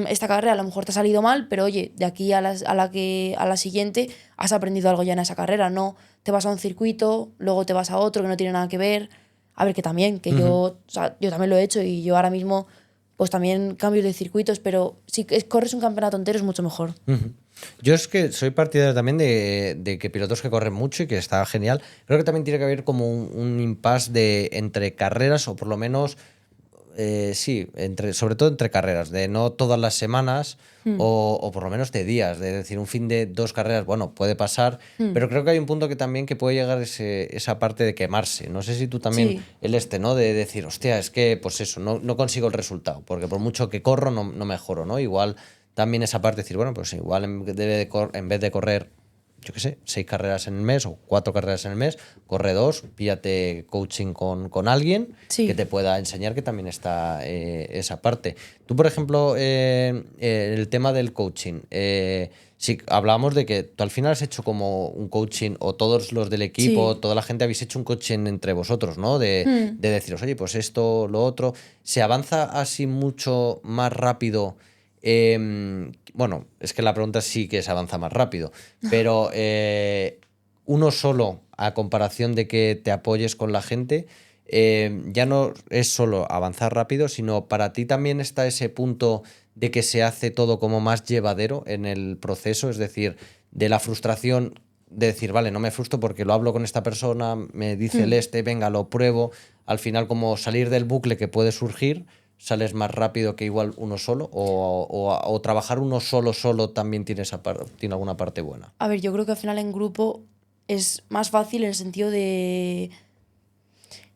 esta carrera a lo mejor te ha salido mal, pero oye, de aquí a la siguiente has aprendido algo ya en esa carrera. No te vas a un circuito, luego te vas a otro que no tiene nada que ver. A ver, que también, que yo también lo he hecho, y yo ahora mismo pues también cambio de circuitos, pero si corres un campeonato entero es mucho mejor. Yo es que soy partidario también de que pilotos que corren mucho y que está genial. Creo que también tiene que haber como un impasse entre carreras, o por lo menos... sobre todo entre carreras, de no todas las semanas o por lo menos de días, de decir, un fin de 2 carreras, bueno, puede pasar, pero creo que hay un punto que también que puede llegar esa parte de quemarse. No sé si tú también, ¿no? De decir, hostia, es que pues eso, no consigo el resultado, porque por mucho que corro no mejoro, ¿no? Igual también esa parte de decir, bueno, pues igual en vez de correr yo qué sé, 6 carreras en el mes o 4 carreras en el mes, corre 2, píllate coaching con alguien Sí. que te pueda enseñar, que también está esa parte. Tú, por ejemplo, el tema del coaching, sí, hablábamos de que tú al final has hecho como un coaching, o todos los del equipo, Sí. toda la gente habéis hecho un coaching entre vosotros, ¿no? De deciros, oye, pues esto, lo otro. ¿Se avanza así mucho más rápido? Bueno, es que la pregunta sí que se avanza más rápido, pero uno solo, a comparación de que te apoyes con la gente, ya no es solo avanzar rápido, sino para ti también está ese punto de que se hace todo como más llevadero en el proceso, es decir, de la frustración de decir, vale, no me frustro porque lo hablo con esta persona, me dice el venga, lo pruebo, al final como salir del bucle que puede surgir, sales más rápido que igual uno solo, o trabajar uno solo también tiene, tiene alguna parte buena. A ver, yo creo que al final en grupo es más fácil en el sentido de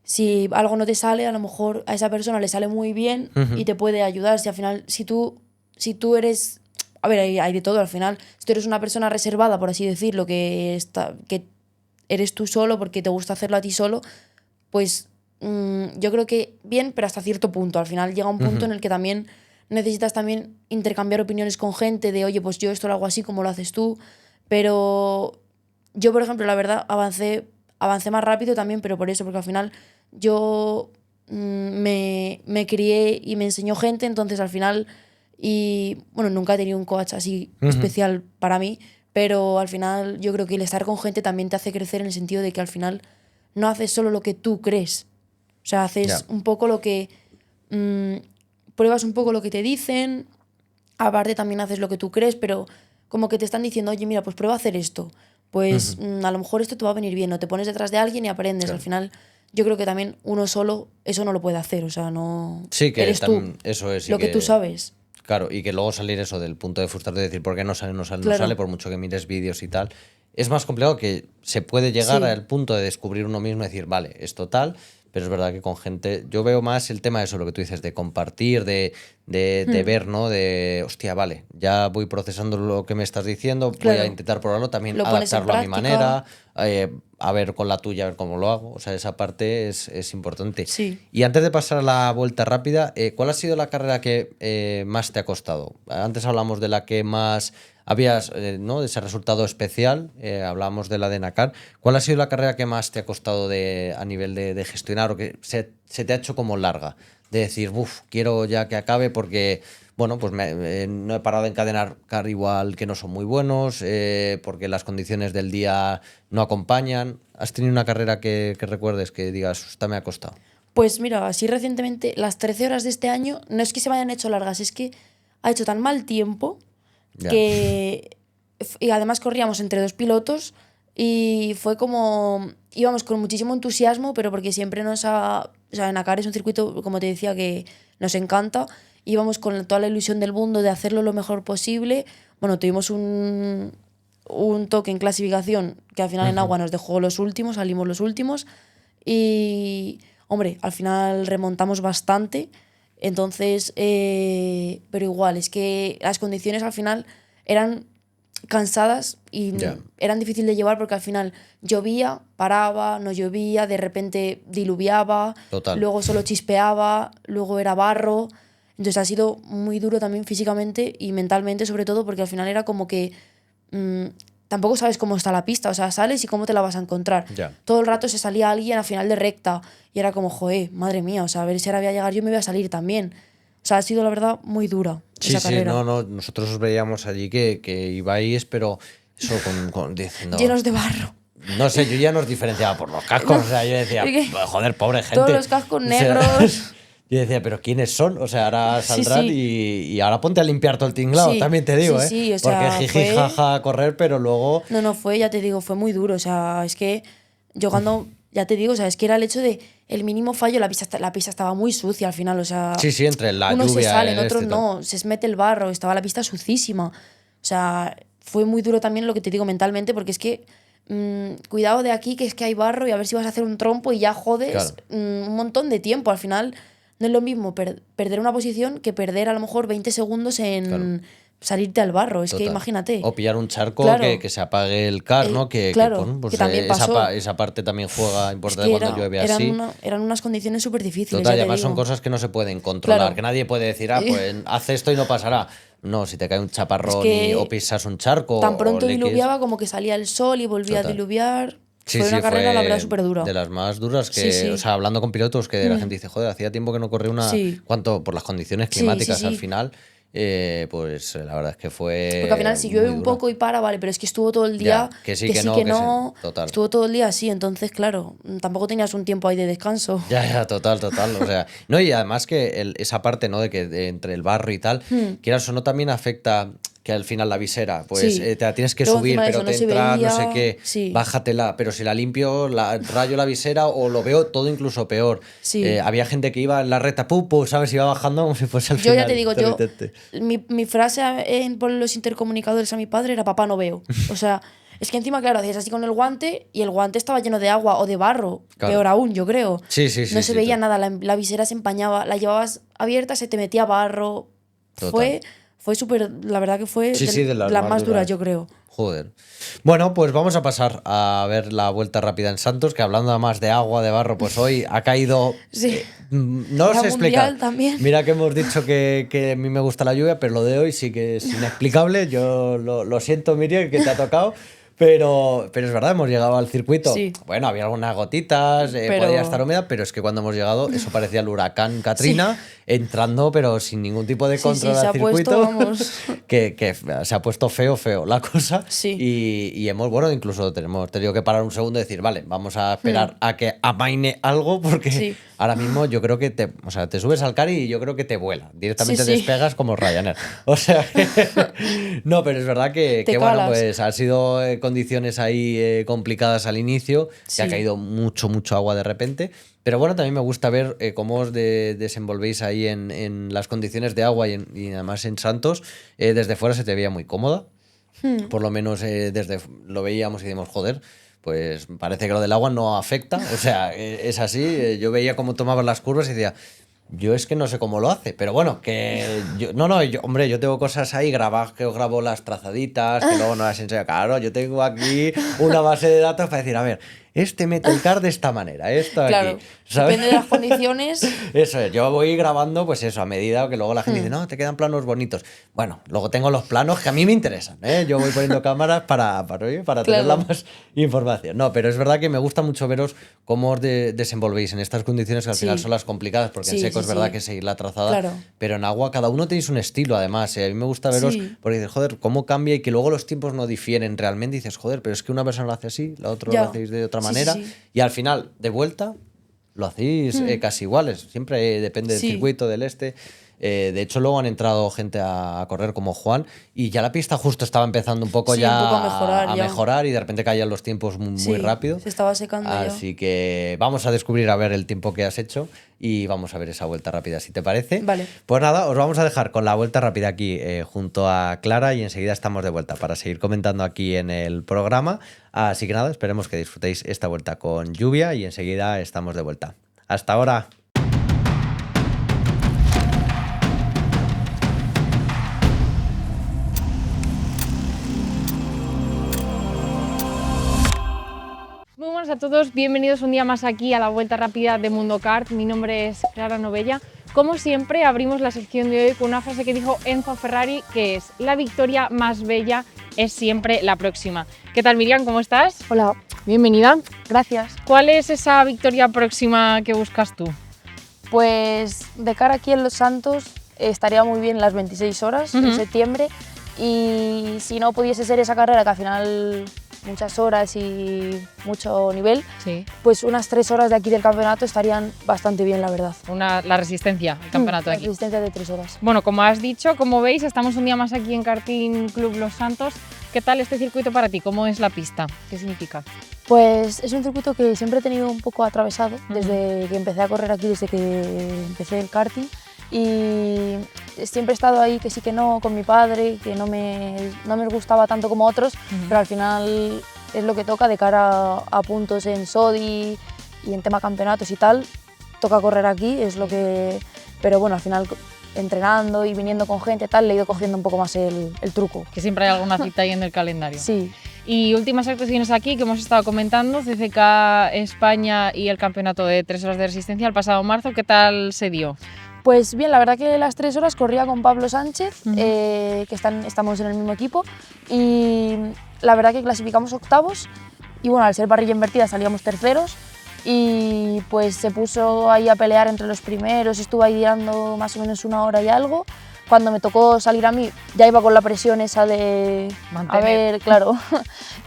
si algo no te sale, a lo mejor a esa persona le sale muy bien y te puede ayudar. Si al final, si tú eres... A ver, hay de todo al final. Si tú eres una persona reservada, por así decirlo, que eres tú solo porque te gusta hacerlo a ti solo, pues yo creo que bien, pero hasta cierto punto. Al final llega un punto en el que también necesitas también intercambiar opiniones con gente de, oye, pues yo esto lo hago así como lo haces tú. Pero yo, por ejemplo, la verdad, avancé más rápido también, pero por eso, porque al final yo me crié y me enseñó gente, entonces al final, y bueno, nunca he tenido un coach así especial para mí, pero al final yo creo que el estar con gente también te hace crecer en el sentido de que al final no haces solo lo que tú crees, o sea, haces un poco lo que... pruebas un poco lo que te dicen, aparte también haces lo que tú crees, pero como que te están diciendo, oye, mira, pues prueba a hacer esto. Pues a lo mejor esto te va a venir bien, o te pones detrás de alguien y aprendes. Claro. Al final, yo creo que también uno solo eso no lo puede hacer, o sea, no... Sí, que Eres tú, eso es. lo que tú sabes. Claro, y que luego salir eso del punto de frustrarte, de decir, ¿por qué no sale, no sale, no Claro. sale? Por mucho que mires vídeos y tal. Es más complicado, que se puede llegar Sí. al punto de descubrir uno mismo y decir, vale, esto tal, pero es verdad que con gente, yo veo más el tema de eso, lo que tú dices, de compartir, de ver, ¿no? De, hostia, vale, ya voy procesando lo que me estás diciendo, voy a Claro. intentar probarlo, también Lo pones en adaptarlo a mi práctica. manera, a ver con la tuya, a ver cómo lo hago. O sea, esa parte es importante. Sí. Y antes de pasar a la vuelta rápida, ¿cuál ha sido la carrera que más te ha costado? Antes hablamos de la que más habías, ¿no? De ese resultado especial, hablábamos de la de Nakar. ¿Cuál ha sido la carrera que más te ha costado a nivel de gestionar, o que se te ha hecho como larga? De decir, uff, quiero ya que acabe porque, bueno, pues no he parado de encadenar igual que no son muy buenos, porque las condiciones del día no acompañan. ¿Has tenido una carrera que recuerdes que digas, esta me ha costado? Pues mira, así recientemente, las 13 horas de este año, no es que se me hayan hecho largas, es que ha hecho tan mal tiempo Ya. que... Y además corríamos entre dos pilotos y fue como... Íbamos con muchísimo entusiasmo, pero porque siempre nos ha... O sea, Nakar es un circuito, como te decía, que nos encanta. Íbamos con toda la ilusión del mundo de hacerlo lo mejor posible. Bueno, tuvimos un toque en clasificación que al final en agua nos dejó los últimos, salimos los últimos. Y, hombre, al final remontamos bastante. Entonces, pero igual, es que las condiciones al final eran cansadas y eran difíciles de llevar porque al final llovía, paraba, no llovía, de repente diluviaba, Total. luego solo chispeaba, luego era barro. Entonces ha sido muy duro también físicamente y mentalmente sobre todo porque al final era como que tampoco sabes cómo está la pista, o sea, sales y cómo te la vas a encontrar. Ya. Todo el rato se salía alguien al final de recta y era como, joder, madre mía, o sea, a ver si ahora voy a llegar yo y me voy a salir también. O sea, ha sido la verdad muy dura esa carrera. No, nosotros os veíamos allí que ibais, pero eso diciendo... Llenos de barro. No sé, yo ya nos diferenciaba por los cascos, No, o sea, yo decía, es que joder, pobre gente. todos los cascos O sea, negros. yo decía, pero ¿quiénes son? O sea, ahora Sí, saldrán sí. y ahora ponte a limpiar todo el tinglado, Sí, también te digo, sí, sí, o sea, porque jiji, fue- jaja, a correr, pero luego... No, fue, ya te digo, fue muy duro. O sea, es que yo cuando, ya te digo, o sea, es que era el hecho de el mínimo fallo, la pista estaba muy sucia al final, o sea... Sí, entre la unos lluvia... se salen, el otros tal. no, se mete el barro, estaba la pista sucísima. O sea, fue muy duro también lo que te digo mentalmente, porque es que cuidado de aquí, que es que hay barro y a ver si vas a hacer un trompo y ya jodes Claro. un montón de tiempo. Al final no es lo mismo perder una posición que perder a lo mejor 20 segundos en salirte al barro, es que Total. imagínate. O pillar un charco Claro. que se apague el car, ¿no? Claro, bueno, pues que también pasó. esa parte también juega Es importante que cuando llueve así. eran unas condiciones súper difíciles. Total, y ya te además son digo. cosas que no se pueden controlar, Claro. que nadie puede decir, pues haz esto y no pasará. No, si te cae un chaparrón que o pisas un charco Tan pronto o le quieres- diluviaba como que salía el sol y volvía Total. a diluviar. Sí, Fue sí, una carrera, la verdad, fue súper dura. de las más duras que, Sí, sí. o sea, hablando con pilotos, que la gente dice, joder, hacía tiempo que no corría una, Sí. ¿cuánto? Por las condiciones Sí, climáticas sí, al sí. final, pues la verdad es que fue Porque al final si llueve muy un dura. poco y para, vale, pero es que estuvo todo el día Ya, que sí, que no. Total. Estuvo todo el día así, entonces claro, tampoco tenías un tiempo ahí de descanso. Ya, total. O sea, no, y además que esa parte, ¿no? Entre el barro y tal, quieras o no, también afecta que al final la visera, pues Sí. te la tienes que Luego, subir, encima de pero eso, te no se entra no veía. sé qué, Sí. bájatela, pero si la limpio, rayo la visera o lo veo todo incluso peor. Sí. Había gente que iba en la recta, pues, ¿sabes? Iba bajando como si fuese al Yo final. ya te digo, intermitente. mi frase por los intercomunicadores a mi padre era papá no veo. O sea, es que encima, claro, hacías así con el guante y el guante estaba lleno de agua o de barro, Claro. peor aún, yo creo. Sí, No se veía nada, la visera se empañaba, la llevabas abierta, se te metía barro. Total. Fue súper, la verdad que fue Sí, de las más más duras, duras. yo creo. Joder. Bueno, pues vamos a pasar a ver la vuelta rápida en Santos, que hablando más de agua, de barro, pues hoy ha caído... Sí. No La sé explicar. mundial también. Mira que hemos dicho que a mí me gusta la lluvia, pero lo de hoy sí que es inexplicable. Yo lo siento, Miriam, que te ha tocado. Pero es verdad, hemos llegado al circuito. Sí. Bueno, había algunas gotitas, Pero- podía estar húmeda, pero es que cuando hemos llegado, eso parecía el huracán Katrina entrando, pero sin ningún tipo de Sí, control se al ha circuito. puesto, vamos. que se ha puesto feo la cosa. Sí. Y hemos, bueno, incluso hemos tenido que parar un segundo y decir, vale, vamos a esperar a que amaine algo, porque Sí. ahora mismo yo creo que te subes al car y yo creo que te vuela. Directamente Sí, sí. despegas como Ryanair. O sea que. No, pero es verdad que Te bueno, calas. pues han sido condiciones ahí complicadas al inicio, que ha Sí. caído mucho agua de repente. Pero bueno, también me gusta ver cómo os desenvolvéis ahí en las condiciones de agua y además en Santos. Desde fuera se te veía muy cómoda. Por lo menos desde lo veíamos y decimos, joder, pues parece que lo del agua no afecta. O sea, es así. Yo veía cómo tomaban las curvas y decía, yo es que no sé cómo lo hace, pero bueno, que yo, hombre, yo tengo cosas ahí grabadas, que os grabo las trazaditas, que luego no las enseño. Claro, yo tengo aquí una base de datos para decir, a ver, mete el car de esta manera, esto Claro, aquí, ¿sabes? depende de las condiciones. Eso es, yo voy grabando, pues eso, a medida que luego la gente dice, no, te quedan planos bonitos. Bueno, luego tengo los planos que a mí me interesan, ¿eh? Yo voy poniendo cámaras para tener Claro. la más información. No, pero es verdad que me gusta mucho veros cómo os desenvolvéis en estas condiciones que al Sí. final son las complicadas, porque en Sí, seco sí, es verdad sí. que seguir la trazada, Claro. pero en agua cada uno tenéis un estilo, además. A mí me gusta veros, Sí. porque dices, joder, cómo cambia y que luego los tiempos no difieren realmente. Dices, joder, pero es que una persona lo hace así, la otra Ya. lo hacéis de otra Sí, sí, manera. sí. Y al final, de vuelta, lo hacéis casi iguales. Siempre depende del Sí. circuito, del este. De hecho, luego han entrado gente a correr como Juan y ya la pista justo estaba empezando un poco Sí, ya un poco a mejorar, ya. mejorar y de repente caían los tiempos muy Sí, rápido. se estaba secando ya. Así que vamos a descubrir a ver el tiempo que has hecho y vamos a ver esa vuelta rápida, si te parece. Vale. Pues nada, os vamos a dejar con la vuelta rápida aquí junto a Clara y enseguida estamos de vuelta para seguir comentando aquí en el programa. Así que nada, esperemos que disfrutéis esta vuelta con lluvia y enseguida estamos de vuelta. Hasta ahora. Muy buenas a todos, bienvenidos un día más aquí a la vuelta rápida de Mundo Kart. Mi nombre es Clara Novella. Como siempre, abrimos la sección de hoy con una frase que dijo Enzo Ferrari, que es: la victoria más bella es siempre la próxima. ¿Qué tal, Miriam? ¿Cómo estás? Hola, Bienvenida. gracias. ¿Cuál es esa victoria próxima que buscas tú? Pues de cara aquí en Los Santos estaría muy bien las 26 horas en Ujú. septiembre, y si no pudiese ser esa carrera que al final muchas horas y mucho nivel, Sí. pues unas 3 horas de aquí del campeonato estarían bastante bien, la verdad. La resistencia, el campeonato La aquí. resistencia de 3 horas. Bueno, como has dicho, como veis, estamos un día más aquí en Karting Club Los Santos. ¿Qué tal este circuito para ti? ¿Cómo es la pista? ¿Qué significa? Pues es un circuito que siempre he tenido un poco atravesado desde que empecé a correr aquí, desde que empecé el karting, y siempre he estado ahí que sí que no, con mi padre, que no me gustaba tanto como otros, pero al final es lo que toca de cara a puntos en SODI y en tema campeonatos y tal, toca correr aquí, es lo que... Pero bueno, al final entrenando y viniendo con gente tal, le he ido cogiendo un poco más el truco. Que siempre hay alguna cita ahí en el calendario. Sí. Y últimas actuaciones aquí que hemos estado comentando, CCK España y el campeonato de 3 horas de resistencia el pasado marzo, ¿qué tal se dio? Pues bien, la verdad que las 3 horas corría con Pablo Sánchez, que estamos en el mismo equipo, y la verdad que clasificamos octavos, y bueno, al ser parrilla invertida salíamos terceros, y pues se puso ahí a pelear entre los primeros, estuvo ahí dando más o menos 1 hora y algo. Cuando me tocó salir a mí, ya iba con la presión esa de mantener. A ver, claro.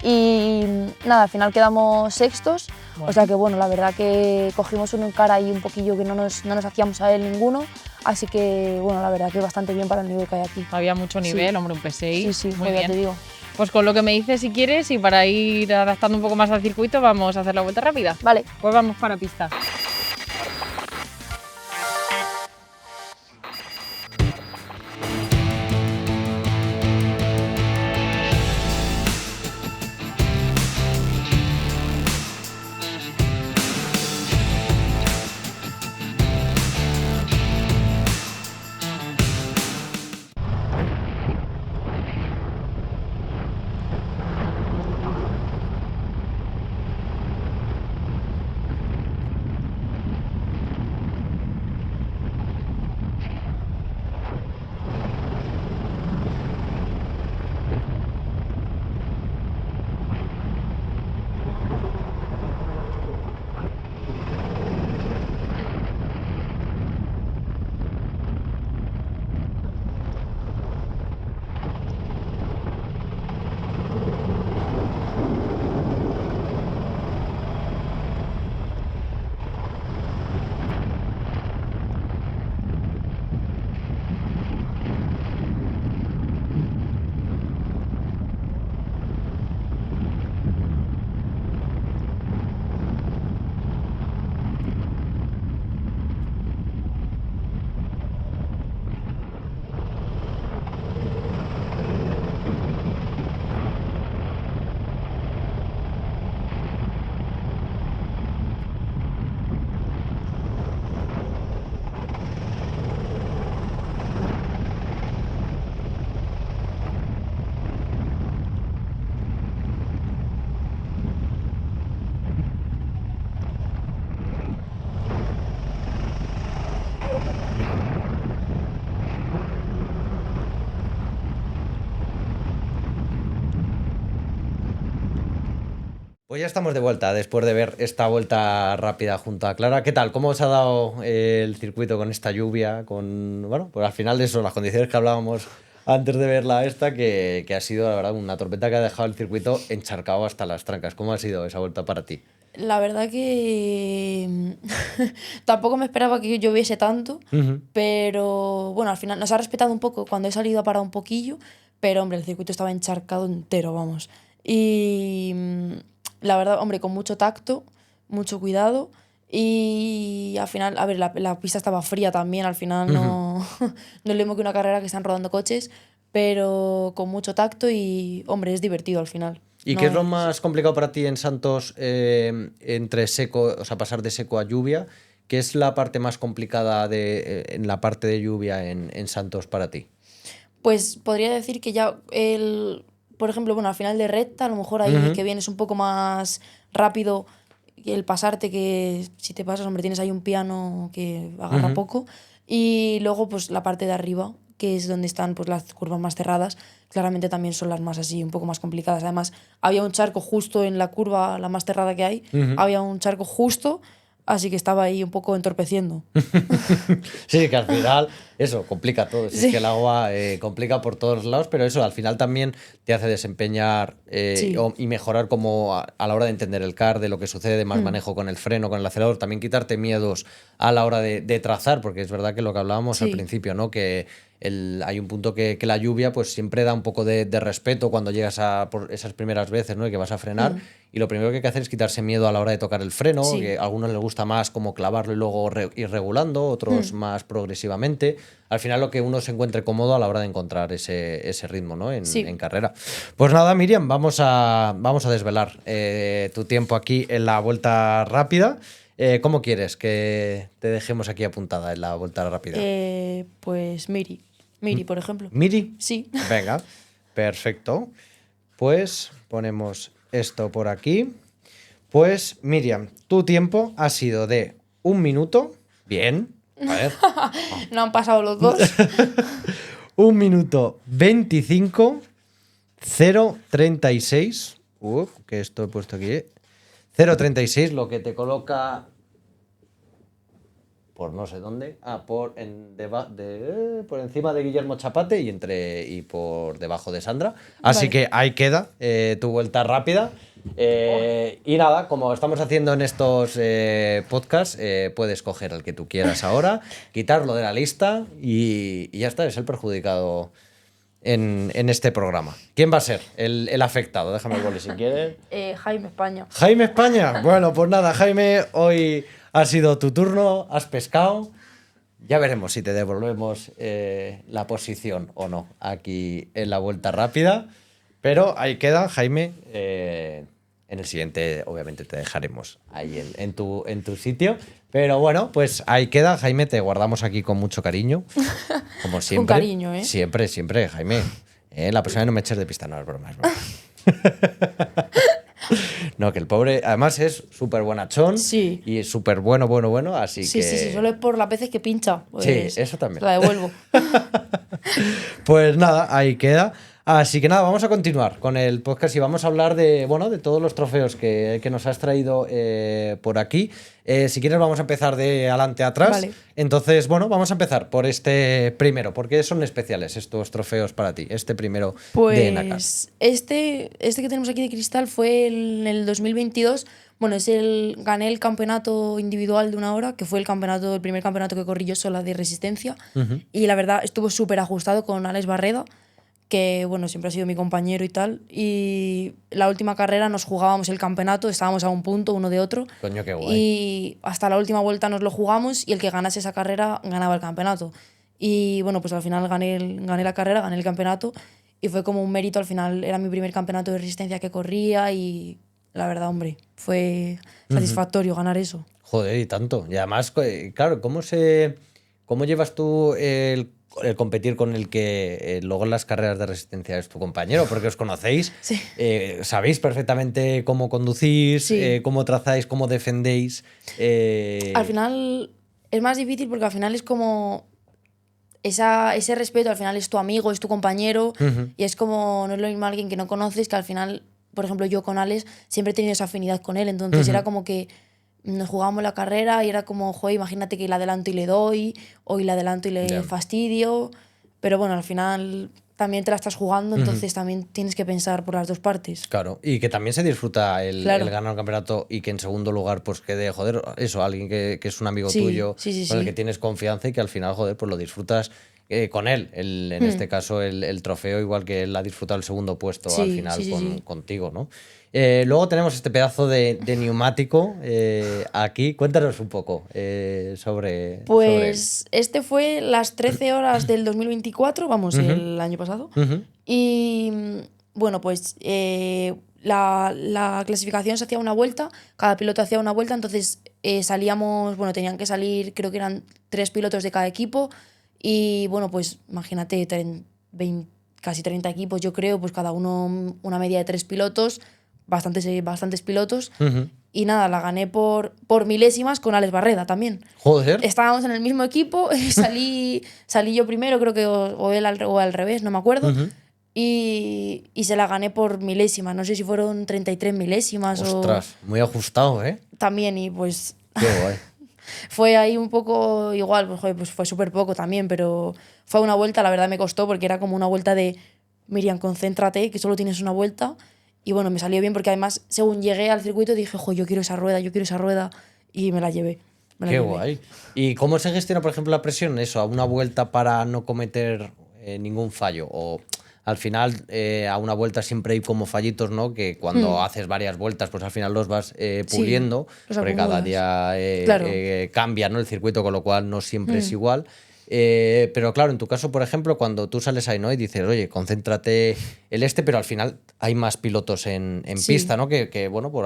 Y nada, al final quedamos sextos. Bueno. O sea que bueno, la verdad que cogimos un cara ahí un poquillo que no nos hacíamos a él ninguno. Así que bueno, la verdad que bastante bien para el nivel que hay aquí. Había mucho nivel, sí. Hombre, un P6. Sí, muy bien. Te digo. Pues con lo que me dices si quieres y para ir adaptando un poco más al circuito, vamos a hacer la vuelta rápida. Vale. Pues vamos para pista. Pues ya estamos de vuelta después de ver esta vuelta rápida junto a Clara. ¿Qué tal? ¿Cómo os ha dado el circuito con esta lluvia? Bueno, pues al final de eso, las condiciones que hablábamos antes de verla que ha sido, la verdad, una tormenta que ha dejado el circuito encharcado hasta las trancas. ¿Cómo ha sido esa vuelta para ti? La verdad que tampoco me esperaba que lloviese tanto, pero bueno, al final nos ha respetado un poco. Cuando he salido ha parado un poquillo, pero hombre, el circuito estaba encharcado entero, vamos. Y la verdad, hombre, con mucho tacto, mucho cuidado. Y al final, a ver, la pista estaba fría también, al final no es lo mismo que una carrera que están rodando coches, pero con mucho tacto y, hombre, es divertido al final. ¿Y qué es lo más complicado para ti en Santos entre seco, o sea, pasar de seco a lluvia? ¿Qué es la parte más complicada en la parte de lluvia en Santos para ti? Pues podría decir que ya por ejemplo, bueno, al final de recta, a lo mejor ahí que vienes un poco más rápido, el pasarte, que si te pasas, hombre, tienes ahí un piano que agarra poco. Y luego, pues la parte de arriba, que es donde están pues las curvas más cerradas, claramente también son las más así, un poco más complicadas. Además, había un charco justo en la curva, la más cerrada que hay, había un charco justo, así que estaba ahí un poco entorpeciendo. Sí, que al final eso complica todo. Sí. Es que el agua complica por todos lados, pero eso al final también te hace desempeñar y mejorar como a la hora de entender el kart, de lo que sucede, más manejo con el freno, con el acelerador, también quitarte miedos a la hora de trazar, porque es verdad que lo que hablábamos al principio, ¿no? Que hay un punto que la lluvia pues siempre da un poco de respeto cuando llegas por esas primeras veces, ¿no? Y que vas a frenar. Y lo primero que hay que hacer es quitarse miedo a la hora de tocar el freno, que a algunos les gusta más como clavarlo y luego ir regulando, otros más progresivamente. Al final lo que uno se encuentre cómodo a la hora de encontrar ese ritmo, ¿no? En carrera. Pues nada, Miriam, vamos a desvelar tu tiempo aquí en la vuelta rápida. ¿Cómo quieres que te dejemos aquí apuntada en la vuelta rápida? Pues Miri. Miri, por ejemplo. ¿Miri? Sí. Venga, perfecto. Pues ponemos esto por aquí. Pues Miriam, tu tiempo ha sido de 1 minuto. Bien. A ver. No han pasado los dos. 1 minuto 25. 0,36. Que esto he puesto aquí. 0,36, lo que te coloca por no sé dónde. Por encima de Guillermo Chapate y por debajo de Sandra. Así Vale. que ahí queda tu vuelta rápida. Y nada, como estamos haciendo en estos podcasts, puedes coger el que tú quieras ahora, quitarlo de la lista y ya está, es el perjudicado en este programa. ¿Quién va a ser el afectado? Déjame el boli si quieres. Jaime España. Jaime España. Bueno, pues nada, Jaime, hoy ha sido tu turno, has pescado. Ya veremos si te devolvemos la posición o no aquí en la vuelta rápida. Pero ahí queda, Jaime. En el siguiente, obviamente, te dejaremos ahí en tu sitio. Pero bueno, pues ahí queda, Jaime. Te guardamos aquí con mucho cariño. Como siempre. Con cariño, ¿eh? Siempre, siempre, Jaime. La persona no me eches de pista, no es broma, es broma. No, que el pobre, además es súper buenachón. Sí. Y es súper bueno, así Sí, que... sí, solo es por las veces que pincha. Pues, Sí, eso también. La devuelvo. Pues nada, ahí queda. Así que nada, vamos a continuar con el podcast y vamos a hablar de, bueno, de todos los trofeos que nos has traído por aquí. Si quieres vamos a empezar de adelante a atrás. Vale. Entonces, bueno, vamos a empezar por este primero. ¿Por qué son especiales estos trofeos para ti? Este primero de NACA. Pues este que tenemos aquí de cristal fue en el 2022. Bueno, gané el campeonato individual de 1 hora, que fue el primer campeonato que corrí yo sola de resistencia. Ujú. Y la verdad estuvo súper ajustado con Alex Barreda, que bueno, siempre ha sido mi compañero y tal. Y la última carrera nos jugábamos el campeonato, estábamos a un punto uno de otro. Coño, qué guay. Y hasta la última vuelta nos lo jugamos y el que ganase esa carrera ganaba el campeonato. Y bueno, pues al final gané la carrera, gané el campeonato y fue como un mérito. Al final era mi primer campeonato de resistencia que corría y la verdad, hombre, fue satisfactorio ganar eso. Joder, y tanto. Y además, claro, ¿cómo llevas tú el competir con el que luego en las carreras de resistencia es tu compañero? Porque os conocéis, Sí. sabéis perfectamente cómo conducís, Sí. cómo trazáis, cómo defendéis. Al final es más difícil porque al final es como ese respeto, al final es tu amigo, es tu compañero. Ujú. Y es como, no es lo mismo alguien que no conoces, que al final, por ejemplo, yo con Alex siempre he tenido esa afinidad con él, entonces era como que nos jugábamos la carrera y era como, joder, imagínate que le adelanto y le doy, o le adelanto y le Ya. fastidio, pero bueno, al final también te la estás jugando, entonces también tienes que pensar por las dos partes. Claro, y que también se disfruta Claro. el ganar un campeonato y que en segundo lugar pues quede, joder, eso, alguien que es un amigo Sí, tuyo, sí, con el sí. que tienes confianza y que al final, joder, pues lo disfrutas con él. En este caso el trofeo, igual que él ha disfrutado el segundo puesto Sí, al final sí, sí, sí. contigo, ¿no? Luego tenemos este pedazo de neumático aquí. Cuéntanos un poco sobre él. Pues este fue las 13 horas del 2024, vamos, el año pasado. Ujú. Y bueno, pues la clasificación se hacía una vuelta, cada piloto hacía una vuelta, entonces salíamos, bueno, tenían que salir, creo que eran 3 pilotos de cada equipo. Y bueno, pues imagínate, casi 30 equipos, yo creo, pues cada uno una media de 3 pilotos, bastantes pilotos. Ujú. Y nada, la gané por milésimas con Alex Barreda también. Joder. Estábamos en el mismo equipo, salí yo primero, creo que o él o al revés, no me acuerdo. Ujú. Y se la gané por milésimas, no sé si fueron 33 milésimas Ostras, muy ajustado, ¿eh? o también. Y pues Qué guay. fue ahí un poco igual, pues, joder, pues fue súper poco también, pero fue una vuelta, la verdad me costó porque era como una vuelta de, Miriam, concéntrate, que solo tienes una vuelta. Y bueno, me salió bien porque además, según llegué al circuito, dije, jo, yo quiero esa rueda, y me la llevé. Qué guay. ¿Y cómo se gestiona, por ejemplo, la presión? Eso, a una vuelta para no cometer ningún fallo. O al final, a una vuelta siempre hay como fallitos, ¿no? Que cuando haces varias vueltas, pues al final los vas puliendo. los Porque cada acumulas. día Claro. cambia, ¿no? El circuito, con lo cual no siempre es igual. Pero claro, en tu caso, por ejemplo, cuando tú sales ahí, ¿no? Y dices, oye, concéntrate pero al final hay más pilotos en Sí. pista, ¿no? Que, bueno, por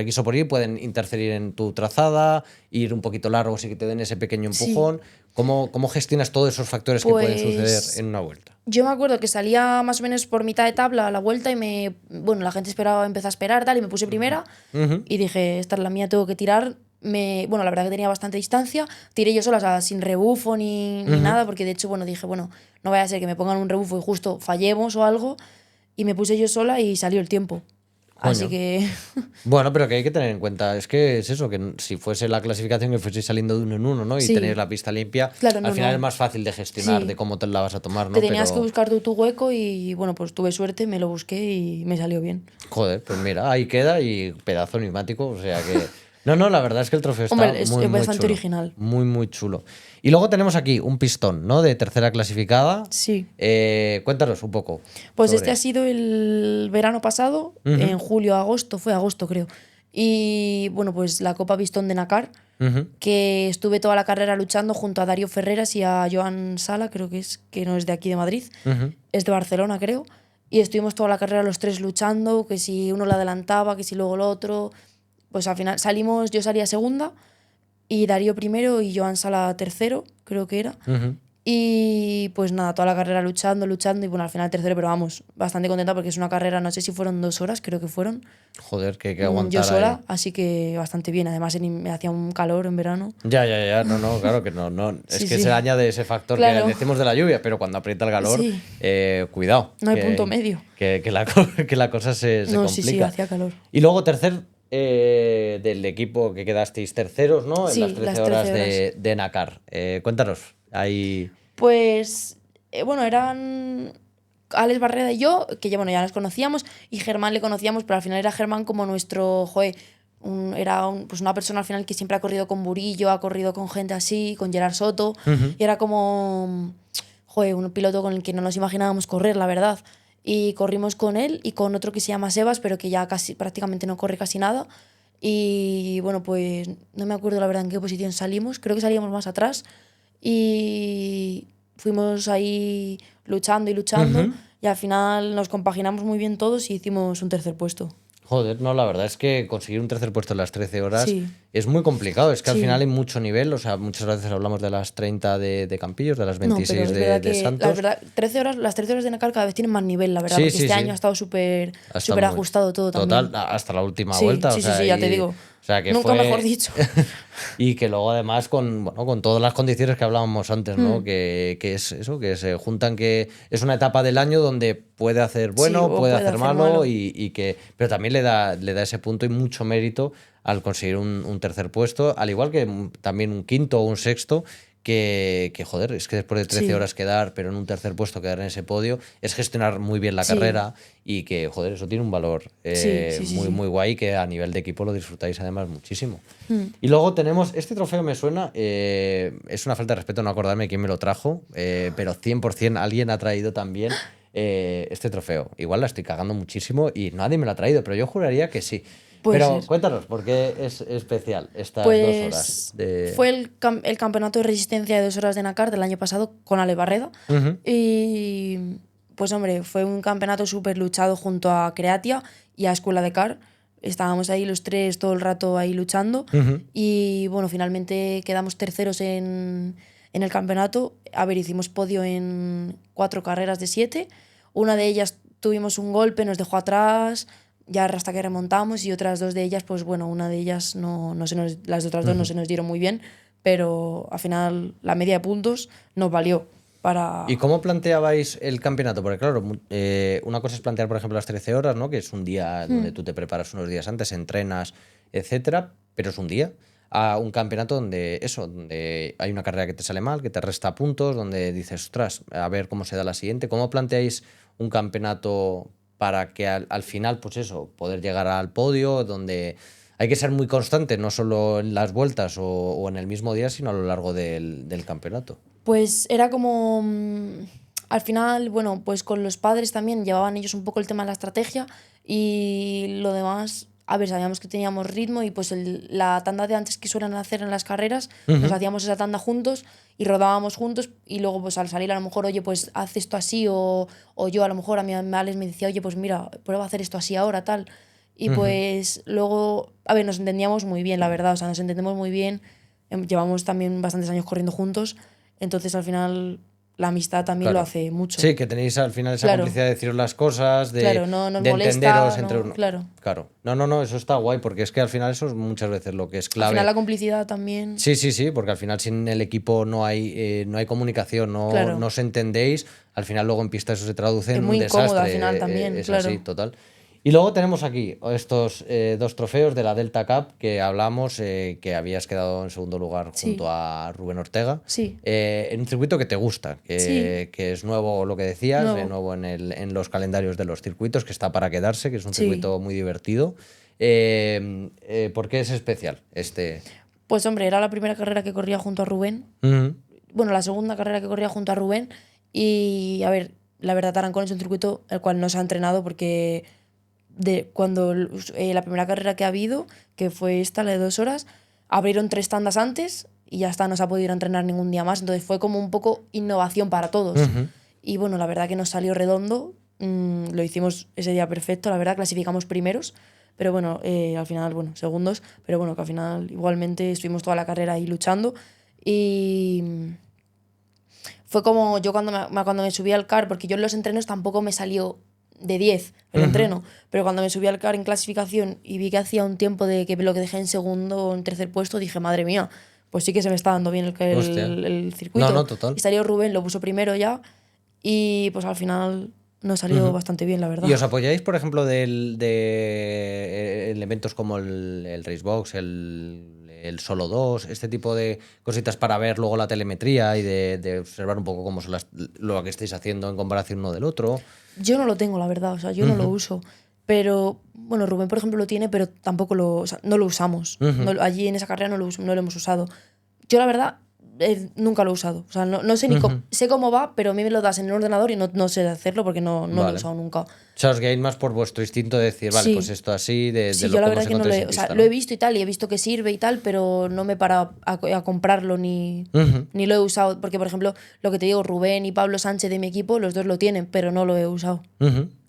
X o por Y pueden interferir en tu trazada, ir un poquito largos y que te den ese pequeño Sí. empujón. ¿Cómo gestionas todos esos factores que pueden suceder en una vuelta? Yo me acuerdo que salía más o menos por mitad de tabla a la vuelta y bueno, la gente empezó a esperar tal y me puse primera y dije, esta es la mía, tengo que tirar. Bueno, la verdad que tenía bastante distancia, tiré yo sola, o sea, sin rebufo ni nada, porque de hecho, bueno, dije, bueno, no vaya a ser que me pongan un rebufo y justo fallemos o algo, y me puse yo sola y salió el tiempo. Así Coño. que Bueno, pero que hay que tener en cuenta, es que es eso, que si fuese la clasificación que fuese saliendo de uno en uno, ¿no? Y Sí. tenéis la pista limpia, Claro, al no, final no. es más fácil de gestionar, Sí. de cómo te la vas a tomar, ¿no? te tenías que Pero, buscar tu hueco y bueno, pues tuve suerte, me lo busqué y me salió bien. joder, pues mira, ahí queda y pedazo neumático, o sea que... No, la verdad es que el trofeo está Hombre, es muy, muy bastante chulo. original. Muy, muy chulo. Y luego tenemos aquí un pistón, ¿no? De tercera clasificada. Sí. Cuéntanos un poco. Pues sobre- este ha sido el verano pasado, en julio, agosto, fue agosto creo. Y bueno, pues la Copa Pistón de Nacar, Ujú. que estuve toda la carrera luchando junto a Darío Ferreras y a Joan Sala, creo que no es de aquí de Madrid, es de Barcelona creo. Y estuvimos toda la carrera los tres luchando, que si uno la adelantaba, que si luego el otro. Pues al final yo salía segunda y Darío primero y Joan Sala tercero, creo que era. Y pues nada, toda la carrera luchando y bueno, al final tercero, pero vamos, bastante contenta porque es una carrera, no sé si fueron 2 horas, creo que fueron. Joder, que hay que Yo aguantar sola, ahí. así que bastante bien. Además me hacía un calor en verano. Ya, no, claro que no. Es Sí, que sí. se añade ese factor Claro. que decimos de la lluvia, pero cuando aprieta el calor, Sí. cuidado. No hay punto medio. Que que la cosa se No, sí, complica. hacía calor. Y luego del equipo que quedasteis terceros, ¿no? En Sí, las 13 las horas 13 de Nakar. Cuéntanos, ahí... Pues, bueno, eran Alex Barreda y yo, que ya, bueno, ya nos conocíamos, y Germán le conocíamos, pero al final era Germán como nuestro, pues una persona al final que siempre ha corrido con Burillo, ha corrido con gente así, con Gerard Soto, y era como, un piloto con el que no nos imaginábamos correr, la verdad. Y corrimos con él y con otro que se llama Sebas, pero que ya casi prácticamente no corre casi nada. Y bueno, pues no me acuerdo la verdad en qué posición salimos, creo que salíamos más atrás. Y fuimos ahí luchando y al final nos compaginamos muy bien todos y hicimos un tercer puesto. Joder, no, la verdad es que conseguir un tercer puesto en las 13 horas Sí. es muy complicado. Es que al Sí. final hay mucho nivel. O sea, muchas veces hablamos de las 30 de Campillos, de las No, 26 pero es verdad de que Santos. las 13 horas de Nacar cada vez tienen más nivel, la verdad, Sí, porque sí, este sí. año ha estado súper Ha estado muy- ajustado todo Total, también. hasta la última Sí, vuelta. sí, o sea, sí, ya te digo. O sea, que Nunca fue... mejor dicho. Y que luego además con todas las condiciones que hablábamos antes, ¿no? Hmm. Que es eso, que se juntan, que es una etapa del año donde puede hacer bueno, o puede puede hacer hacer malo, malo. pero también le da ese punto y mucho mérito al conseguir un tercer puesto, al igual que también un quinto o un sexto. Joder, es que después de 13 Sí. horas quedar, pero en un tercer puesto quedar en ese podio, es gestionar muy bien la Sí. carrera y que, joder, eso tiene un valor Sí. muy, muy guay que a nivel de equipo lo disfrutáis además muchísimo. Hmm. Y luego tenemos, este trofeo me suena, es una falta de respeto no acordarme quién me lo trajo, pero 100% alguien ha traído también este trofeo. Igual la estoy cagando muchísimo y nadie me lo ha traído, pero yo juraría que sí. Puede Pero ser. cuéntanos, ¿por qué es especial estas 2 horas? Pues fue el campeonato de resistencia de 2 horas de Nacar del año pasado con Ale Barreda. Ujú. Y pues hombre, fue un campeonato súper luchado junto a Creatia y a Escuela de Car. Estábamos ahí los tres todo el rato ahí luchando. Ujú. Y bueno, finalmente quedamos terceros en el campeonato. A ver, hicimos podio en 4 carreras de 7. Una de ellas tuvimos un golpe, nos dejó atrás, ya hasta que remontamos, y otras 2 de ellas, pues bueno, una de ellas las otras 2 no se nos dieron muy bien, pero al final la media de puntos nos valió para... ¿Y cómo planteabais el campeonato? Porque claro, una cosa es plantear, por ejemplo, las 13 horas, ¿no? Que es un día donde tú te preparas unos días antes, entrenas, etcétera, pero es un día. A un campeonato donde hay una carrera que te sale mal, que te resta puntos, donde dices, ostras, a ver cómo se da la siguiente. ¿Cómo planteáis un campeonato para que al final, pues eso, poder llegar al podio, donde hay que ser muy constante, no solo en las vueltas o en el mismo día, sino a lo largo del campeonato? Pues era como... al final, bueno, pues con los padres también llevaban ellos un poco el tema de la estrategia y lo demás, a ver, sabíamos que teníamos ritmo y pues la tanda de antes que suelen hacer en las carreras, pues hacíamos esa tanda juntos y rodábamos juntos y luego pues al salir a lo mejor, oye, pues haz esto así o yo a lo mejor a mí Alex me decía, oye, pues mira, prueba a hacer esto así ahora, tal. Y pues luego, a ver, nos entendíamos muy bien, la verdad, o sea, nos entendemos muy bien, llevamos también bastantes años corriendo juntos, entonces al final la amistad también lo hace mucho. Sí, que tenéis al final esa complicidad de deciros las cosas, de, no nos de molesta, entenderos entre uno. Claro. No, eso está guay, porque es que al final eso es muchas veces lo que es clave. Al final la complicidad también. Sí, porque al final sin el equipo no hay comunicación, no os entendéis, al final luego en pista eso se traduce en un desastre. Es muy incómodo al final también, es así, total. Y luego tenemos aquí estos 2 trofeos de la Delta Cup que hablamos, que habías quedado en segundo lugar junto a Rubén Ortega. Sí. En un circuito que te gusta, que es nuevo lo que decías, nuevo en los calendarios de los circuitos, que está para quedarse, que es un circuito muy divertido. ¿Por qué es especial este? Pues hombre, era la primera carrera que corría junto a Rubén. Bueno, la segunda carrera que corría junto a Rubén. Y a ver, la verdad Tarancón es un circuito el cual no se ha entrenado porque cuando la primera carrera que ha habido, que fue esta, la de 2 horas, abrieron 3 tandas antes y ya está, no se ha podido ir a entrenar ningún día más. Entonces fue como un poco innovación para todos. Y bueno, la verdad que nos salió redondo. Lo hicimos ese día perfecto, la verdad, clasificamos primeros. Pero bueno, al final, bueno, segundos. Pero bueno, que al final igualmente estuvimos toda la carrera ahí luchando. Y fue como yo cuando me subí al car, porque yo en los entrenos tampoco me salió de 10 el entreno, pero cuando me subí al car en clasificación y vi que hacía un tiempo de que lo que dejé en segundo o en tercer puesto, dije, madre mía, pues sí que se me está dando bien el circuito. No, total. Y salió Rubén, lo puso primero ya, y pues al final nos salió bastante bien, la verdad. ¿Y os apoyáis, por ejemplo, de elementos como el Racebox, el Solo 2, este tipo de cositas para ver luego la telemetría y de observar un poco cómo son lo que estáis haciendo en comparación uno del otro? Yo no lo tengo, la verdad, o sea, yo no lo uso. Pero, bueno, Rubén, por ejemplo, lo tiene, pero tampoco no lo usamos. Allí en esa carrera no lo hemos usado. Yo, la verdad, nunca lo he usado. O sea, no sé ni sé cómo va, pero a mí me lo das en el ordenador y no sé hacerlo porque no lo he usado nunca. O sea, os guiáis más por vuestro instinto de decir, vale, pues esto así, de sí, lo yo la cómo verdad se que no encontráis en pista, o sea, lo he visto y tal, y he visto que sirve y tal, pero no me para a comprarlo ni lo he usado. Porque, por ejemplo, lo que te digo, Rubén y Pablo Sánchez de mi equipo, los dos lo tienen, pero no lo he usado.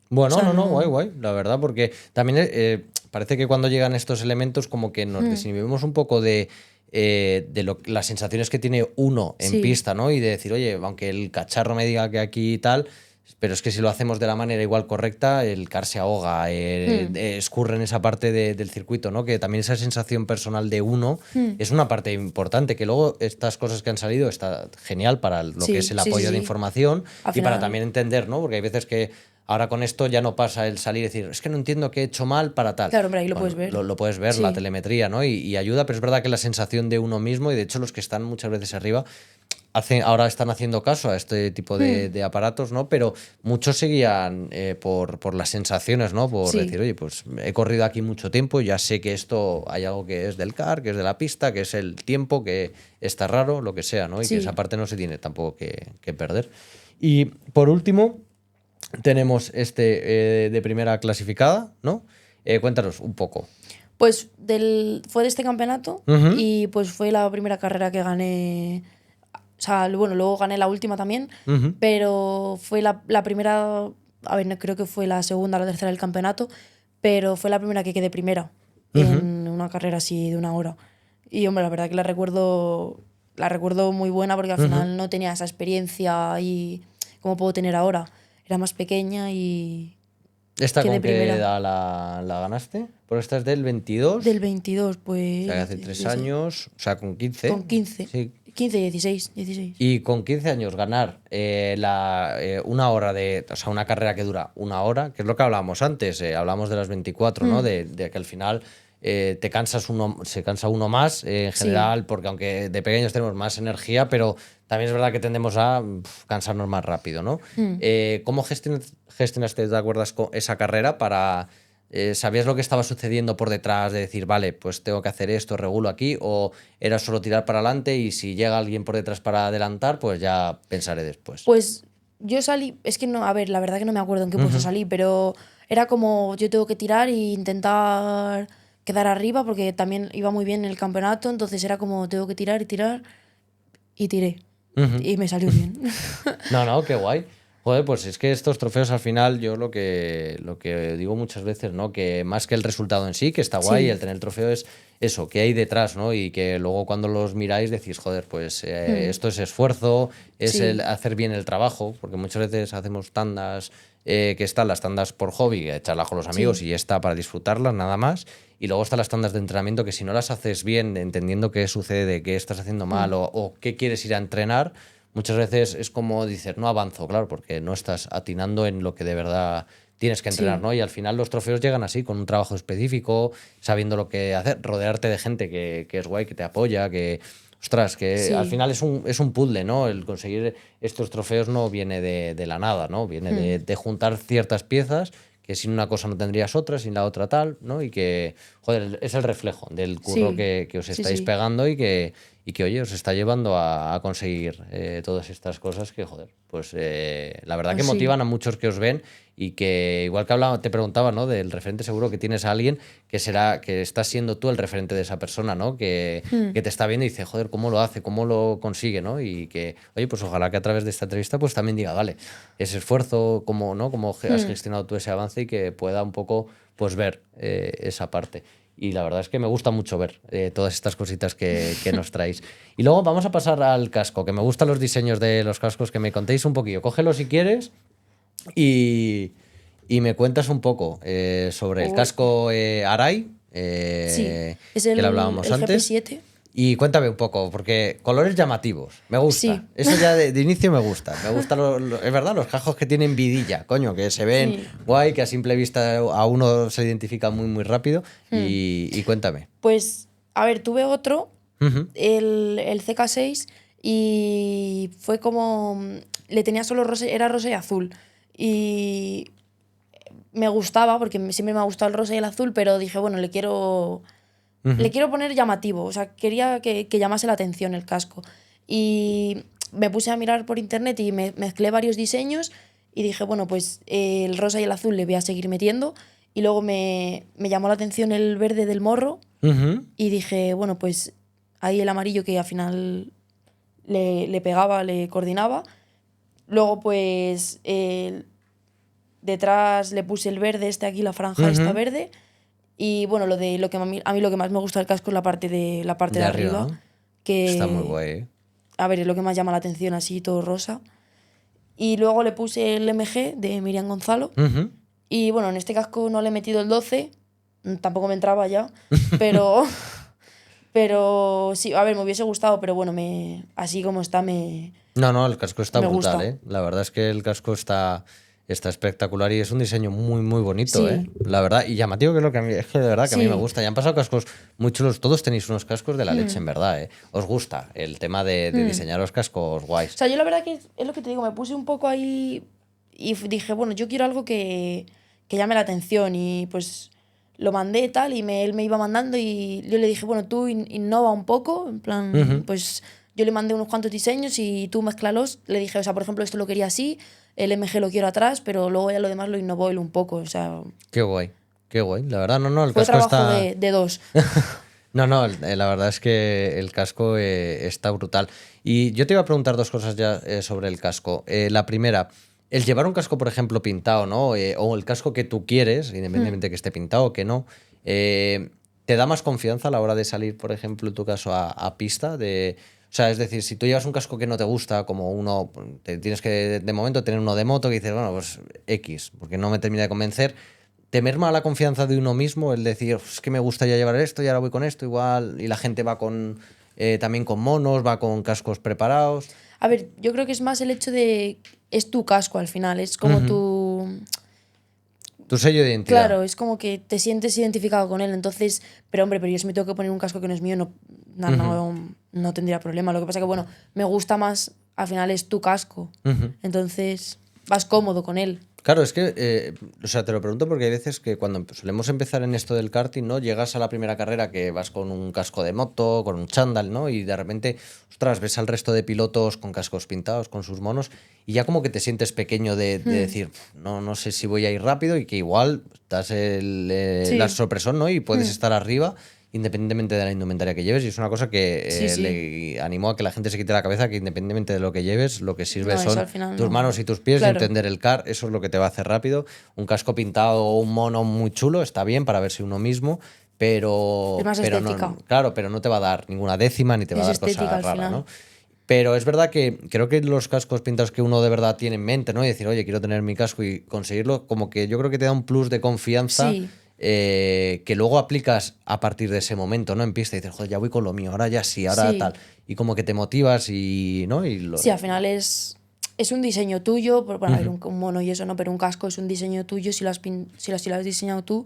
Bueno, o sea, guay, la verdad, porque también parece que cuando llegan estos elementos como que nos desinhibimos un poco de las sensaciones que tiene uno en pista, ¿no? Y de decir, oye, aunque el cacharro me diga que aquí y tal, pero es que si lo hacemos de la manera igual correcta, el car se ahoga, escurre en esa parte del circuito, ¿no? Que también esa sensación personal de uno es una parte importante, que luego estas cosas que han salido está genial para lo que es el apoyo de información y para también entender, ¿no? Porque hay veces que ahora con esto ya no pasa el salir y decir, es que no entiendo qué he hecho mal para tal. Claro, hombre, ahí lo puedes ver. Lo puedes ver, la telemetría, ¿no? Y ayuda, pero es verdad que la sensación de uno mismo, y de hecho los que están muchas veces arriba, ahora están haciendo caso a este tipo de aparatos, ¿no? Pero muchos seguían por las sensaciones, ¿no? Por decir, oye, pues he corrido aquí mucho tiempo, ya sé que esto hay algo que es del car, que es de la pista, que es el tiempo, que está raro, lo que sea, ¿no? Y que esa parte no se tiene tampoco que perder. Y por último, tenemos de primera clasificada, ¿no? Cuéntanos un poco. Pues fue de este campeonato y pues fue la primera carrera que gané. O sea, bueno, luego gané la última también, pero fue la primera, a ver, no, creo que fue la segunda o la tercera del campeonato, pero fue la primera que quedé primera en una carrera así de 1 hora. Y hombre, la verdad que la recuerdo muy buena porque al final no tenía esa experiencia y como puedo tener ahora. Era más pequeña y ¿Esta con qué edad la ganaste? Porque esta es del 22. Del 22, pues. O sea, que hace 3 años, o sea, con 15. Con 15. Sí. 15, 16. Y con 15 años ganar 1 hora o sea, una carrera que dura 1 hora, que es lo que hablábamos antes, hablábamos de las 24, ¿no? De que al final se cansa uno más en general, porque aunque de pequeños tenemos más energía, pero también es verdad que tendemos a cansarnos más rápido, ¿no? ¿Cómo gestionaste, te acuerdas, con esa carrera para... ¿Sabías lo que estaba sucediendo por detrás de decir, vale, pues tengo que hacer esto, regulo aquí? ¿O era solo tirar para adelante y si llega alguien por detrás para adelantar, pues ya pensaré después? Pues yo salí, es que no, a ver, la verdad que no me acuerdo en qué puesto salí, pero era como yo tengo que tirar e intentar quedar arriba porque también iba muy bien en el campeonato, entonces era como tengo que tirar y tirar y tiré. Y me salió bien. No, qué guay. Joder, pues es que estos trofeos al final, yo lo que digo muchas veces, ¿no? Que más que el resultado en sí, que está guay, Sí. el tener el trofeo es eso, que hay detrás, ¿no? Y que luego cuando los miráis decís, joder, pues esto es esfuerzo, es Sí. el hacer bien el trabajo, porque muchas veces hacemos tandas, que están las tandas por hobby, echarlas con los amigos Sí. y ya está para disfrutarlas, nada más. Y luego están las tandas de entrenamiento que si no las haces bien, entendiendo qué sucede, qué estás haciendo mal o qué quieres ir a entrenar, muchas veces es como dices, no avanzo, claro, porque no estás atinando en lo que de verdad tienes que entrenar, Sí. ¿no? Y al final los trofeos llegan así, con un trabajo específico, sabiendo lo que hacer, rodearte de gente que es guay, que te apoya, que, ostras, que al Sí. final es un puzzle, ¿no? El conseguir estos trofeos no viene de la nada, ¿no? Viene de juntar ciertas piezas que sin una cosa no tendrías otra, sin la otra tal, ¿no? Y que, joder, es el reflejo del curro Sí. que os Sí, estáis sí. pegando y que, oye, os está llevando a conseguir todas estas cosas que, joder, pues la verdad que Pues sí. motivan a muchos que os ven y que, igual que hablaba, te preguntaba, ¿no? Del referente, seguro que tienes a alguien que estás siendo tú el referente de esa persona, ¿no? Que te está viendo y dice, joder, ¿cómo lo hace? ¿Cómo lo consigue? ¿No? Y que, oye, pues ojalá que a través de esta entrevista pues también diga, vale, ese esfuerzo, cómo, ¿no? Cómo has gestionado tú ese avance y que pueda un poco, pues, ver esa parte. Y la verdad es que me gusta mucho ver todas estas cositas que nos traéis. Y luego vamos a pasar al casco, que me gustan los diseños de los cascos, que me contéis un poquillo. Cógelo si quieres y, y me cuentas un poco sobre el Uy. casco Arai, Sí. Es que le el hablábamos antes. GP7. Y cuéntame un poco, porque colores llamativos, me gusta. Sí. Eso ya de inicio me gusta. Me gusta, es verdad, los cascos que tienen vidilla, coño, que se ven Sí. guay, que a simple vista a uno se identifica muy, muy rápido. Y cuéntame. Pues, a ver, tuve otro, Ujú. el CK6, y fue como. Le tenía solo rosa, era rosa y azul. Y me gustaba, porque siempre me ha gustado el rosa y el azul, pero dije, bueno, le quiero poner llamativo. O sea, quería que llamase la atención el casco. Y me puse a mirar por internet y mezclé varios diseños y dije, bueno, pues el rosa y el azul le voy a seguir metiendo. Y luego me llamó la atención el verde del morro Ujú. y dije, bueno, pues ahí el amarillo que al final le pegaba, le coordinaba. Luego, pues detrás le puse el verde, aquí, la franja esta Ujú. verde. Y bueno, lo que a mí lo que más me gusta del casco es la parte de arriba, arriba, ¿no? Está muy que, guay, ¿eh? a ver, es lo que más llama la atención, así todo rosa. Y luego le puse el MG de Miriam Gonzalo. Ujú. Y bueno, en este casco no le he metido el 12, tampoco me entraba ya, pero, pero sí, a ver, me hubiese gustado, pero bueno, así como está, No, el casco está me brutal, gusta. ¿eh? La verdad es que el casco está espectacular y es un diseño muy, muy bonito, ¿eh? Sí, La verdad, y llamativo, que es lo que a mí, es que de verdad que a mí me sí. gusta. Ya han pasado cascos muy chulos, todos tenéis unos cascos de la leche, en verdad, ¿eh? Os gusta el tema de diseñar los cascos guays. O sea, yo la verdad que es lo que te digo, me puse un poco ahí y dije, bueno, yo quiero algo que llame la atención y pues lo mandé tal y él me iba mandando y yo le dije, bueno, tú innova un poco, en plan, pues yo le mandé unos cuantos diseños y tú mezclalos. Le dije, o sea, por ejemplo, esto lo quería así, el MG lo quiero atrás, pero luego ya lo demás lo innovó él un poco, o sea, Qué guay, qué guay. La verdad, no, el fue casco trabajo está... de dos. No, la verdad es que el casco está brutal. Y yo te iba a preguntar dos cosas ya sobre el casco. La primera, el llevar un casco, por ejemplo, pintado, ¿no? O el casco que tú quieres, independientemente de que esté pintado o que no, ¿te da más confianza a la hora de salir, por ejemplo, en tu caso, a pista? O sea, es decir, si tú llevas un casco que no te gusta, como uno, te tienes que de momento tener uno de moto que dices, bueno, pues X, porque no me termina de convencer. ¿Te merma la confianza de uno mismo el decir, es que me gustaría llevar esto y ahora voy con esto igual? Y la gente va también con monos, va con cascos preparados. A ver, yo creo que es más el hecho de, es tu casco al final, es como Tu sello de identidad. Claro, es como que te sientes identificado con él, entonces, pero yo si me tengo que poner un casco que no es mío, no tendría problema. Lo que pasa que, bueno, me gusta más, al final es tu casco, entonces vas cómodo con él. Claro, es que, o sea, te lo pregunto porque hay veces que cuando solemos empezar en esto del karting, ¿no? Llegas a la primera carrera que vas con un casco de moto, con un chándal, ¿no? Y de repente, ostras, ves al resto de pilotos con cascos pintados, con sus monos, y ya como que te sientes pequeño de decir, no sé si voy a ir rápido y que igual das Sí. la sorpresón, ¿no? Y puedes estar arriba independientemente de la indumentaria que lleves, y es una cosa que Sí. le animo a que la gente se quite la cabeza, que independientemente de lo que lleves, lo que sirve No, eso son al final tus no. manos y tus pies, Claro. entender el car, eso es lo que te va a hacer rápido. Un casco pintado o un mono muy chulo está bien para verse uno mismo, pero, Es más pero estética. no, claro, pero no te va a dar ninguna décima ni te va a Es dar estética cosa al rara, final. ¿no? Pero es verdad que creo que los cascos pintados que uno de verdad tiene en mente, ¿no? Y decir, oye, quiero tener mi casco y conseguirlo, como que yo creo que te da un plus de confianza. Sí. Que luego aplicas a partir de ese momento, ¿no? En pista y dices, joder, ya voy con lo mío, ahora ya sí, ahora Sí. tal. Y como que te motivas y, ¿no? Sí, al final es un diseño tuyo, bueno, a ver, un mono y eso no, pero un casco es un diseño tuyo si lo has diseñado tú.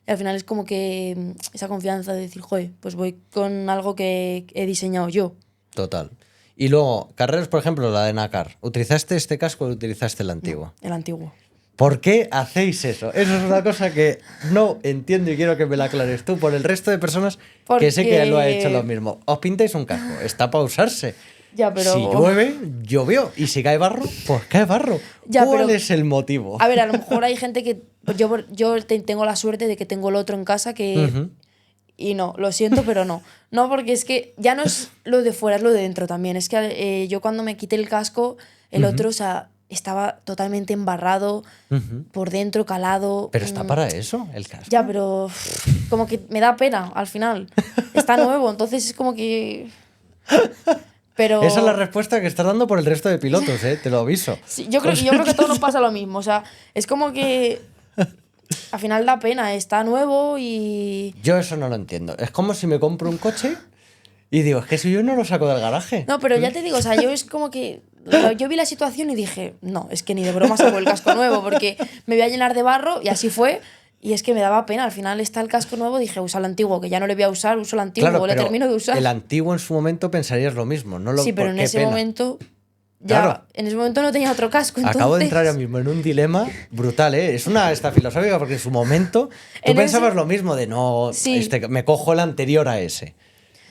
Y al final es como que esa confianza de decir, joder, pues voy con algo que he diseñado yo. Total. Y luego, carreras, por ejemplo, la de Nakar. ¿Utilizaste este casco o utilizaste el antiguo? El antiguo. ¿Por qué hacéis eso? Eso es una cosa que no entiendo y quiero que me la aclares tú por el resto de personas que sé que lo ha hecho lo mismo. Os pintáis un casco, está para usarse. Ya, pero... Si llueve, llovió. Y si cae barro, pues cae barro. Ya, ¿Cuál pero- es el motivo? A ver, a lo mejor hay gente que... Tengo la suerte de que tengo el otro en casa que... Ujú. Y no, lo siento, pero no. No, porque es que ya no es lo de fuera, es lo de dentro también. Es que yo cuando me quité el casco, el otro, o sea, estaba totalmente embarrado, por dentro, calado. Pero está para eso, el casco. Ya, pero como que me da pena al final. Está nuevo, entonces es como que... Pero... Esa es la respuesta que estás dando por el resto de pilotos, te lo aviso. Sí, yo creo que a todos nos pasa lo mismo. O sea, es como que al final da pena. Está nuevo y... Yo eso no lo entiendo. Es como si me compro un coche y digo, es que si yo no lo saco del garaje. No, pero ya te digo, o sea, yo es como que... Yo vi la situación y dije, no, es que ni de broma saco el casco nuevo porque me voy a llenar de barro y así fue. Y es que me daba pena. Al final está el casco nuevo, dije, usa el antiguo, que ya no le voy a usar, uso el antiguo, Claro, le pero termino de usar. el antiguo en su momento pensarías lo mismo, no lo Sí, pero por en qué ese pena. momento... Ya, Claro. en ese momento no tenía otro casco, entonces... Acabo de entrar ahora mismo en un dilema brutal, ¿eh? Es una esta filosófica porque en su momento tú En pensabas ese- lo mismo de no, Sí. me cojo el anterior a ese.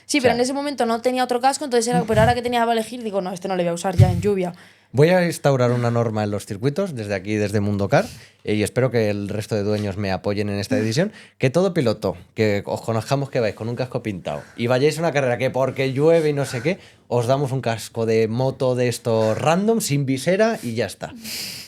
Sí, O pero sea- en ese momento no tenía otro casco, entonces era... Pero ahora que tenía para elegir, digo, no, este no le voy a usar ya en lluvia. Voy a instaurar una norma en los circuitos desde aquí, desde Mundo Car, y espero que el resto de dueños me apoyen en esta decisión, que todo piloto que os conozcamos que vais con un casco pintado y vayáis a una carrera que porque llueve y no sé qué, os damos un casco de moto de estos random, sin visera y ya está.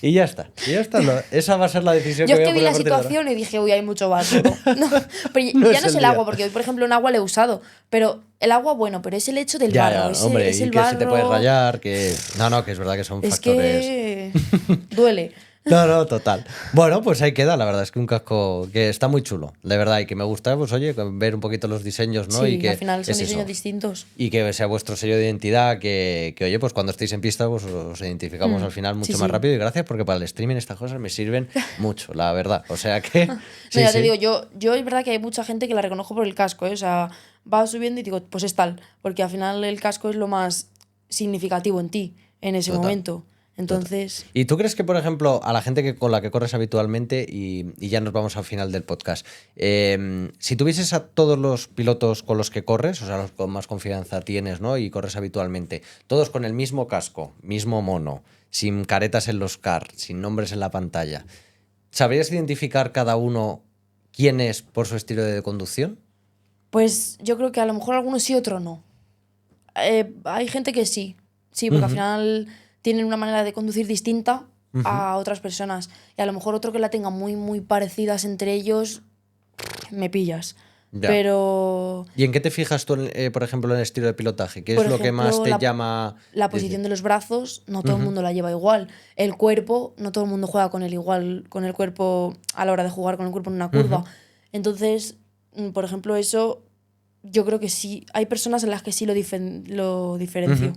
Y ya está. Y ya está. Esa va a ser la decisión Yo que es voy que a vi poner la a partir de ahora. situación y dije, uy, hay mucho barro. No, pero No ya es no es el el día. agua, porque hoy, por ejemplo, en agua le he usado. Pero el agua, bueno, pero es el hecho del Ya, barro. ya, hombre, es y el que barro. se te puede rayar, que... No, que es verdad que son Es factores... que duele. No, total. Bueno, pues ahí queda, la verdad es que un casco que está muy chulo, de verdad, y que me gusta, pues oye, ver un poquito los diseños, ¿no? Sí, y que al final son es diseños eso. distintos. Y que sea vuestro sello de identidad, que oye, pues cuando estéis en pista, pues os identificamos al final mucho Sí, más sí. rápido. Y gracias porque para el streaming estas cosas me sirven mucho, la verdad. O sea que... No, sí, ya te sí. digo, yo es verdad que hay mucha gente que la reconozco por el casco, ¿eh? O sea, va subiendo y digo, pues es tal. Porque al final el casco es lo más significativo en ti, en ese Total. momento. Entonces... ¿Y tú crees que, por ejemplo, a la gente con la que corres habitualmente, y ya nos vamos al final del podcast, si tuvieses a todos los pilotos con los que corres, o sea, los con más confianza tienes, ¿no? Y corres habitualmente, todos con el mismo casco, mismo mono, sin caretas en los car, sin nombres en la pantalla, ¿sabrías identificar cada uno quién es por su estilo de conducción? Pues yo creo que a lo mejor algunos sí, otros no. Hay gente que sí, porque al final tienen una manera de conducir distinta a otras personas. Y a lo mejor otro que la tenga muy, muy parecidas entre ellos, me pillas. Ya. Pero ¿Y en qué te fijas tú, por ejemplo, en el estilo de pilotaje? ¿Qué Por es lo que ejemplo, más te la- llama? la posición de los brazos, no todo el mundo la lleva igual. El cuerpo, no todo el mundo juega con el igual, con el cuerpo a la hora de jugar con el cuerpo en una curva. Entonces, por ejemplo, eso yo creo que sí. Hay personas en las que sí lo diferencio.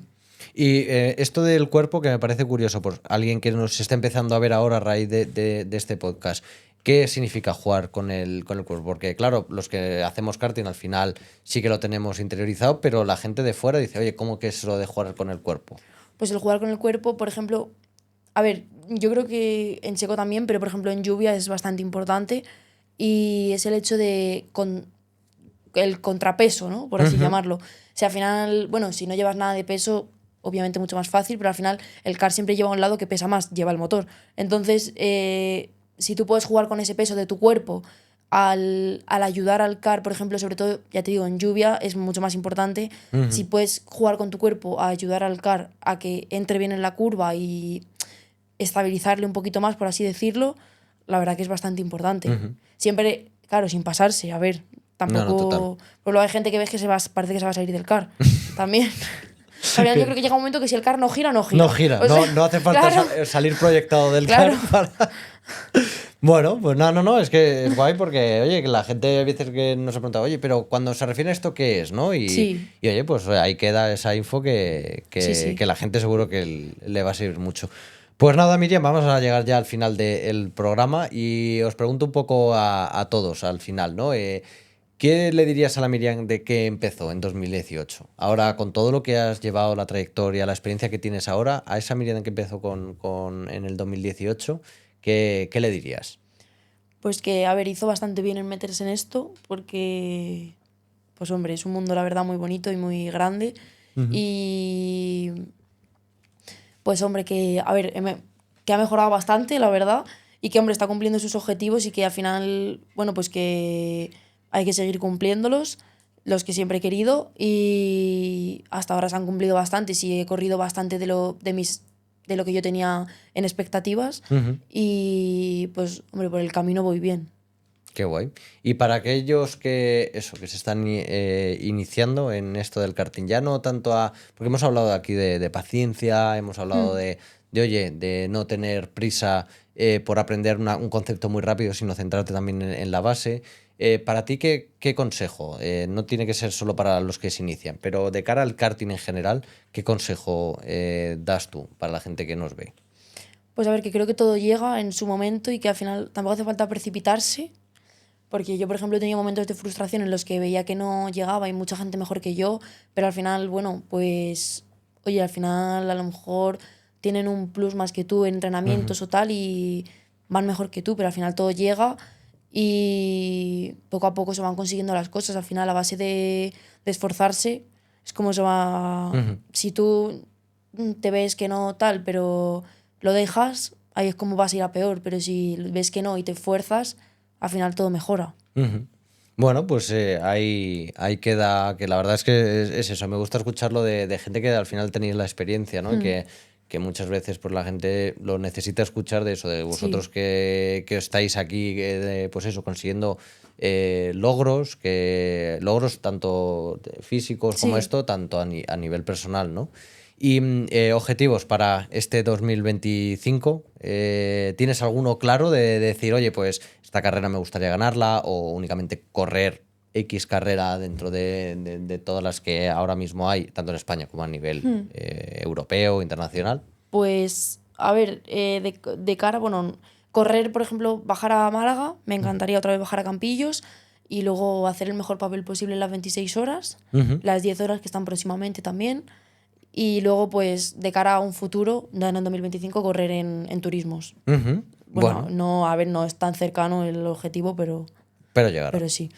Y esto del cuerpo, que me parece curioso, por alguien que nos está empezando a ver ahora a raíz de este podcast, ¿qué significa jugar con el cuerpo? Porque, claro, los que hacemos karting al final sí que lo tenemos interiorizado, pero la gente de fuera dice, oye, ¿cómo que es lo de jugar con el cuerpo? Pues el jugar con el cuerpo, por ejemplo, a ver, yo creo que en seco también, pero por ejemplo en lluvia es bastante importante y es el hecho de el contrapeso, ¿no? Por así llamarlo. O sea, al final, bueno, si no llevas nada de peso, obviamente mucho más fácil, pero al final el kart siempre lleva a un lado que pesa más, lleva el motor. Entonces, si tú puedes jugar con ese peso de tu cuerpo al ayudar al kart, por ejemplo, sobre todo, ya te digo, en lluvia es mucho más importante. Si puedes jugar con tu cuerpo a ayudar al kart a que entre bien en la curva y estabilizarle un poquito más, por así decirlo, la verdad que es bastante importante. Siempre, claro, sin pasarse, a ver, tampoco... Pero luego hay gente que ves que parece que se va a salir del kart también. Pero yo creo que llega un momento que si el kart no gira, no gira. No gira, O sea, no hace falta claro. salir proyectado del Claro. kart para... Bueno, pues no, es que es guay porque, oye, que la gente a veces que nos ha preguntado, oye, pero cuando se refiere a esto, ¿qué es? ¿No? Sí. Y oye, pues ahí queda esa info que Sí. la gente seguro que le va a servir mucho. Pues nada, Miriam, vamos a llegar ya al final del programa y os pregunto un poco a todos al final, ¿no? ¿Qué le dirías a la Miriam de que empezó en 2018? Ahora, con todo lo que has llevado, la trayectoria, la experiencia que tienes ahora, a esa Miriam que empezó en el 2018, ¿qué le dirías? Pues que, a ver, hizo bastante bien en meterse en esto porque, pues hombre, es un mundo, la verdad, muy bonito y muy grande. Y, pues hombre, que, a ver, que ha mejorado bastante, la verdad, y que, hombre, está cumpliendo sus objetivos y que al final, bueno, pues que hay que seguir cumpliéndolos, los que siempre he querido, y hasta ahora se han cumplido bastante. Sí, he corrido bastante de lo que yo tenía en expectativas y pues, hombre, por el camino voy bien. Qué guay. Y para aquellos que se están iniciando en esto del karting, ya no tanto porque hemos hablado aquí de paciencia, hemos hablado oye, de no tener prisa por aprender un concepto muy rápido, sino centrarte también en la base. Para ti, ¿qué consejo? No tiene que ser solo para los que se inician, pero de cara al karting en general, ¿qué consejo das tú para la gente que nos ve? Pues a ver, que creo que todo llega en su momento y que al final tampoco hace falta precipitarse, porque yo, por ejemplo, he tenido momentos de frustración en los que veía que no llegaba y mucha gente mejor que yo, pero al final, bueno, pues, oye, al final a lo mejor tienen un plus más que tú en entrenamientos o tal y van mejor que tú, pero al final todo llega y poco a poco se van consiguiendo las cosas. Al final, a base de esforzarse, es como se va... Si tú te ves que no tal, pero lo dejas, ahí es como vas a ir a peor, pero si ves que no y te esfuerzas, al final todo mejora. Bueno, pues ahí queda, que la verdad es que es eso, me gusta escucharlo de gente que al final tenéis la experiencia, ¿no? Y que muchas veces pues la gente lo necesita escuchar de eso, de vosotros que estáis aquí, pues eso, consiguiendo logros tanto físicos como esto, tanto a nivel personal, ¿no? Y objetivos para este 2025, ¿tienes alguno claro de decir, oye, pues esta carrera me gustaría ganarla o únicamente correr X carrera dentro de todas las que ahora mismo hay, tanto en España como a nivel europeo, internacional? Pues, a ver, de cara, bueno, correr, por ejemplo, bajar a Málaga, me encantaría otra vez bajar a Campillos y luego hacer el mejor papel posible en las 26 horas, las 10 horas que están próximamente también. Y luego, pues, de cara a un futuro, en el 2025, correr en turismos. Bueno, no, a ver, no es tan cercano el objetivo, pero llegará. Pero sí.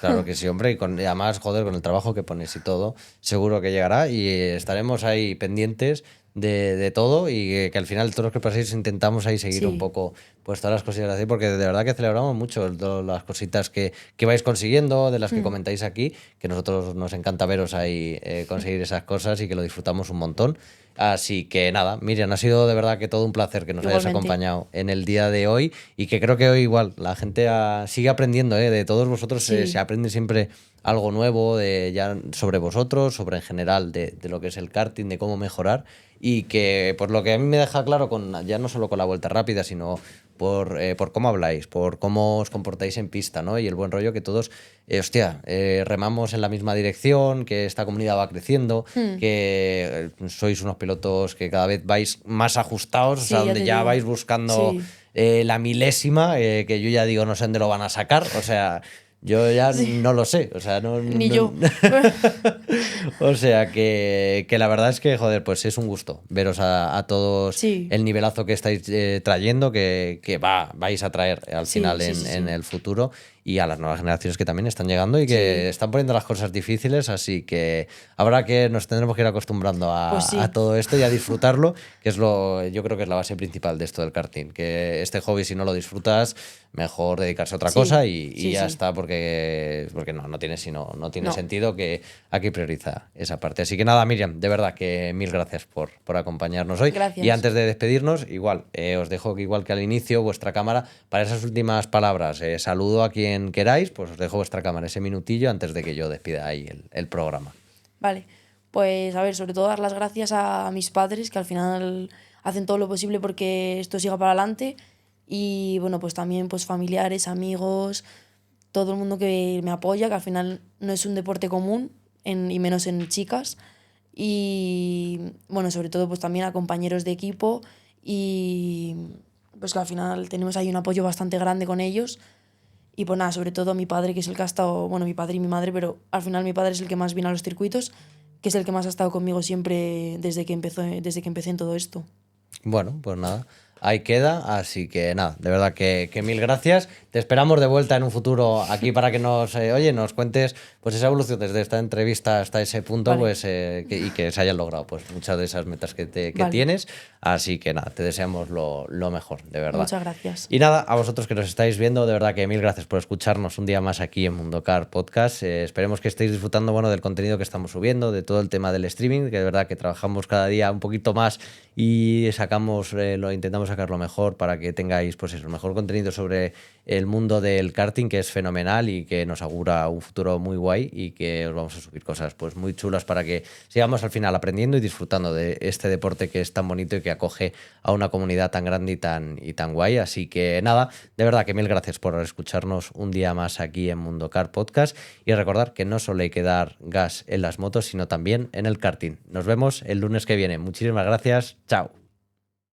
Claro que sí, hombre, y además, joder, con el trabajo que pones y todo, seguro que llegará y estaremos ahí pendientes de todo y que al final todos los que paséis intentamos ahí seguir un poco pues todas las cosillas así, porque de verdad que celebramos mucho todas las cositas que vais consiguiendo, de las que comentáis aquí, que nosotros nos encanta veros ahí conseguir esas cosas y que lo disfrutamos un montón. Así que nada, Miriam, ha sido de verdad que todo un placer que nos hayas acompañado en el día de hoy y que creo que hoy igual la gente sigue aprendiendo, de todos vosotros se aprende siempre algo nuevo ya sobre vosotros, sobre en general de lo que es el karting, de cómo mejorar y que por lo que a mí me deja claro ya no solo con la vuelta rápida, sino por cómo habláis, por cómo os comportáis en pista, ¿no? Y el buen rollo que todos, remamos en la misma dirección, que esta comunidad va creciendo, que sois unos pilotos que cada vez vais más ajustados, o sea, donde ya vais buscando la milésima, que yo ya digo, no sé dónde lo van a sacar, o sea... Yo ya no lo sé, o sea, Ni no- yo. O sea que la verdad es que, joder, pues es un gusto veros a todos Sí. el nivelazo que estáis trayendo, que vais a traer al Sí, final sí, sí, en sí. el futuro, y a las nuevas generaciones que también están llegando y que Sí. están poniendo las cosas difíciles, así que habrá que nos tendremos que ir acostumbrando Pues sí. a todo esto y a disfrutarlo, que es yo creo que es la base principal de esto del karting, que este hobby, si no lo disfrutas, mejor dedicarse a otra Sí, cosa y sí, ya sí. está, porque no tiene No. sentido, que aquí prioriza esa parte. Así que nada, Miriam, de verdad que mil gracias por acompañarnos hoy. Gracias. Y antes de despedirnos, igual, os dejo que igual que al inicio, vuestra cámara, para esas últimas palabras, saludo a quien queráis, pues os dejo vuestra cámara ese minutillo antes de que yo despida ahí el programa. Vale, pues a ver, sobre todo dar las gracias a mis padres que al final hacen todo lo posible porque esto siga para adelante y bueno, pues también pues familiares, amigos, todo el mundo que me apoya, que al final no es un deporte común y menos en chicas y bueno, sobre todo pues también a compañeros de equipo y pues que al final tenemos ahí un apoyo bastante grande con ellos. Y pues nada, sobre todo a mi padre, que es el que ha estado, bueno, mi padre y mi madre, pero al final mi padre es el que más viene a los circuitos, que es el que más ha estado conmigo siempre desde que empecé en todo esto. Bueno, pues nada, ahí queda, así que nada, de verdad que mil gracias. Te esperamos de vuelta en un futuro aquí para que nos cuentes pues esa evolución desde esta entrevista hasta ese punto, Vale. pues y que se hayan logrado pues muchas de esas metas que Vale. tienes. Así que nada, te deseamos lo mejor, de verdad. Muchas gracias. Y nada, a vosotros que nos estáis viendo, de verdad que mil gracias por escucharnos un día más aquí en Mundocar Podcast. Esperemos que estéis disfrutando, bueno, del contenido que estamos subiendo, de todo el tema del streaming, que de verdad que trabajamos cada día un poquito más y intentamos sacar lo mejor para que tengáis pues eso, el mejor contenido sobre el mundo del karting, que es fenomenal y que nos augura un futuro muy guay, y que os vamos a subir cosas pues muy chulas para que sigamos al final aprendiendo y disfrutando de este deporte que es tan bonito y que acoge a una comunidad tan grande y tan guay. Así que nada, de verdad que mil gracias por escucharnos un día más aquí en Mundocar Podcast, y recordar que no solo hay que dar gas en las motos, sino también en el karting. Nos vemos el lunes que viene. Muchísimas gracias. Chao.